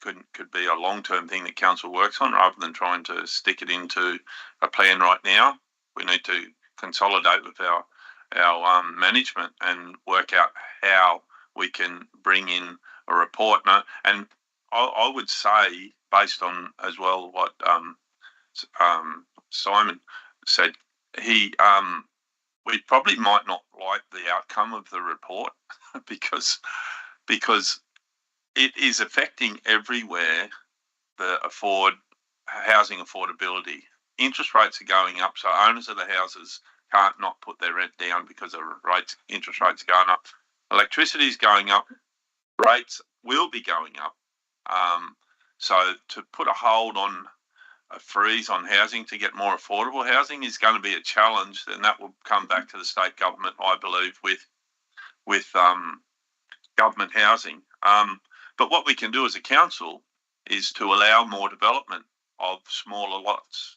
F: could be a long-term thing that council works on, rather than trying to stick it into a plan right now. We need to consolidate with our management and work out how we can bring in a report. And I would say, based on as well what Simon said, we probably might not like the outcome of the report because it is affecting everywhere the housing affordability. Interest rates are going up, so owners of the houses can't not put their rent down because of interest rates are going up. Electricity is going up, rates will be going up. So to put a hold on a freeze on housing to get more affordable housing is going to be a challenge, and that will come back to the state government, I believe, with government housing. But what we can do as a council is to allow more development of smaller lots,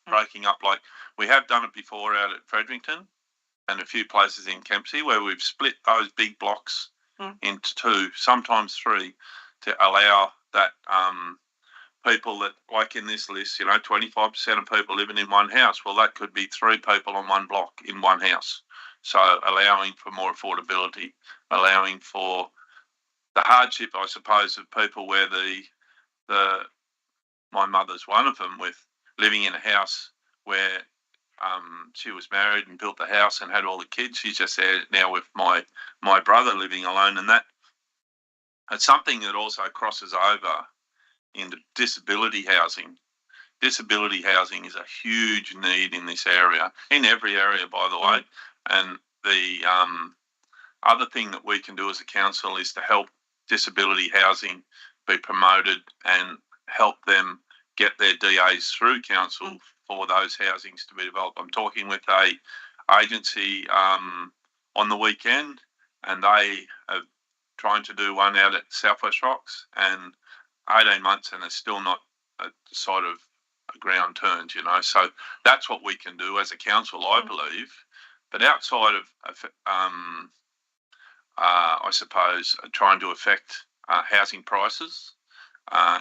F: breaking up, like we have done it before out at Fredericton and a few places in Kempsey, where we've split those big blocks into 2, sometimes 3, to allow that people that, like in this list, 25% of people living in one house. Well, that could be 3 people on one block in one house. So allowing for more affordability, allowing for the hardship, I suppose, of people where my mother's one of them, with living in a house where she was married and built the house and had all the kids. She's just there now with my brother living alone, and it's something that also crosses over into disability housing. Disability housing is a huge need in this area, in every area, by the way. And the other thing that we can do as a council is to help disability housing be promoted and help them get their DAs through council for those housings to be developed. I'm talking with a agency on the weekend, and they are trying to do one out at Southwest Rocks, and 18 months and it's still not a sort of a ground turned, So that's what we can do as a council, I believe. But outside of I suppose, trying to affect housing prices,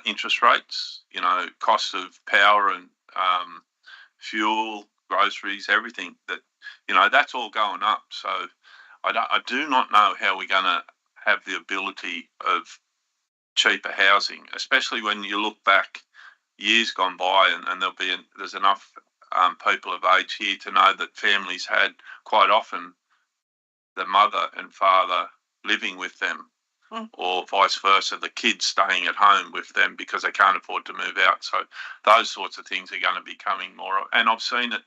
F: interest rates, cost of power and fuel, groceries, everything, that, that's all going up. So I do not know how we're going to have the ability of cheaper housing, especially when you look back years gone by, and there's enough people of age here to know that families had quite often the mother and father living with them, or vice versa, the kids staying at home with them because they can't afford to move out. So those sorts of things are going to be coming more. And I've seen it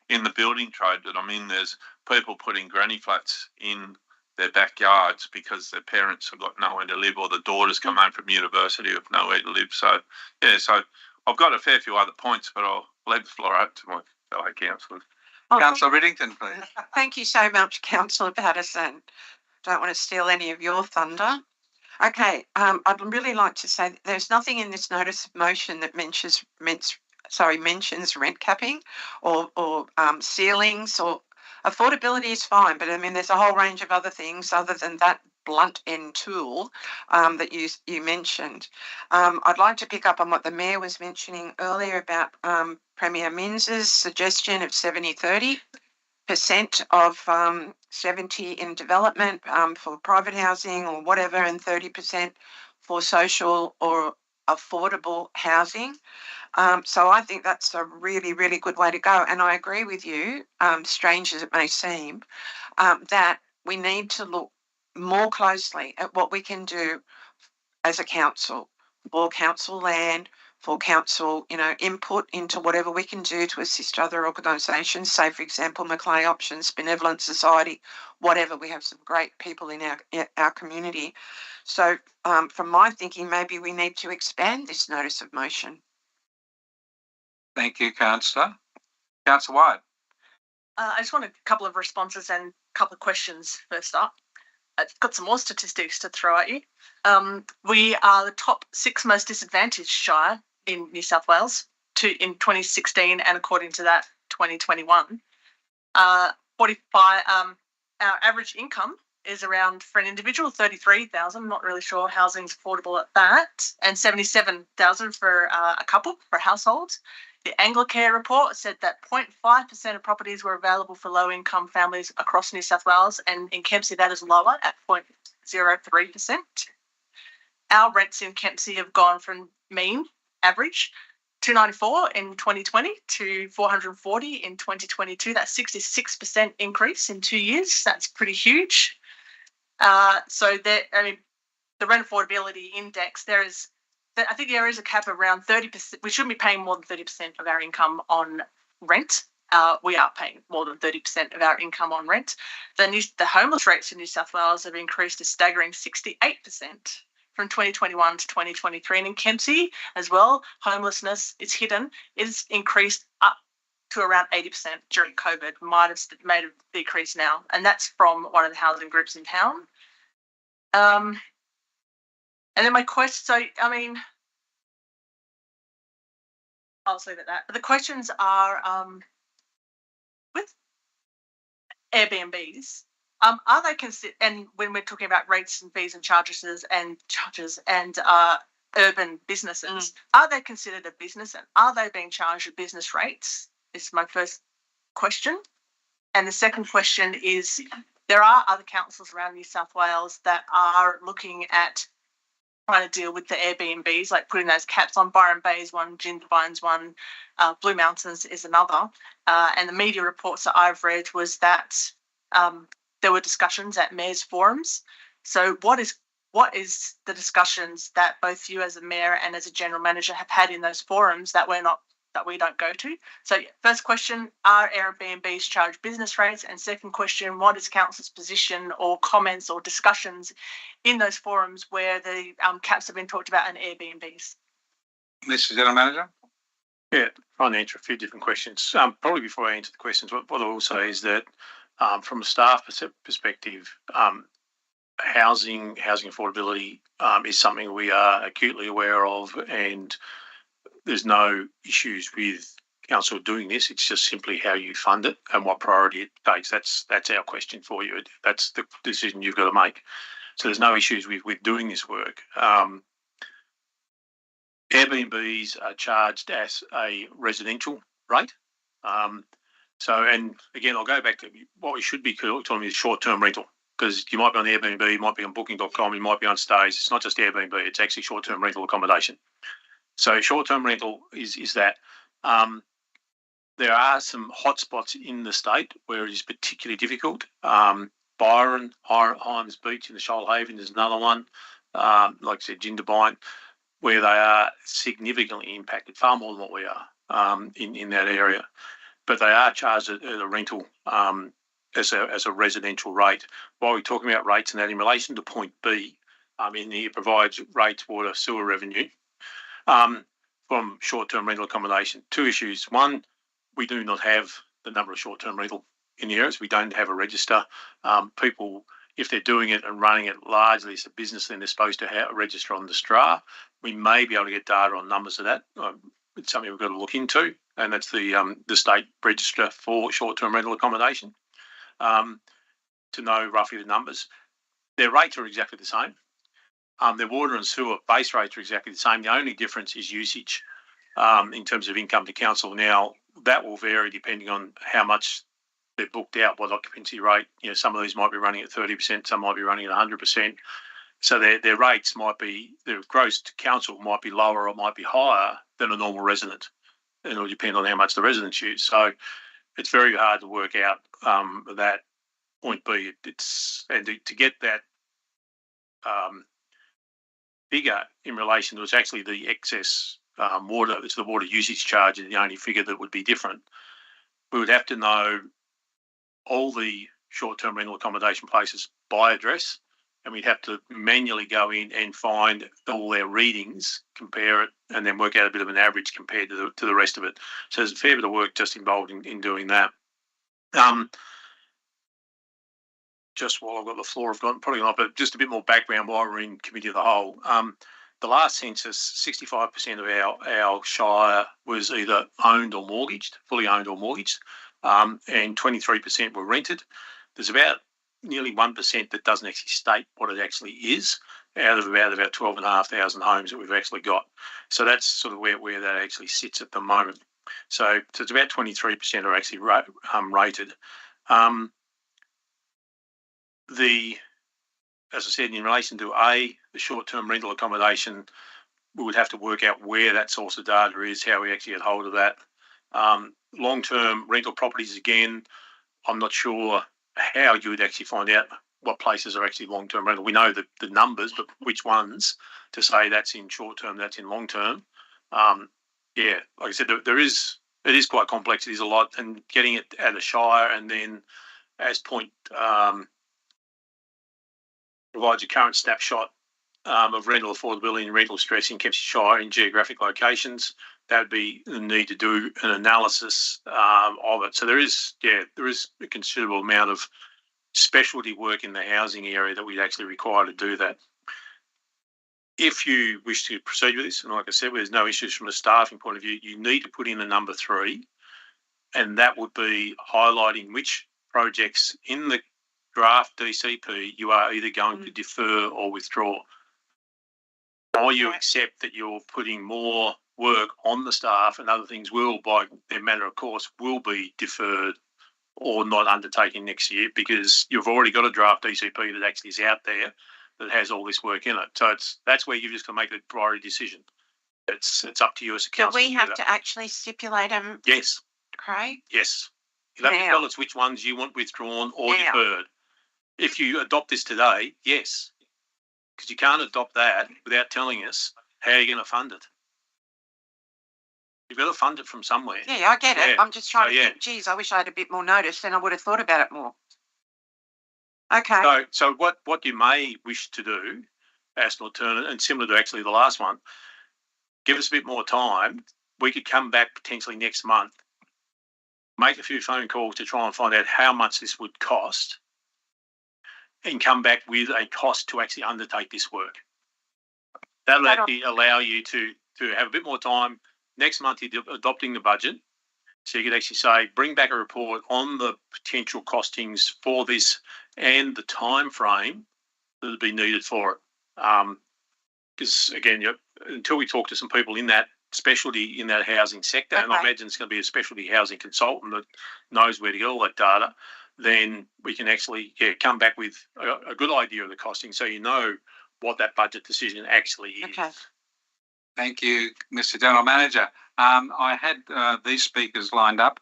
F: in the building trade that I'm in. There's people putting granny flats in their backyards because their parents have got nowhere to live, or the daughters come home from university with nowhere to live. So, yeah, so I've got a fair few other points, but I'll leave the floor up to my fellow councillors.
A: Councillor Riddington, please.
D: Thank you so much, Councillor Patterson. Don't want to steal any of your thunder. Okay, I'd really like to say that there's nothing in this notice of motion that mentions rent capping or ceilings, or affordability is fine, but I mean there's a whole range of other things other than that blunt end tool that you mentioned. I'd like to pick up on what the Mayor was mentioning earlier about Premier Minns's suggestion of 70-30%. Of 70 in development for private housing or whatever, and 30% for social or affordable housing. So I think that's a really, really good way to go. And I agree with you, strange as it may seem, that we need to look more closely at what we can do as a council, for council land, for council, input into whatever we can do to assist other organisations, say, for example, Macleay Options, Benevolent Society, whatever. We have some great people in our community. So from my thinking, maybe we need to expand this notice of motion.
A: Thank you, Councillor. Councillor White.
E: I just want a couple of responses and a couple of questions first up. I've got some more statistics to throw at you. We are the top 6 most disadvantaged shire in New South Wales in 2016, and according to that, 2021. 45. Our average income is around, for an individual, 33,000. I'm not really sure housing's affordable at that, and 77,000 for a couple, for a household. The Anglicare report said that 0.5% of properties were available for low-income families across New South Wales, and in Kempsey that is lower at 0.03%. Our rents in Kempsey have gone from mean average $294 in 2020 to $440 in 2022. That's 66% increase in 2 years. That's pretty huge. So the the rent affordability index, I think there is a cap of around 30%. We shouldn't be paying more than 30% of our income on rent. We are paying more than 30% of our income on rent. The homeless rates in New South Wales have increased a staggering 68% from 2021 to 2023. And in Kempsey as well, homelessness is hidden. It's increased up to around 80% during COVID. Might have made a decrease now. And that's from one of the housing groups in town. And then my question, so, I mean, I'll leave it at that. The questions are, with Airbnbs, are they considered, and when we're talking about rates and fees and charges and urban businesses, are they considered a business and are they being charged at business rates? Is my first question. And the second question is, there are other councils around New South Wales that are looking at trying to deal with the Airbnbs, like putting those caps on. Byron Bay is one, Jindabyne's one, Blue Mountains is another. And the media reports that I've read was that there were discussions at mayor's forums. So what is the discussions that both you as a mayor and as a general manager have had in those forums that we don't go to? So first question, are Airbnbs charged business rates? And second question, what is council's position or comments or discussions in those forums where the caps have been talked about in Airbnbs?
A: Mr. General Manager?
H: Yeah, trying to answer a few different questions. Probably before I answer the questions, what I will say is that from a staff perspective, housing affordability is something we are acutely aware of, and there's no issues with council doing this. It's just simply how you fund it and what priority it takes. That's our question for you. That's the decision you've got to make. So there's no issues with doing this work. Airbnbs are charged as a residential rate. And again, I'll go back to what we should be talking is short-term rental, because you might be on Airbnb, you might be on booking.com, you might be on Stays. It's not just Airbnb, it's actually short-term rental accommodation. So short-term rental is that. There are some hotspots in the state where it is particularly difficult. Byron, Hymes Beach in the Shoalhaven is another one. Like I said, Jindabyne, where they are significantly impacted, far more than what we are in that area. But they are charged at a rental as a residential rate. While we're talking about rates and that, in relation to point B, it provides rates, water, sewer revenue from short-term rental accommodation. Two issues. One, we do not have the number of short-term rental in the areas. We don't have a register. People, if they're doing it and running it largely as a business, then they're supposed to have a register on the STRA. We may be able to get data on numbers of that. It's something we've got to look into, and that's the state register for short-term rental accommodation to know roughly the numbers. Their rates are exactly the same. Their water and sewer base rates are exactly the same. The only difference is usage in terms of income to council. Now, that will vary depending on how much they're booked out, what occupancy rate. Some of these might be running at 30%, some might be running at 100%. So their rates might be, their gross to council might be lower or might be higher than a normal resident. It'll depend on how much the residents use. So it's very hard to work out that point B. And to get that figure in relation to, it's actually the excess water, it's the water usage charge is the only figure that would be different. We would have to know all the short-term rental accommodation places by address, and we'd have to manually go in and find all their readings, compare it, and then work out a bit of an average compared to the rest of it. So there's a fair bit of work just involved in doing that. Just while I've got the floor, I've got probably not, but just a bit more background while we're in committee of the whole. The last census, 65% of our shire was either owned or mortgaged, fully owned or mortgaged, and 23% were rented. There's about nearly 1% that doesn't actually state what it actually is out of about 12,500 homes that we've actually got. So that's sort of where that actually sits at the moment. So it's about 23% are actually rated. As I said, in relation to the short-term rental accommodation, we would have to work out where that source of data is, how we actually get hold of that. Long-term rental properties, again, I'm not sure how you would actually find out what places are actually long-term rental. We know the numbers, but which ones to say that's in short-term, that's in long-term. Yeah, like I said, it is quite complex. It is a lot, and getting it at a shire, and then as point provides a current snapshot of rental affordability and rental stress in Kempsey Shire in geographic locations. That would be the need to do an analysis of it. So there is a considerable amount of specialty work in the housing area that we'd actually require to do that. If you wish to proceed with this, and like I said, there's no issues from a staffing point of view, you need to put in a number 3, and that would be highlighting which projects in the draft DCP you are either going to defer or withdraw. Or you accept that you're putting more work on the staff and other things will, by their matter of course, will be deferred or not undertaken next year because you've already got a draft DCP that actually is out there that has all this work in it. So that's where you've just got to make the priority decision. It's up to you as a council.
D: Do we have to actually stipulate them?
H: Yes.
D: Craig?
H: Yes. You'll have to tell us which ones you want withdrawn or deferred. If you adopt this today, yes. Because you can't adopt that without telling us how you're going to fund it. You've got to fund it from somewhere.
D: Yeah, I get it.
H: Yeah.
D: I'm just trying to think, geez, I wish I had a bit more notice, then I would have thought about it more. Okay.
H: So what you may wish to do as an alternative, and similar to actually the last one, give us a bit more time. We could come back potentially next month, make a few phone calls to try and find out how much this would cost, and come back with a cost to actually undertake this work. That'll actually allow you to have a bit more time. Next month, you're adopting the budget. So you could actually say, bring back a report on the potential costings for this and the time frame that would be needed for it. Because, again, until we talk to some people in that specialty, in that housing sector, and I imagine it's going to be a specialty housing consultant that knows where to get all that data, then we can actually come back with a good idea of the costing so you know what that budget decision actually is.
D: Okay.
A: Thank you, Mr. General Manager. I had these speakers lined up,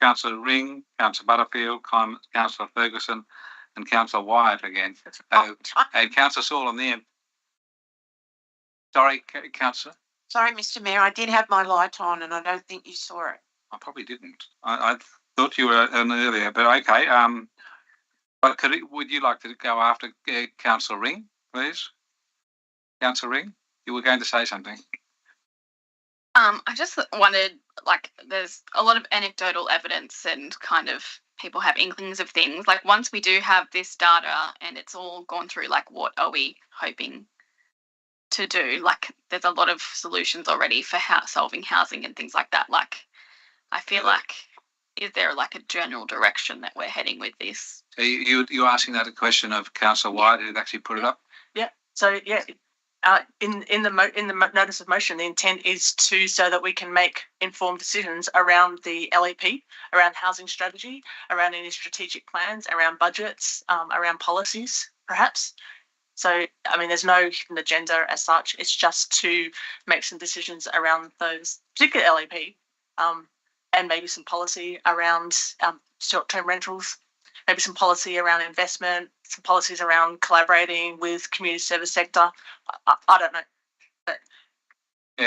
A: Councillor Ring, Councillor Butterfield, Councillor Ferguson and Councillor Wyatt again. And Councillor Saul on the end. Sorry, Councillor?
D: Sorry, Mr. Mayor, I did have my light on and I don't think you saw it.
A: I probably didn't. I thought you were on earlier, but okay. But would you like to go after Councillor Ring, please? Councillor Ring, you were going to say something.
L: I just wanted, there's a lot of anecdotal evidence and kind of people have inklings of things. Like, once we do have this data and it's all gone through, what are we hoping to do? There's a lot of solutions already for solving housing and things like that. I feel is there a general direction that we're heading with this?
A: So you're asking that a question of Councillor Wyatt, who'd actually put it up?
E: Yeah. So, in the notice of motion, the intent is so that we can make informed decisions around the LEP, around housing strategy, around any strategic plans, around budgets, around policies, perhaps. So, there's no hidden agenda as such. It's just to make some decisions around those particular LEP, and maybe some policy around short-term rentals, maybe some policy around investment, some policies around collaborating with community service sector. I don't know, but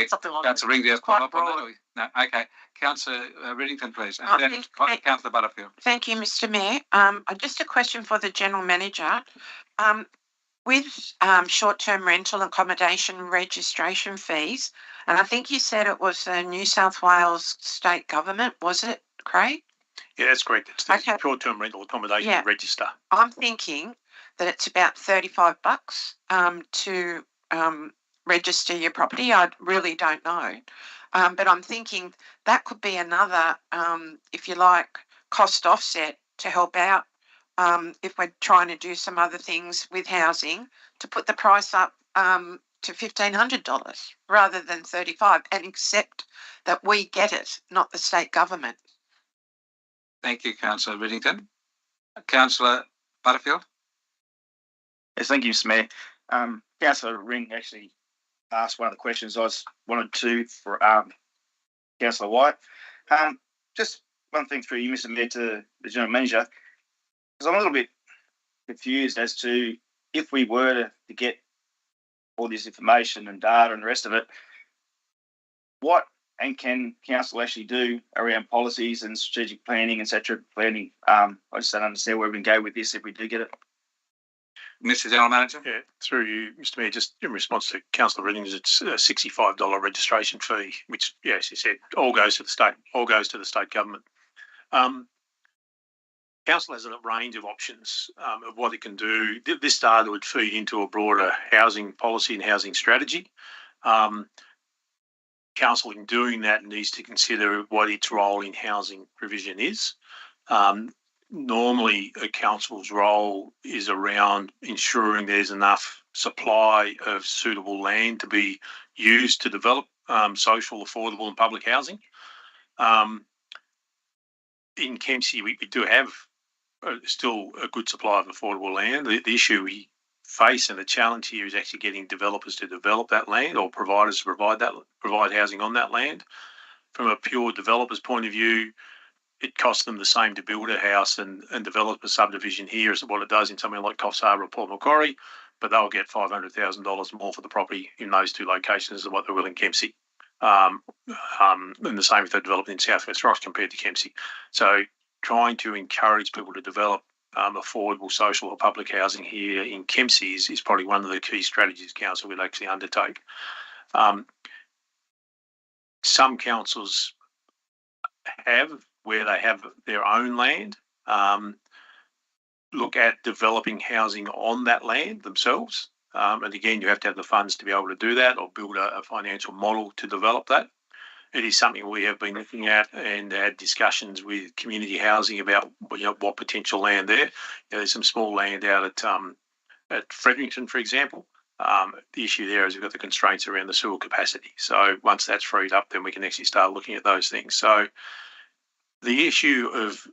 E: something like that.
A: Councillor Ring, there's quite broad. No, okay. Councillor Riddington, please. And then Councillor Butterfield.
D: Thank you, Mr. Mayor. Just a question for the General Manager. With short-term rental accommodation registration fees, and I think you said it was the New South Wales state government, was it, Craig?
H: Yeah, that's correct. It's the short-term rental accommodation register.
D: I'm thinking that it's about $35 to register your property. I really don't know. But I'm thinking that could be another, if you like, cost offset to help out if we're trying to do some other things with housing, to put the price up to $1,500 rather than $35, and accept that we get it, not the state government.
A: Thank you, Councillor Riddington. Councillor Butterfield.
J: Yes, thank you, Mr. Mayor. Councillor Ring actually asked one of the questions I wanted to for Councillor White. Just one thing through you, Mr. Mayor, to the General Manager, because I'm a little bit confused as to if we were to get all this information and data and the rest of it, what and can council actually do around policies and strategic planning, etc. Planning. I just don't understand where we can go with this if we do get it.
A: Mr. General Manager?
H: Yeah, through you, Mr. Mayor, just in response to Councillor Reading's, it's a $65 registration fee, which, yeah, as you said, all goes to the state government. Council has a range of options of what it can do. This data would feed into a broader housing policy and housing strategy. Council, in doing that, needs to consider what its role in housing provision is. Normally, a council's role is around ensuring there's enough supply of suitable land to be used to develop social, affordable and public housing. In Kempsey, we do have still a good supply of affordable land. The issue we face and the challenge here is actually getting developers to develop that land or providers to provide housing on that land. From a pure developer's point of view, it costs them the same to build a house and develop a subdivision here as what it does in somewhere like Coffs Harbour or Port Macquarie, but they'll get $500,000 more for the property in those two locations than what they will in Kempsey. And the same if they're developed in South West Ross compared to Kempsey. So trying to encourage people to develop affordable social or public housing here in Kempsey is probably one of the key strategies council will actually undertake. Some councils have, where they have their own land, look at developing housing on that land themselves. And again, you have to have the funds to be able to do that or build a financial model to develop that. It is something we have been looking at and had discussions with community housing about what potential land there. There's some small land out at Fredericton, for example. The issue there is we've got the constraints around the sewer capacity. So once that's freed up, then we can actually start looking at those things. So the issue of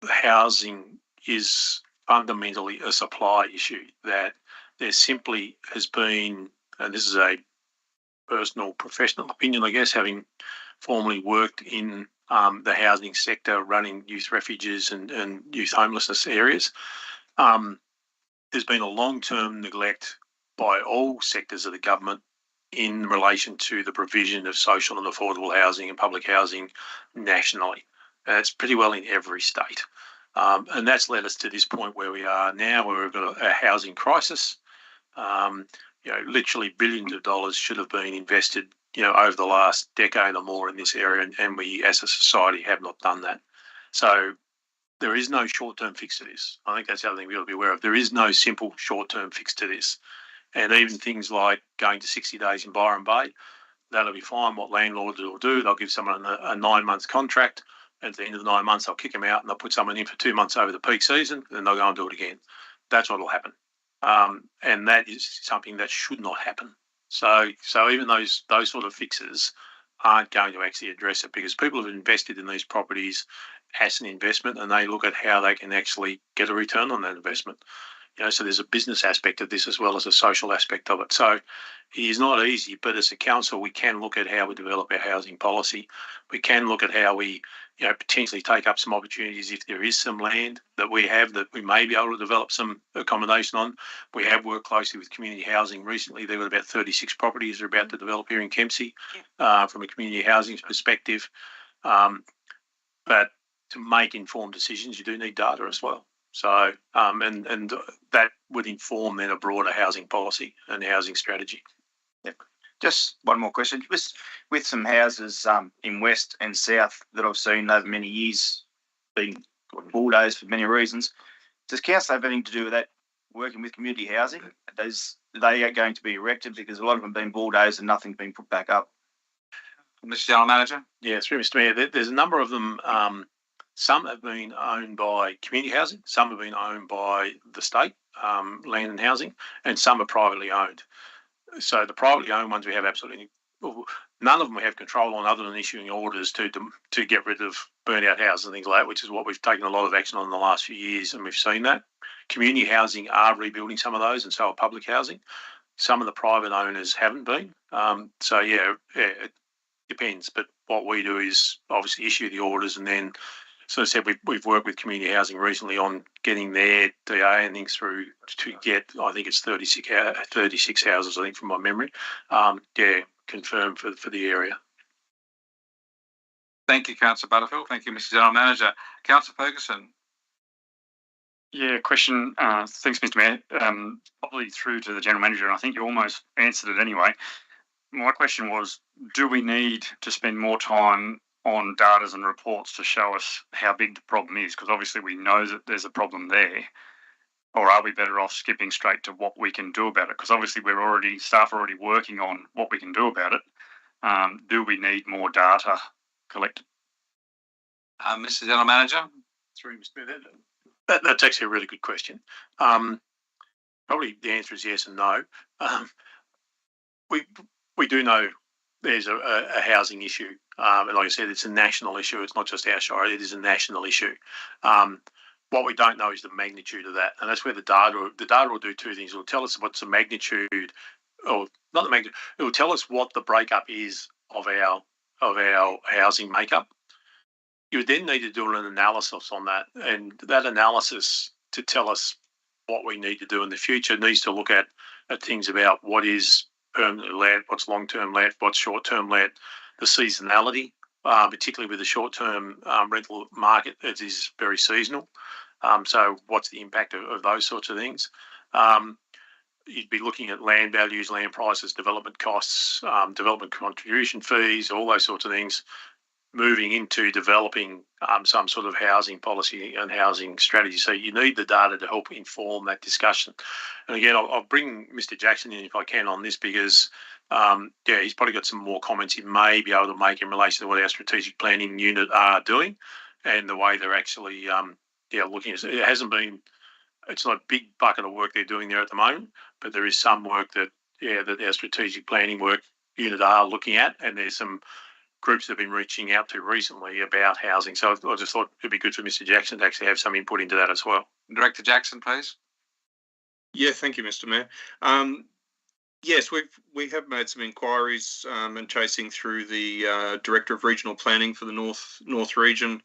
H: housing is fundamentally a supply issue, that there simply has been, and this is a personal professional opinion, I guess, having formerly worked in the housing sector, running youth refuges and youth homelessness areas, there's been a long-term neglect by all sectors of the government in relation to the provision of social and affordable housing and public housing nationally. And it's pretty well in every state. And that's led us to this point where we are now, where we've got a housing crisis. Literally billions of dollars should have been invested, over the last decade or more in this area, and we as a society have not done that. So there is no short-term fix to this. I think that's the other thing we've got to be aware of. There is no simple short-term fix to this. And even things like going to 60 days in Byron Bay, that'll be fine. What landlords will do, they'll give someone a 9-month contract. At the end of the 9 months, they'll kick them out and they'll put someone in for 2 months over the peak season, and they'll go and do it again. That's what will happen. And that is something that should not happen. So even those sort of fixes aren't going to actually address it, because people have invested in these properties as an investment and they look at how they can actually get a return on that investment. So there's a business aspect of this as well as a social aspect of it. So it is not easy, but as a council, we can look at how we develop our housing policy. We can look at how we potentially take up some opportunities if there is some land that we have that we may be able to develop some accommodation on. We have worked closely with community housing recently. There were about 36 properties that are about to develop here in Kempsey from a community housing perspective. But to make informed decisions, you do need data as well. So, and that would inform then a broader housing policy and housing strategy.
J: Yep. Just one more question. With some houses in West and South that I've seen over many years being bulldozed for many reasons, does council have anything to do with that, working with community housing? They are going to be erected because a lot of them have been bulldozed and nothing's been put back up.
A: Mr. General Manager?
H: Yeah, through Mr. Mayor, there's a number of them. Some have been owned by community housing, some have been owned by the state, land and housing, and some are privately owned. So the privately owned ones we have absolutely none of them we have control on, other than issuing orders to get rid of burnt out houses and things like that, which is what we've taken a lot of action on in the last few years, and we've seen that. Community housing are rebuilding some of those, and so are public housing. Some of the private owners haven't been. It depends. But what we do is obviously issue the orders and then So I said we've worked with community housing recently on getting their DA and things through to get, I think it's 36 houses, I think, from my memory. Confirmed for the area.
A: Thank you, Councillor Butterfield. Thank you, Mr. General Manager. Councillor Ferguson.
B: Yeah, question. Thanks, Mr. Mayor. Probably through to the General Manager, and I think you almost answered it anyway. My question was, do we need to spend more time on data and reports to show us how big the problem is? Because obviously we know that there's a problem there. Or are we better off skipping straight to what we can do about it? Because obviously staff are already working on what we can do about it. Do we need more data collected?
A: Mr. General Manager.
H: Through Mr. Mayor. That's actually a really good question. Probably the answer is yes and no. We do know there's a housing issue, and like I said, it's a national issue. It's not just our shire; it is a national issue. What we don't know is the magnitude of that, and that's where the data will do two things. It will tell us what's the magnitude, or not the magnitude. It will tell us what the breakup is of our housing makeup. You would then need to do an analysis on that, and that analysis to tell us what we need to do in the future needs to look at things about what is permanently let, what's long-term let, what's short-term let, the seasonality, particularly with the short-term rental market, it is very seasonal. So what's the impact of those sorts of things? You'd be looking at land values, land prices, development costs, development contribution fees, all those sorts of things, moving into developing some sort of housing policy and housing strategy. So you need the data to help inform that discussion. And again, I'll bring Mr. Jackson in if I can on this, because he's probably got some more comments he may be able to make in relation to what our strategic planning unit are doing and the way they're actually looking at it. It's not a big bucket of work they're doing there at the moment, but there is some work that our strategic planning work unit are looking at, and there's some groups that have been reaching out to recently about housing. So I just thought it'd be good for Mr. Jackson to actually have some input into that as well.
A: Director Jackson, please.
M: Yeah, thank you, Mr. Mayor. Yes, we have made some inquiries and chasing through the Director of Regional Planning for the North Region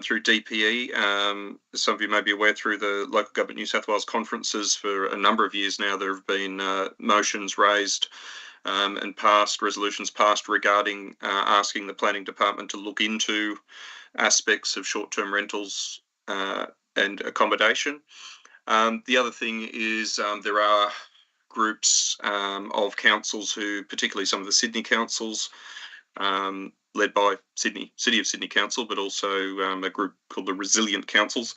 M: through DPE. Some of you may be aware, through the Local Government New South Wales conferences for a number of years now, there have been motions raised and resolutions passed regarding asking the Planning Department to look into aspects of short-term rentals and accommodation. The other thing is there are groups of councils who, particularly some of the Sydney councils, led by City of Sydney Council, but also a group called the Resilient Councils,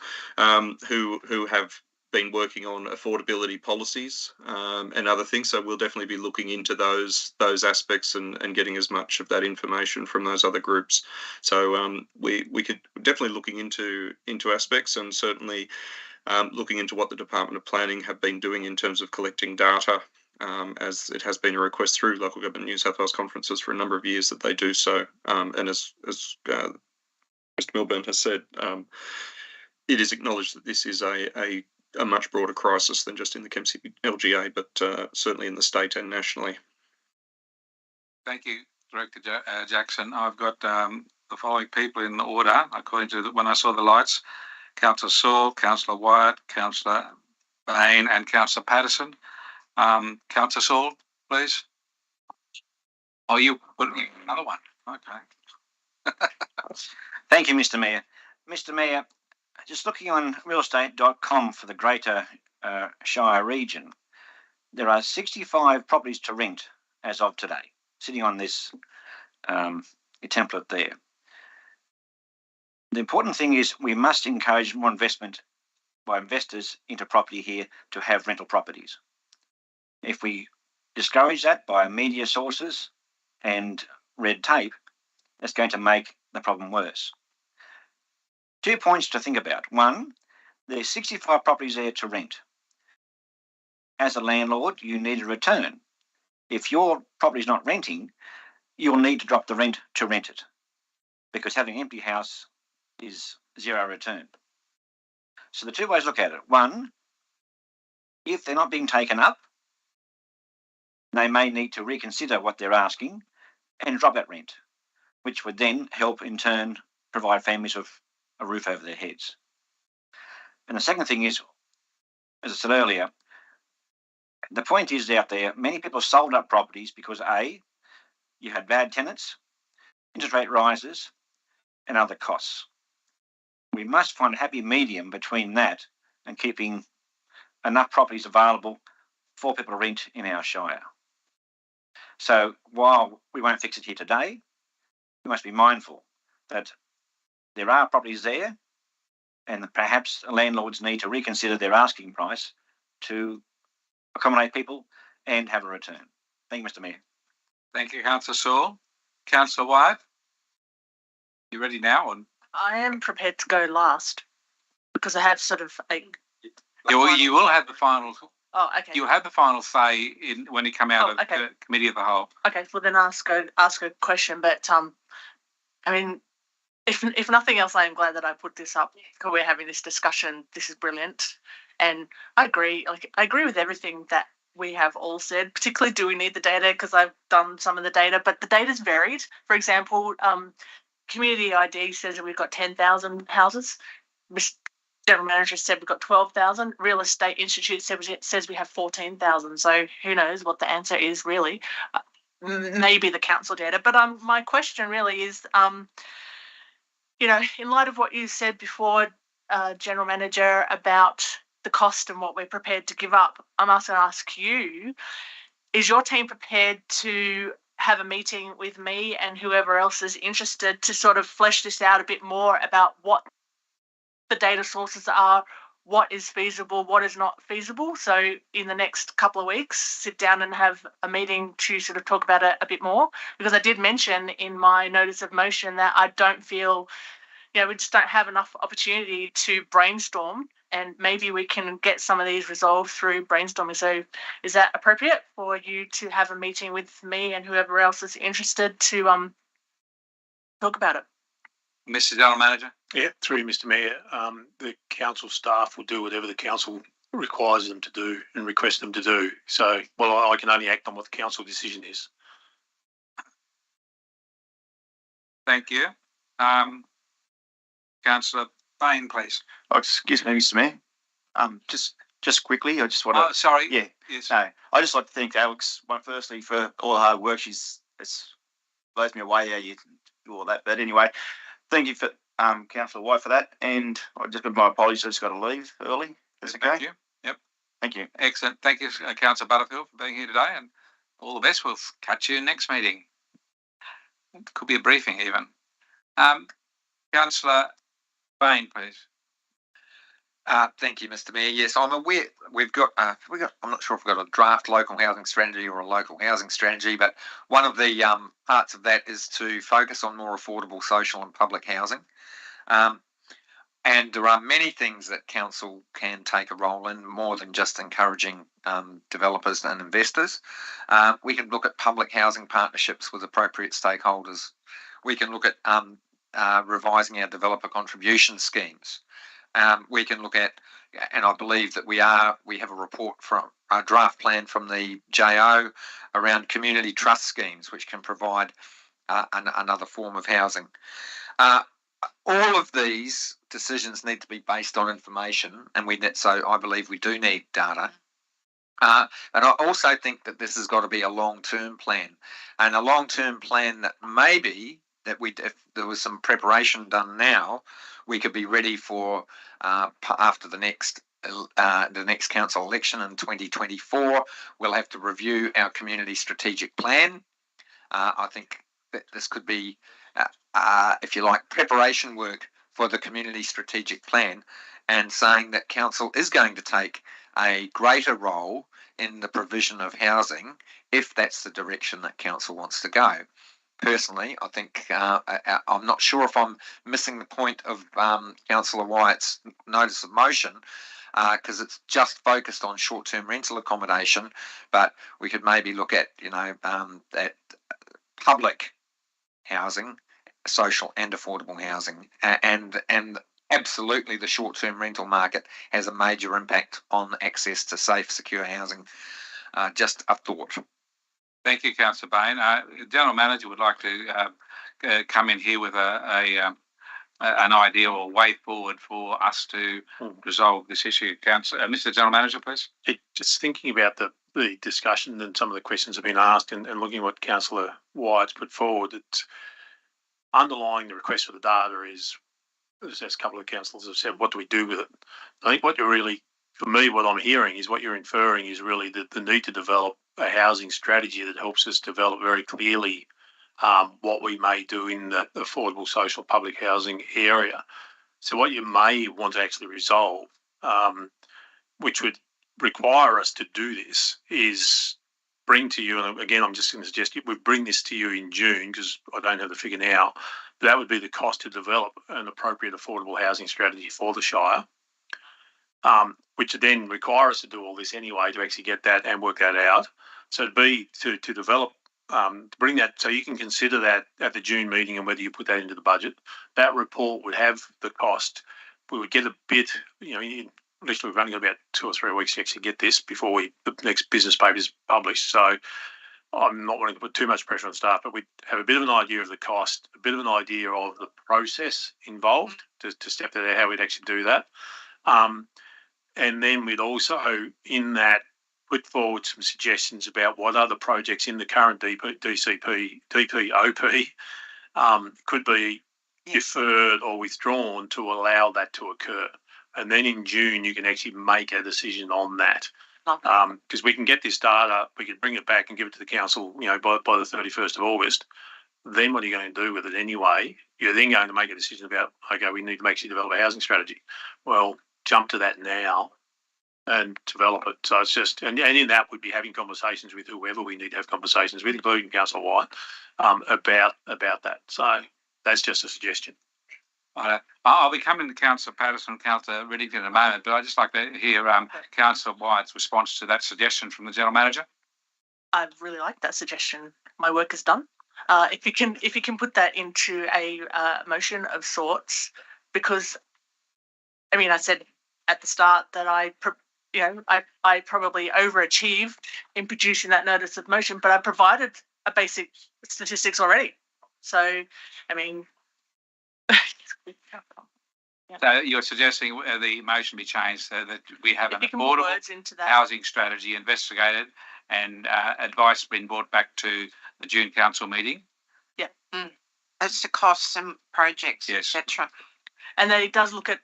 M: who have been working on affordability policies and other things. So we'll definitely be looking into those aspects and getting as much of that information from those other groups. So we could definitely looking into aspects, and certainly looking into what the Department of Planning have been doing in terms of collecting data, as it has been a request through Local Government New South Wales conferences for a number of years that they do so. And as Mr. Milburn has said, it is acknowledged that this is a much broader crisis than just in the Kempsey LGA, but certainly in the state and nationally.
A: Thank you, Director Jackson. I've got the following people in order according to when I saw the lights: Councillor Saul, Councillor Wyatt, Councillor Bain, and Councillor Patterson. Councillor Saul, please. Oh, you put another one. Okay.
I: Thank you, Mr. Mayor. Mr. Mayor, just looking on realestate.com for the Greater Shire region, there are 65 properties to rent as of today, sitting on this template there. The important thing is we must encourage more investment by investors into property here to have rental properties. If we discourage that by media sources and red tape, that's going to make the problem worse. 2 points to think about. One, there's 65 properties there to rent. As a landlord, you need a return. If your property is not renting, you'll need to drop the rent to rent it, because having an empty house is zero return. So the two ways to look at it. One, if they're not being taken up, they may need to reconsider what they're asking and drop that rent, which would then help in turn provide families with a roof over their heads. And the second thing is, as I said earlier, the point is out there, many people sold up properties because A, you had bad tenants, interest rate rises, and other costs. We must find a happy medium between that and keeping enough properties available for people to rent in our shire. So while we won't fix it here today, we must be mindful that there are properties there and that perhaps landlords need to reconsider their asking price to accommodate people and have a return. Thank you, Mr. Mayor.
A: Thank you, Councillor Saul. Councillor White, you ready now?
E: I am prepared to go last because I have sort of a.
A: You will have the final.
E: Oh, okay.
A: You'll have the final say when you come out of the committee of the whole.
E: Okay, well then ask a question, but I mean, if nothing else, I am glad that I put this up because we're having this discussion. This is brilliant, and I agree. I agree with everything that we have all said. Particularly, do we need the data? Because I've done some of the data, but the data's varied. For example, Community ID says that we've got 10,000 houses. General Manager said we've got 12,000. Real Estate Institute says we have 14,000. So who knows what the answer is really? Maybe the council data. But my question really is, in light of what you said before, General Manager, about the cost and what we're prepared to give up, I'm going to ask you, is your team prepared to have a meeting with me and whoever else is interested to sort of flesh this out a bit more about what the data sources are, what is feasible, what is not feasible? So in the next couple of weeks, sit down and have a meeting to sort of talk about it a bit more, because I did mention in my notice of motion that I don't feel, we just don't have enough opportunity to brainstorm, and maybe we can get some of these resolved through brainstorming. So is that appropriate for you to have a meeting with me and whoever else is interested to talk about it?
A: Mr. General Manager?
H: Yeah, through you, Mr. Mayor. The council staff will do whatever the council requires them to do and requests them to do. So, I can only act on what the council decision is.
A: Thank you. Councillor Bain, please.
J: Excuse me, Mr. Mayor. Just quickly, I just want to.
A: Oh, sorry.
J: Yeah.
A: Yes.
J: No, I just like to thank Alex, firstly, for all the hard work. It's blows me away how you do all that. But anyway, thank you for Councillor White for that. And I just my apologies, I just got to leave early. That's okay.
A: Thank you. Yep.
J: Thank you.
A: Excellent. Thank you, Councillor Butterfield, for being here today, and all the best. We'll catch you next meeting. It could be a briefing even. Councillor Bain, please.
C: Thank you, Mr. Mayor. Yes, I'm aware we've got. I'm not sure if we've got a draft local housing strategy or a local housing strategy, but one of the parts of that is to focus on more affordable social and public housing. And there are many things that council can take a role in, more than just encouraging developers and investors. We can look at public housing partnerships with appropriate stakeholders. We can look at revising our developer contribution schemes. We can look at, and I believe that we have a report from a draft plan from the JO around community trust schemes, which can provide another form of housing. All of these decisions need to be based on information, and so I believe we do need data. And I also think that this has got to be a long-term plan, and a long-term plan that maybe if there was some preparation done now, we could be ready for after the next council election in 2024. We'll have to review our community strategic plan. I think that this could be, if you like, preparation work for the community strategic plan, and saying that council is going to take a greater role in the provision of housing if that's the direction that council wants to go. Personally, I think I'm not sure if I'm missing the point of Councillor Wyatt's notice of motion, because it's just focused on short-term rental accommodation, but we could maybe look at that public housing, social and affordable housing, and absolutely the short-term rental market has a major impact on access to safe, secure housing. Just a thought.
A: Thank you, Councillor Bain. The General Manager would like to come in here with a an ideal way forward for us to resolve this issue. Councillor, Mr. General Manager, please.
H: Just thinking about the discussion and some of the questions have been asked and looking at what Councillor White's put forward, it's underlying the request for the data is, as a couple of councillors have said, what do we do with it? I think what you're really, for me, what I'm hearing is what you're inferring is really the need to develop a housing strategy that helps us develop very clearly what we may do in the affordable social public housing area. So what you may want to actually resolve, which would require us to do this, is bring to you, and again, I'm just going to suggest we bring this to you in June because I don't have the figure now, but that would be the cost to develop an appropriate affordable housing strategy for the Shire, which would then require us to do all this anyway to actually get that and work that out. So it'd be to develop, to bring that, so you can consider that at the June meeting and whether you put that into the budget. That report would have the cost. We would get a bit, literally we've only got about 2 or 3 weeks to actually get this before the next business paper is published. So I'm not wanting to put too much pressure on staff, but we have a bit of an idea of the cost, a bit of an idea of the process involved to step that out, how we'd actually do that. And then we'd also, in that, put forward some suggestions about what other projects in the current DPOP could be deferred or withdrawn to allow that to occur. And then in June, you can actually make a decision on that. Because we can get this data, we can bring it back and give it to the council, by the 31st of August. Then what are you going to do with it anyway? You're then going to make a decision about, okay, we need to actually develop a housing strategy. Well, jump to that now and develop it. So it's just, and in that we'd be having conversations with whoever we need to have conversations with, including Councillor White, about that. So that's just a suggestion.
A: I'll be coming to Councillor Patterson and Councillor Riddington in a moment, but I'd just like to hear Councillor White's response to that suggestion from the General Manager.
E: I really like that suggestion. My work is done. If you can put that into a motion of sorts, because I said at the start that I probably overachieved in producing that notice of motion, but I provided a basic statistics already. So
A: So you're suggesting the motion be changed so that we have an affordable housing strategy investigated and advice being brought back to the June council meeting?
E: Yeah.
D: As to costs and projects,
A: yes,
D: etc.
E: And then it does look at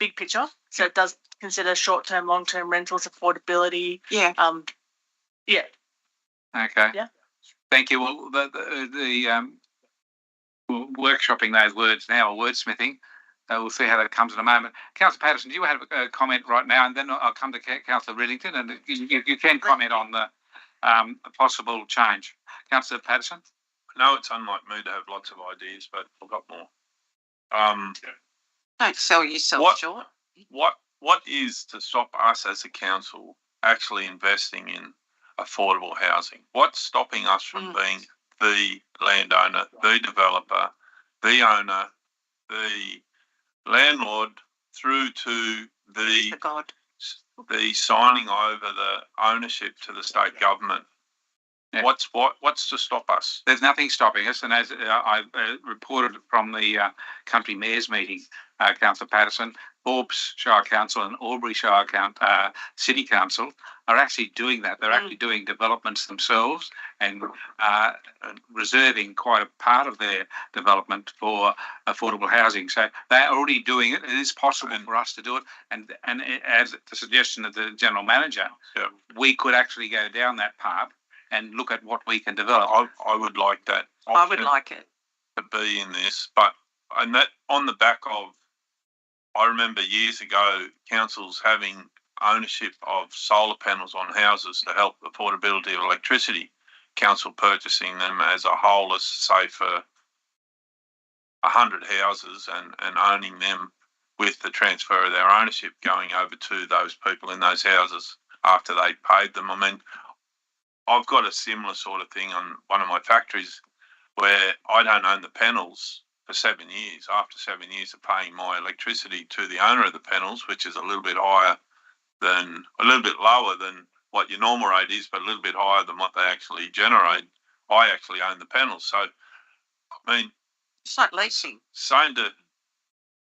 E: big picture. So it does consider short-term, long-term rentals, affordability.
D: Yeah.
E: Yeah.
A: Okay.
E: Yeah.
A: Thank you. Well, the workshopping those words now, or wordsmithing. We'll see how that comes in a moment. Councillor Patterson, do you have a comment right now? And then I'll come to Councillor Riddington, and you can comment on the possible change. Councillor Patterson?
F: No, it's unlike me to have lots of ideas, but I've got more.
D: Don't sell yourself short.
F: What is to stop us as a council actually investing in affordable housing? What's stopping us from being the landowner, the developer, the owner, the landlord, through to the signing over the ownership to the state government?
A: Yeah.
F: What's to stop us?
A: There's nothing stopping us, and as I reported from the country mayor's meeting, Councillor Patterson, Forbes Shire Council and Albury Shire City Council are actually doing that. They're actually doing developments themselves and reserving quite a part of their development for affordable housing. So they're already doing it. It is possible for us to do it. And as the suggestion of the General Manager, we could actually go down that path and look at what we can develop.
F: I would like that.
D: I would like it
F: to be in this, but and that on the back of, I remember years ago councils having ownership of solar panels on houses to help affordability of electricity. Council purchasing them as a whole, let's say for 100 houses and owning them with the transfer of their ownership going over to those people in those houses after they paid them. I've got a similar sort of thing on one of my factories where I don't own the panels for 7 years. After 7 years of paying my electricity to the owner of the panels, which is a little bit lower than what your normal rate is, but a little bit higher than what they actually generate, I actually own the panels. So,
D: It's like leasing.
F: Saying to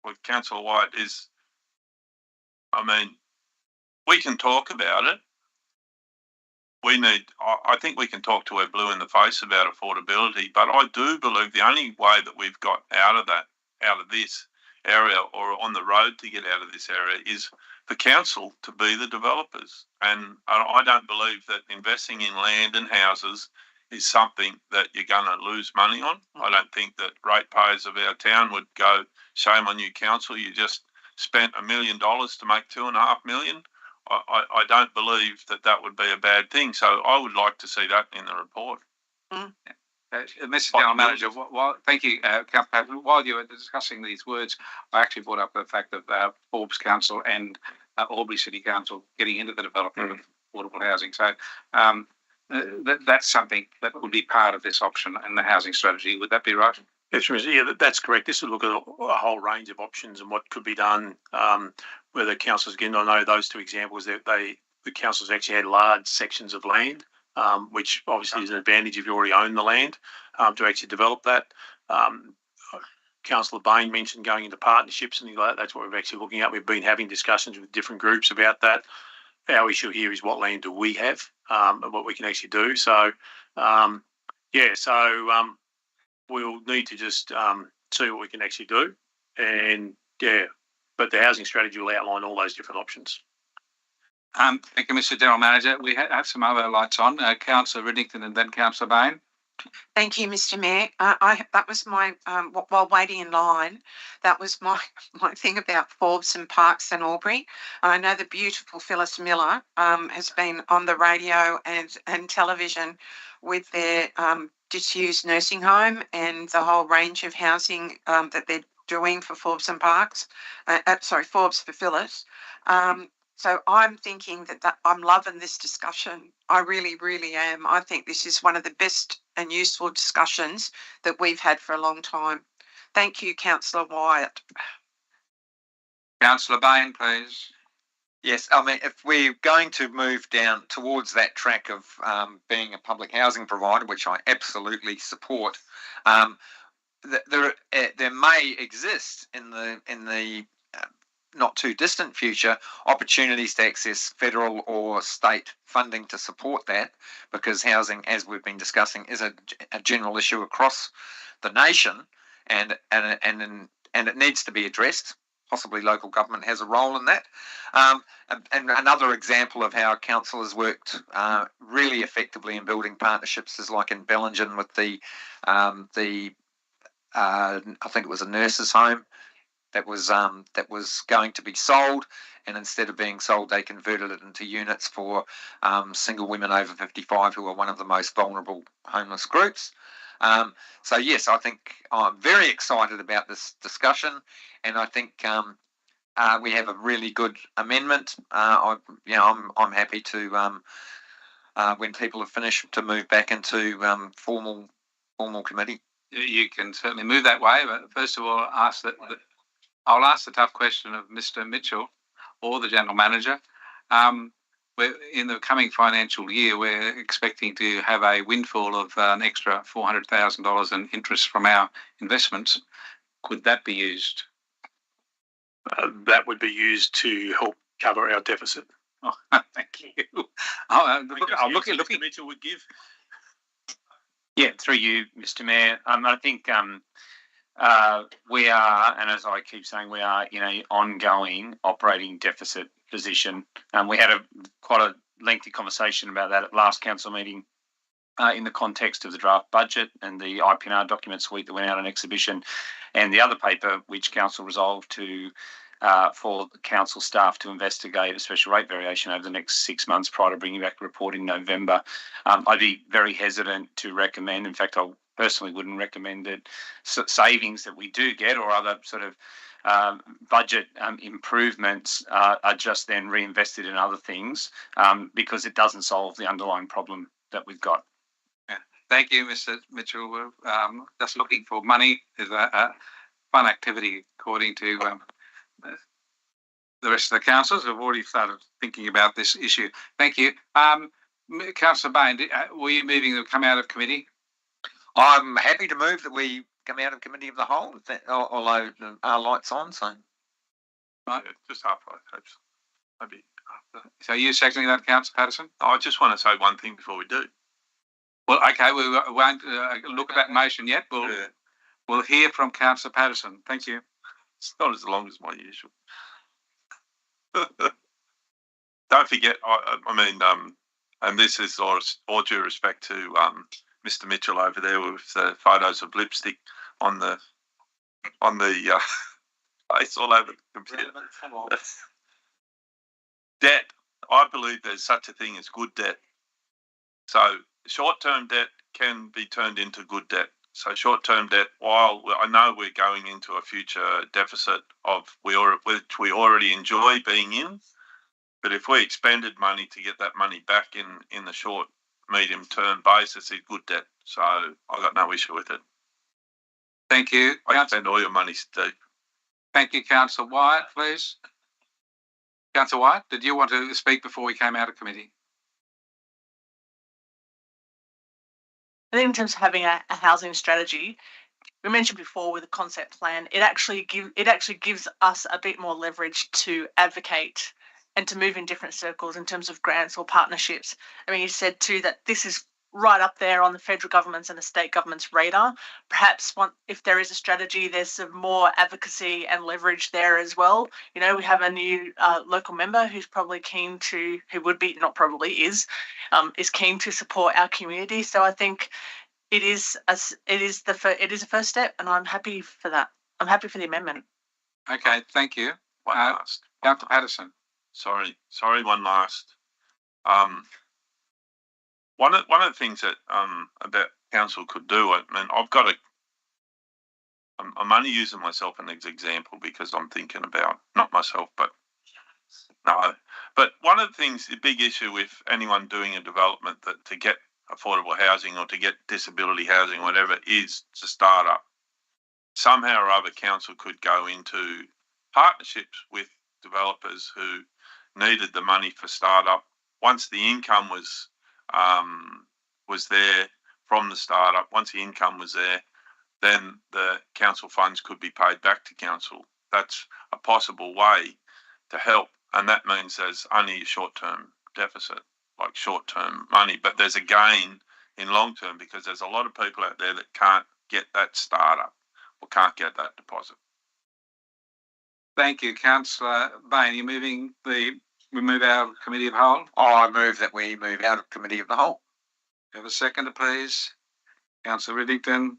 F: with Councillor White is, I mean, we can talk about it. I think we can talk to her blue in the face about affordability, but I do believe the only way that we've got out of this area or on the road to get out of this area is for council to be the developers. And I don't believe that investing in land and houses is something that you're going to lose money on. I don't think that ratepayers of our town would go, shame on you, council, you just spent $1 million to make $2.5 million. I don't believe that would be a bad thing. So I would like to see that in the report.
A: Mr. General Manager, thank you, Councillor. While you were discussing these words, I actually brought up the fact of Forbes Council and Albury City Council getting into the development of affordable housing. So that's something that would be part of this option and the housing strategy. Would that be right?
H: Yes, yeah, that's correct. This would look at a whole range of options and what could be done. Where the councils, again, I know those two examples, the councils actually had large sections of land, which obviously is an advantage if you already own the land, to actually develop that. Councillor Bain mentioned going into partnerships and things like that. That's what we're actually looking at. We've been having discussions with different groups about that. Our issue here is what land do we have and what we can actually do. So, we'll need to just see what we can actually do. And, but the housing strategy will outline all those different options.
A: Thank you, Mr. General Manager. We have some other lights on. Councillor Riddington and then Councillor Bain.
D: Thank you, Mr. Mayor. That was my while waiting in line. That was my thing about Forbes and Parks and Albury. I know the beautiful Phyllis Miller has been on the radio and television with their disused nursing home and the whole range of housing that they're doing for Forbes and Parks. Forbes for Phyllis. So I'm thinking that I'm loving this discussion. I really, really am. I think this is one of the best and useful discussions that we've had for a long time. Thank you, Councillor Wyatt.
A: Councillor Bain, please.
C: Yes, I mean, if we're going to move down towards that track of being a public housing provider, which I absolutely support, there may exist in the not too distant future opportunities to access federal or state funding to support that, because housing, as we've been discussing, is a general issue across the nation, and it needs to be addressed. Possibly local government has a role in that. And another example of how council has worked really effectively in building partnerships is like in Bellingen with the I think it was a nurses' home that was going to be sold, and instead of being sold, they converted it into units for single women over 55 who are one of the most vulnerable homeless groups. So yes, I think I'm very excited about this discussion, and I think we have a really good amendment. I'm happy to when people have finished to move back into formal committee.
A: You can certainly move that way, but first of all, I'll ask the tough question of Mr. Mitchell or the General Manager. We're in the coming financial year, we're expecting to have a windfall of an extra $400,000 in interest from our investments. Could that be used?
H: That would be used to help cover our deficit.
A: Oh, thank you. I'm looking.
F: Mitchell would give.
G: Yeah, through you, Mr. Mayor. I think we are, and as I keep saying, we are in an ongoing operating deficit position. We had quite a lengthy conversation about that at last council meeting in the context of the draft budget and the IPNR document suite that went out on exhibition, and the other paper which council resolved to for the council staff to investigate a special rate variation over the next 6 months prior to bringing back a report in November. I'd be very hesitant to recommend, in fact, I personally wouldn't recommend that savings that we do get or other sort of budget improvements are just then reinvested in other things because it doesn't solve the underlying problem that we've got.
A: Yeah. Thank you, Mr. Mitchell. We're just looking for money is a fun activity, according to the rest of the councillors who have already started thinking about this issue. Thank you. Councillor Bain, were you moving to come out of committee?
C: I'm happy to move that we come out of committee of the whole, although our light's on, so.
F: Right. Yeah, just halfway, perhaps. Maybe after.
A: So you seconding that, Councillor Patterson?
F: I just want to say one thing before we do.
A: Well, okay, we won't look at that motion yet. We'll hear from Councillor Patterson. Thank you.
F: It's not as long as my usual. Don't forget, and this is all due respect to Mr. Mitchell over there with the photos of lipstick on the face all over the computer. Debt. I believe there's such a thing as good debt. So short-term debt can be turned into good debt. So short-term debt, while I know we're going into a future deficit which we already enjoy being in, but if we expended money to get that money back in the short, medium-term basis, it's good debt. So I've got no issue with it.
A: Thank you.
F: I spend all your money, Steve.
A: Thank you, Councillor Wyatt, please. Councillor Wyatt, did you want to speak before we came out of committee?
E: I think in terms of having a housing strategy, we mentioned before with the concept plan, it actually gives us a bit more leverage to advocate and to move in different circles in terms of grants or partnerships. I mean, you said too that this is right up there on the federal government's and the state government's radar. Perhaps if there is a strategy, there's some more advocacy and leverage there as well. You know, we have a new local member who's probably keen to, is keen to support our community. So I think it is a first step, and I'm happy for that. I'm happy for the amendment.
A: Okay, thank you.
F: One last.
A: Councillor Patterson.
F: Sorry, one last. One of the things that about council could do, I mean, I'm only using myself as an example because I'm thinking about not myself, but one of the things, the big issue with anyone doing a development that to get affordable housing or to get disability housing, whatever, is to start up. Somehow or other, council could go into partnerships with developers who needed the money for startup. Once the income was there from the startup, once the income was there, then the council funds could be paid back to council. That's a possible way to help, and that means there's only a short-term deficit, like short-term money, but there's a gain in long-term because there's a lot of people out there that can't get that startup or can't get that deposit.
A: Thank you, Councillor Bain. You're moving we move out of committee of whole?
C: I move that we move out of committee of the whole.
A: Have a seconder, please. Councillor Riddington.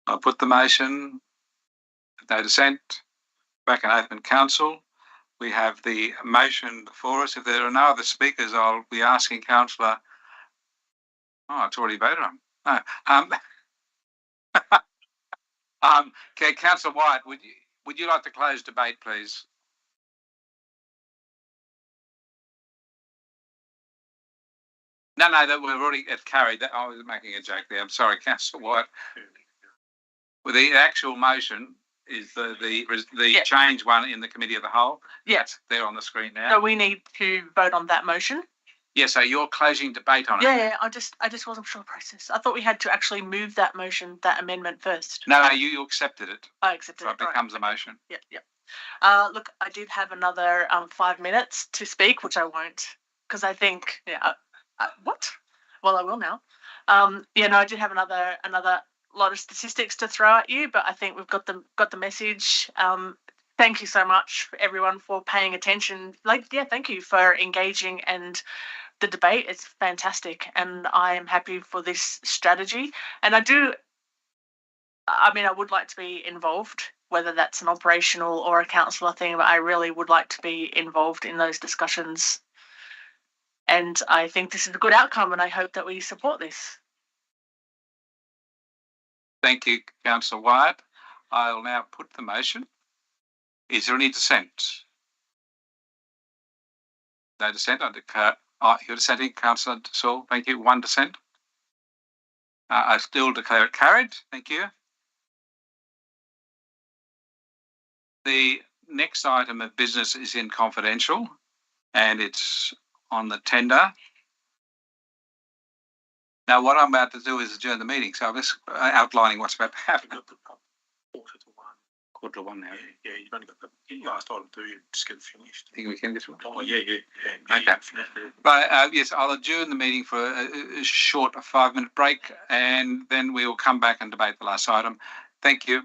A: I'll put the motion. No dissent. Back in open council. We have the motion before us. If there are no other speakers, I'll be asking Councillor. Oh, it's already voted on. No. Okay, Councillor Wyatt, would you like to close debate, please? No, that we've already carried. That I was making a joke there. I'm sorry, Councillor Wyatt. Well, the actual motion is the change one in the committee of the whole.
E: Yes,
A: there on the screen now.
E: So we need to vote on that motion.
A: Yeah, so you're closing debate on it.
E: Yeah. I just wasn't sure the process. I thought we had to actually move that motion, that amendment first.
A: No, you accepted it.
E: I accepted it.
A: So it becomes a motion.
E: Yeah. Look, I did have another 5 minutes to speak, which I won't, because I think what? Well, I will now. I did have another lot of statistics to throw at you, but I think we've got the message. Thank you so much, everyone, for paying attention. Thank you for engaging and the debate. It's fantastic, and I am happy for this strategy. And I would like to be involved, whether that's an operational or a councillor thing, but I really would like to be involved in those discussions. And I think this is a good outcome, and I hope that we support this.
A: Thank you, Councillor Wyatt. I'll now put the motion. Is there any dissent? No dissent. I declare. You're dissenting, Councillor Saul. Thank you. 1 dissent. I still declare it carried. Thank you. The next item of business is in confidential, and it's on the tender Now, what I'm about to do is adjourn the meeting, so I'm just outlining what's about to happen.
H: Got the quarter to one.
G: Quarter one now.
H: Yeah, you've only got the last item to you. Just get it finished.
A: Think we can this one?
H: Oh, yeah.
A: Okay. But yes, I'll adjourn the meeting for a short 5-minute break, and then we will come back and debate the last item. Thank you.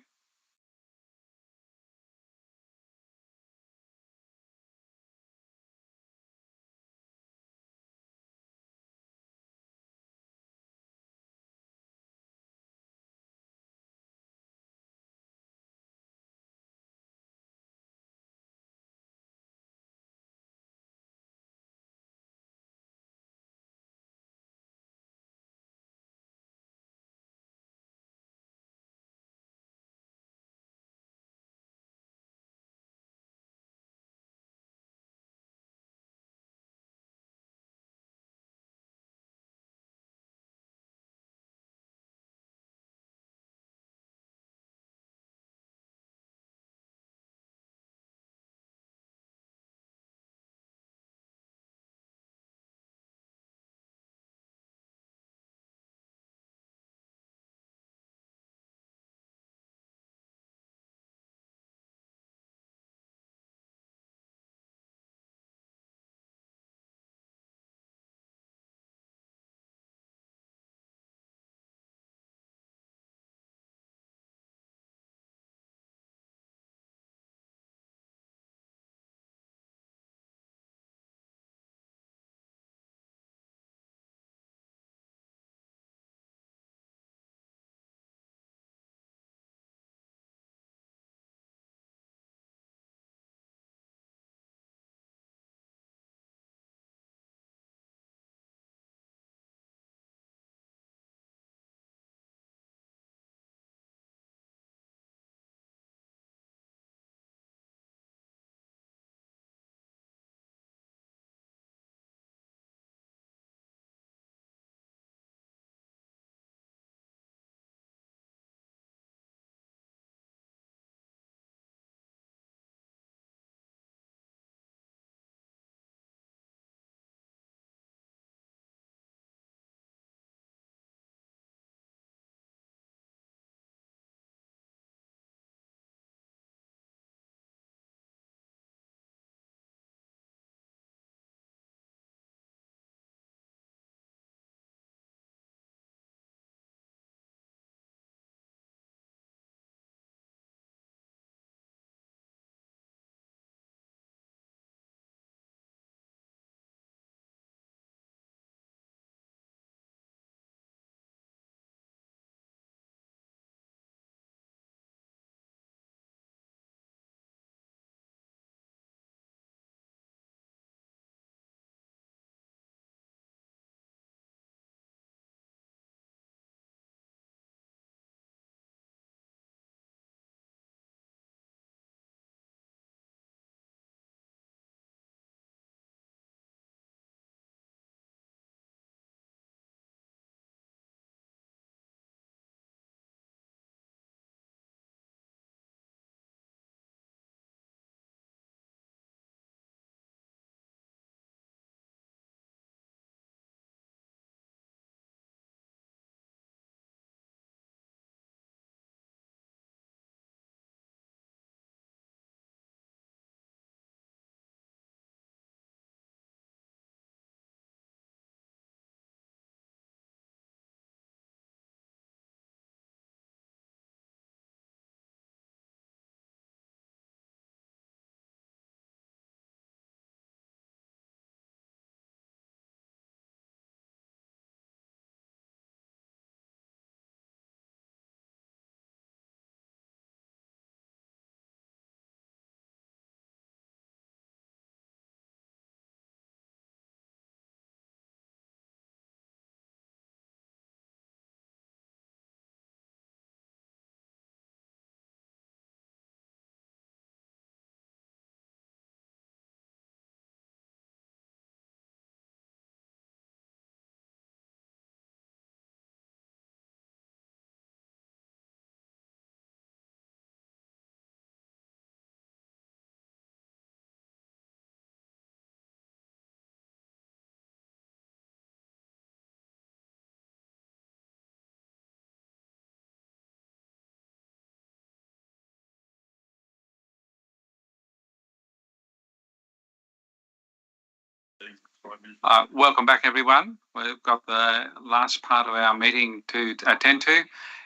A: Welcome back, everyone. We've got the last part of our meeting to attend to.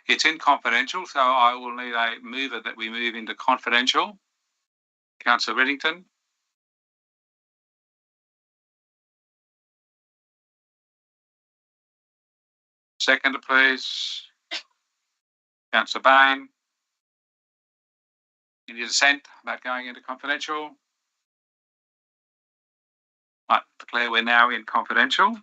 A: It's in confidential, so I will need a mover that we move into confidential. Councillor Reddington. Seconder, please. Councillor Bain. Any dissent about going into confidential? I declare we're now in confidential.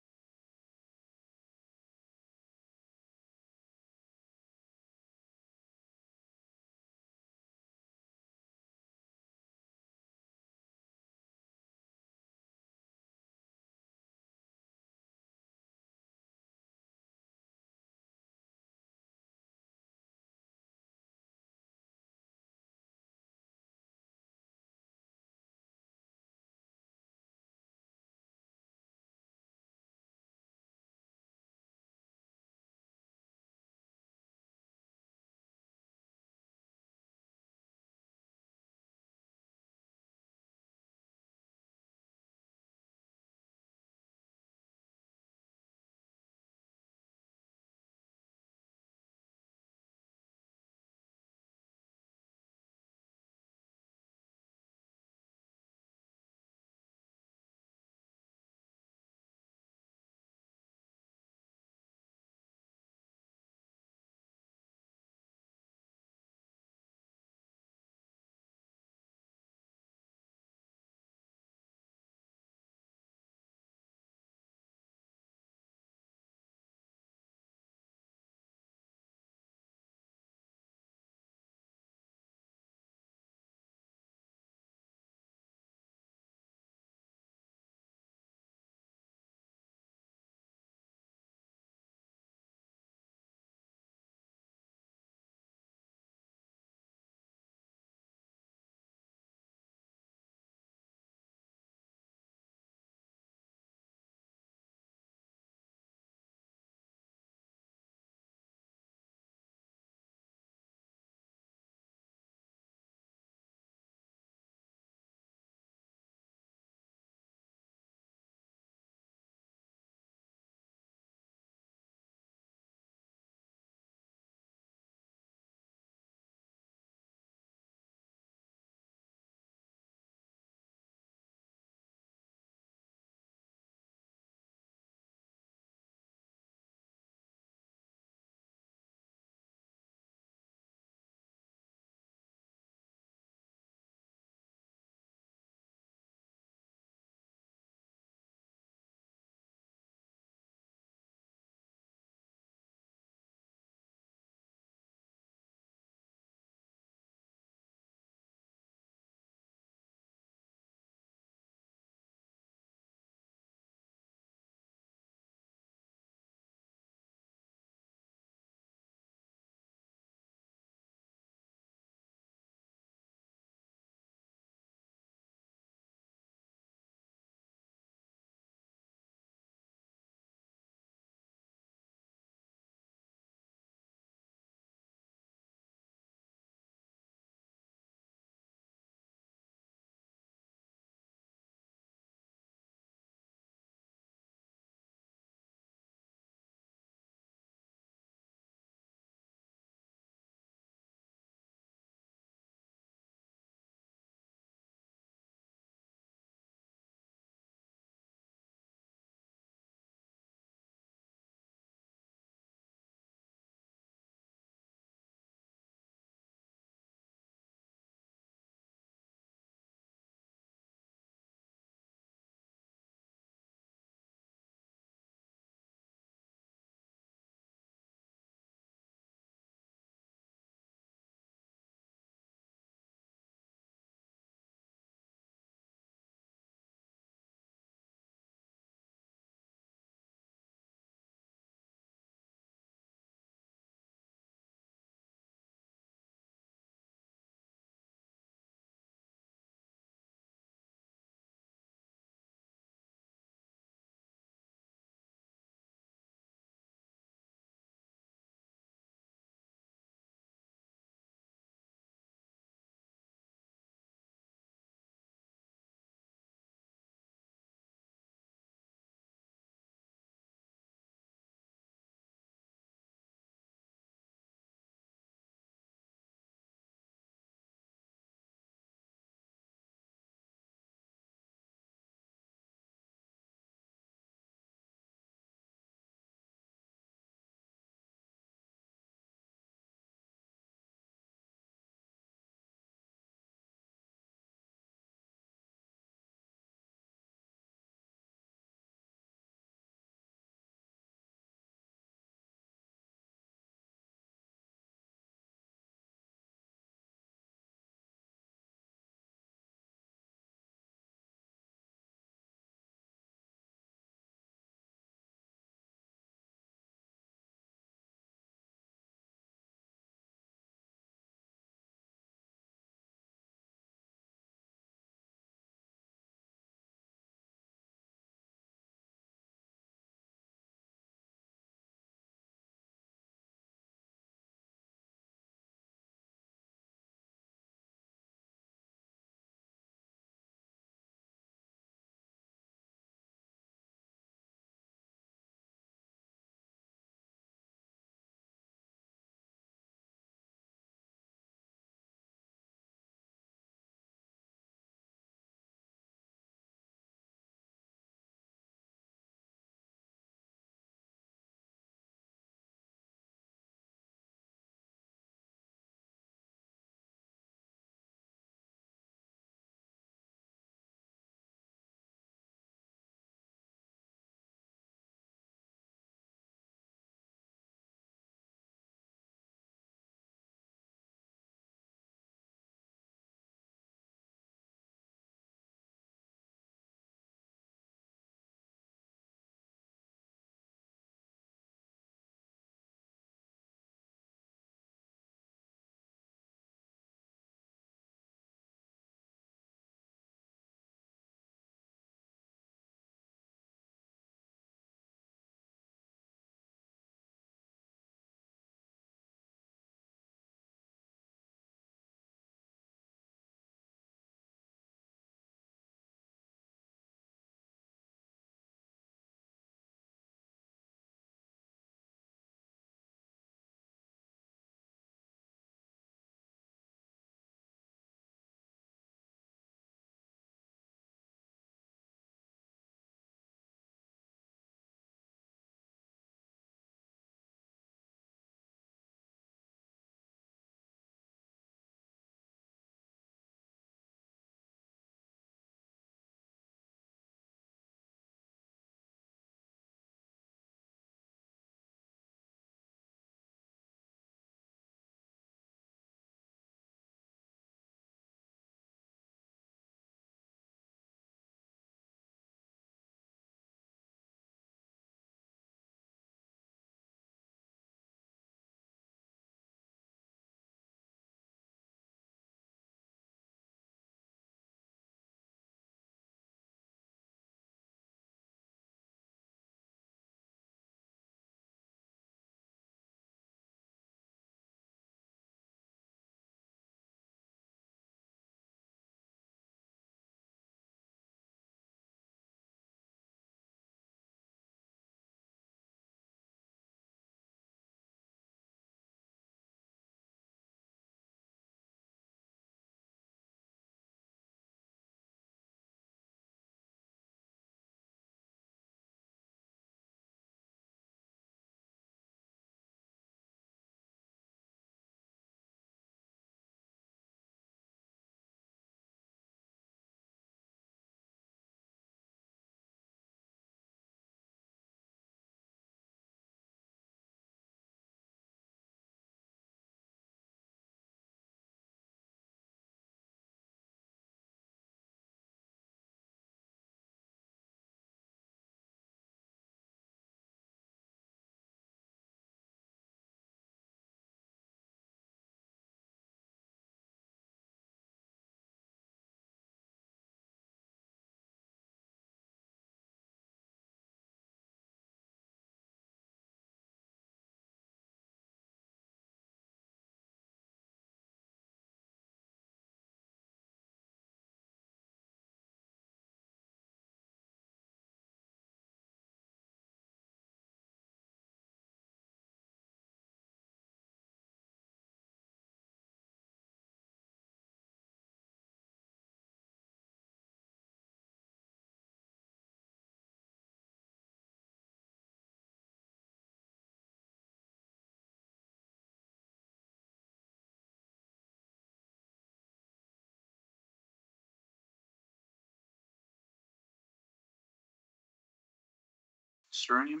A: Stream.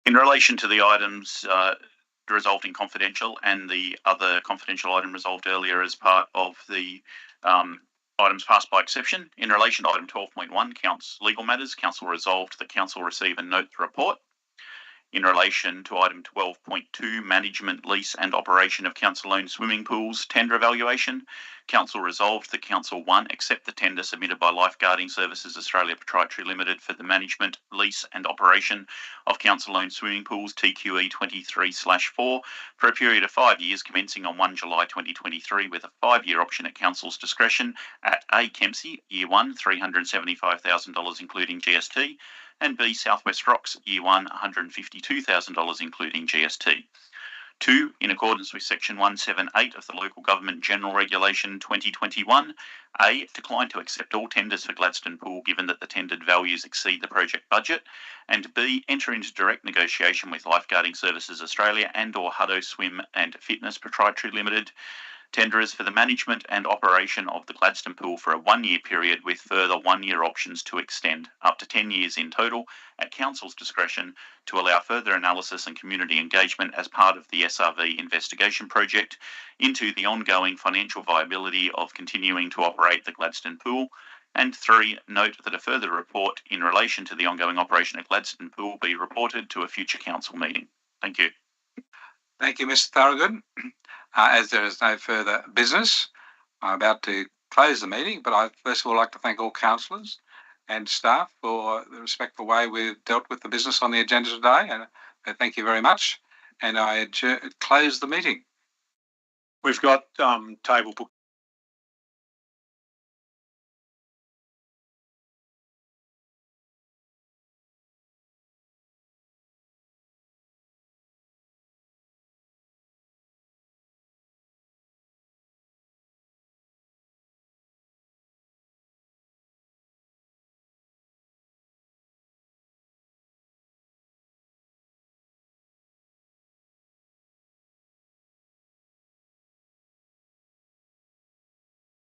K: In relation to the items resolved in confidential and the other confidential item resolved earlier as part of the items passed by exception, in relation to item 12.1, legal matters, council resolved that council receive and note the report. In relation to item 12.2, management, lease and operation of council-owned swimming pools, tender evaluation, council resolved that council 1, accept the tender submitted by Lifeguarding Services Australia Proprietary Limited for the management, lease and operation of council-owned swimming pools TQE 23/4 for a period of 5 years commencing on 1 July 2023 with a 5-year option at council's discretion at A. Kempsey, Year 1, $375,000 including GST, and B. Southwest Rocks, Year 1, $152,000 including GST. 2. In accordance with Section 178 of the Local Government General Regulation 2021, A. Decline to accept all tenders for Gladstone Pool given that the tendered values exceed the project budget, and B. Enter into direct negotiation with Lifeguarding Services Australia and or Hutto Swim and Fitness Proprietary Limited tenderers for the management and operation of the Gladstone Pool for a 1-year period with further 1-year options to extend up to 10 years in total at council's discretion to allow further analysis and community engagement as part of the SRV investigation project into the ongoing financial viability of continuing to operate the Gladstone Pool. And 3, note that a further report in relation to the ongoing operation of Gladstone Pool be reported to a future council meeting. Thank you.
A: Thank you, Mr. Thorogood. As there is no further business, I'm about to close the meeting, but I first of all like to thank all councillors and staff for the respectful way we've dealt with the business on the agenda today, and thank you very much. And I close the meeting.
H: We've got table book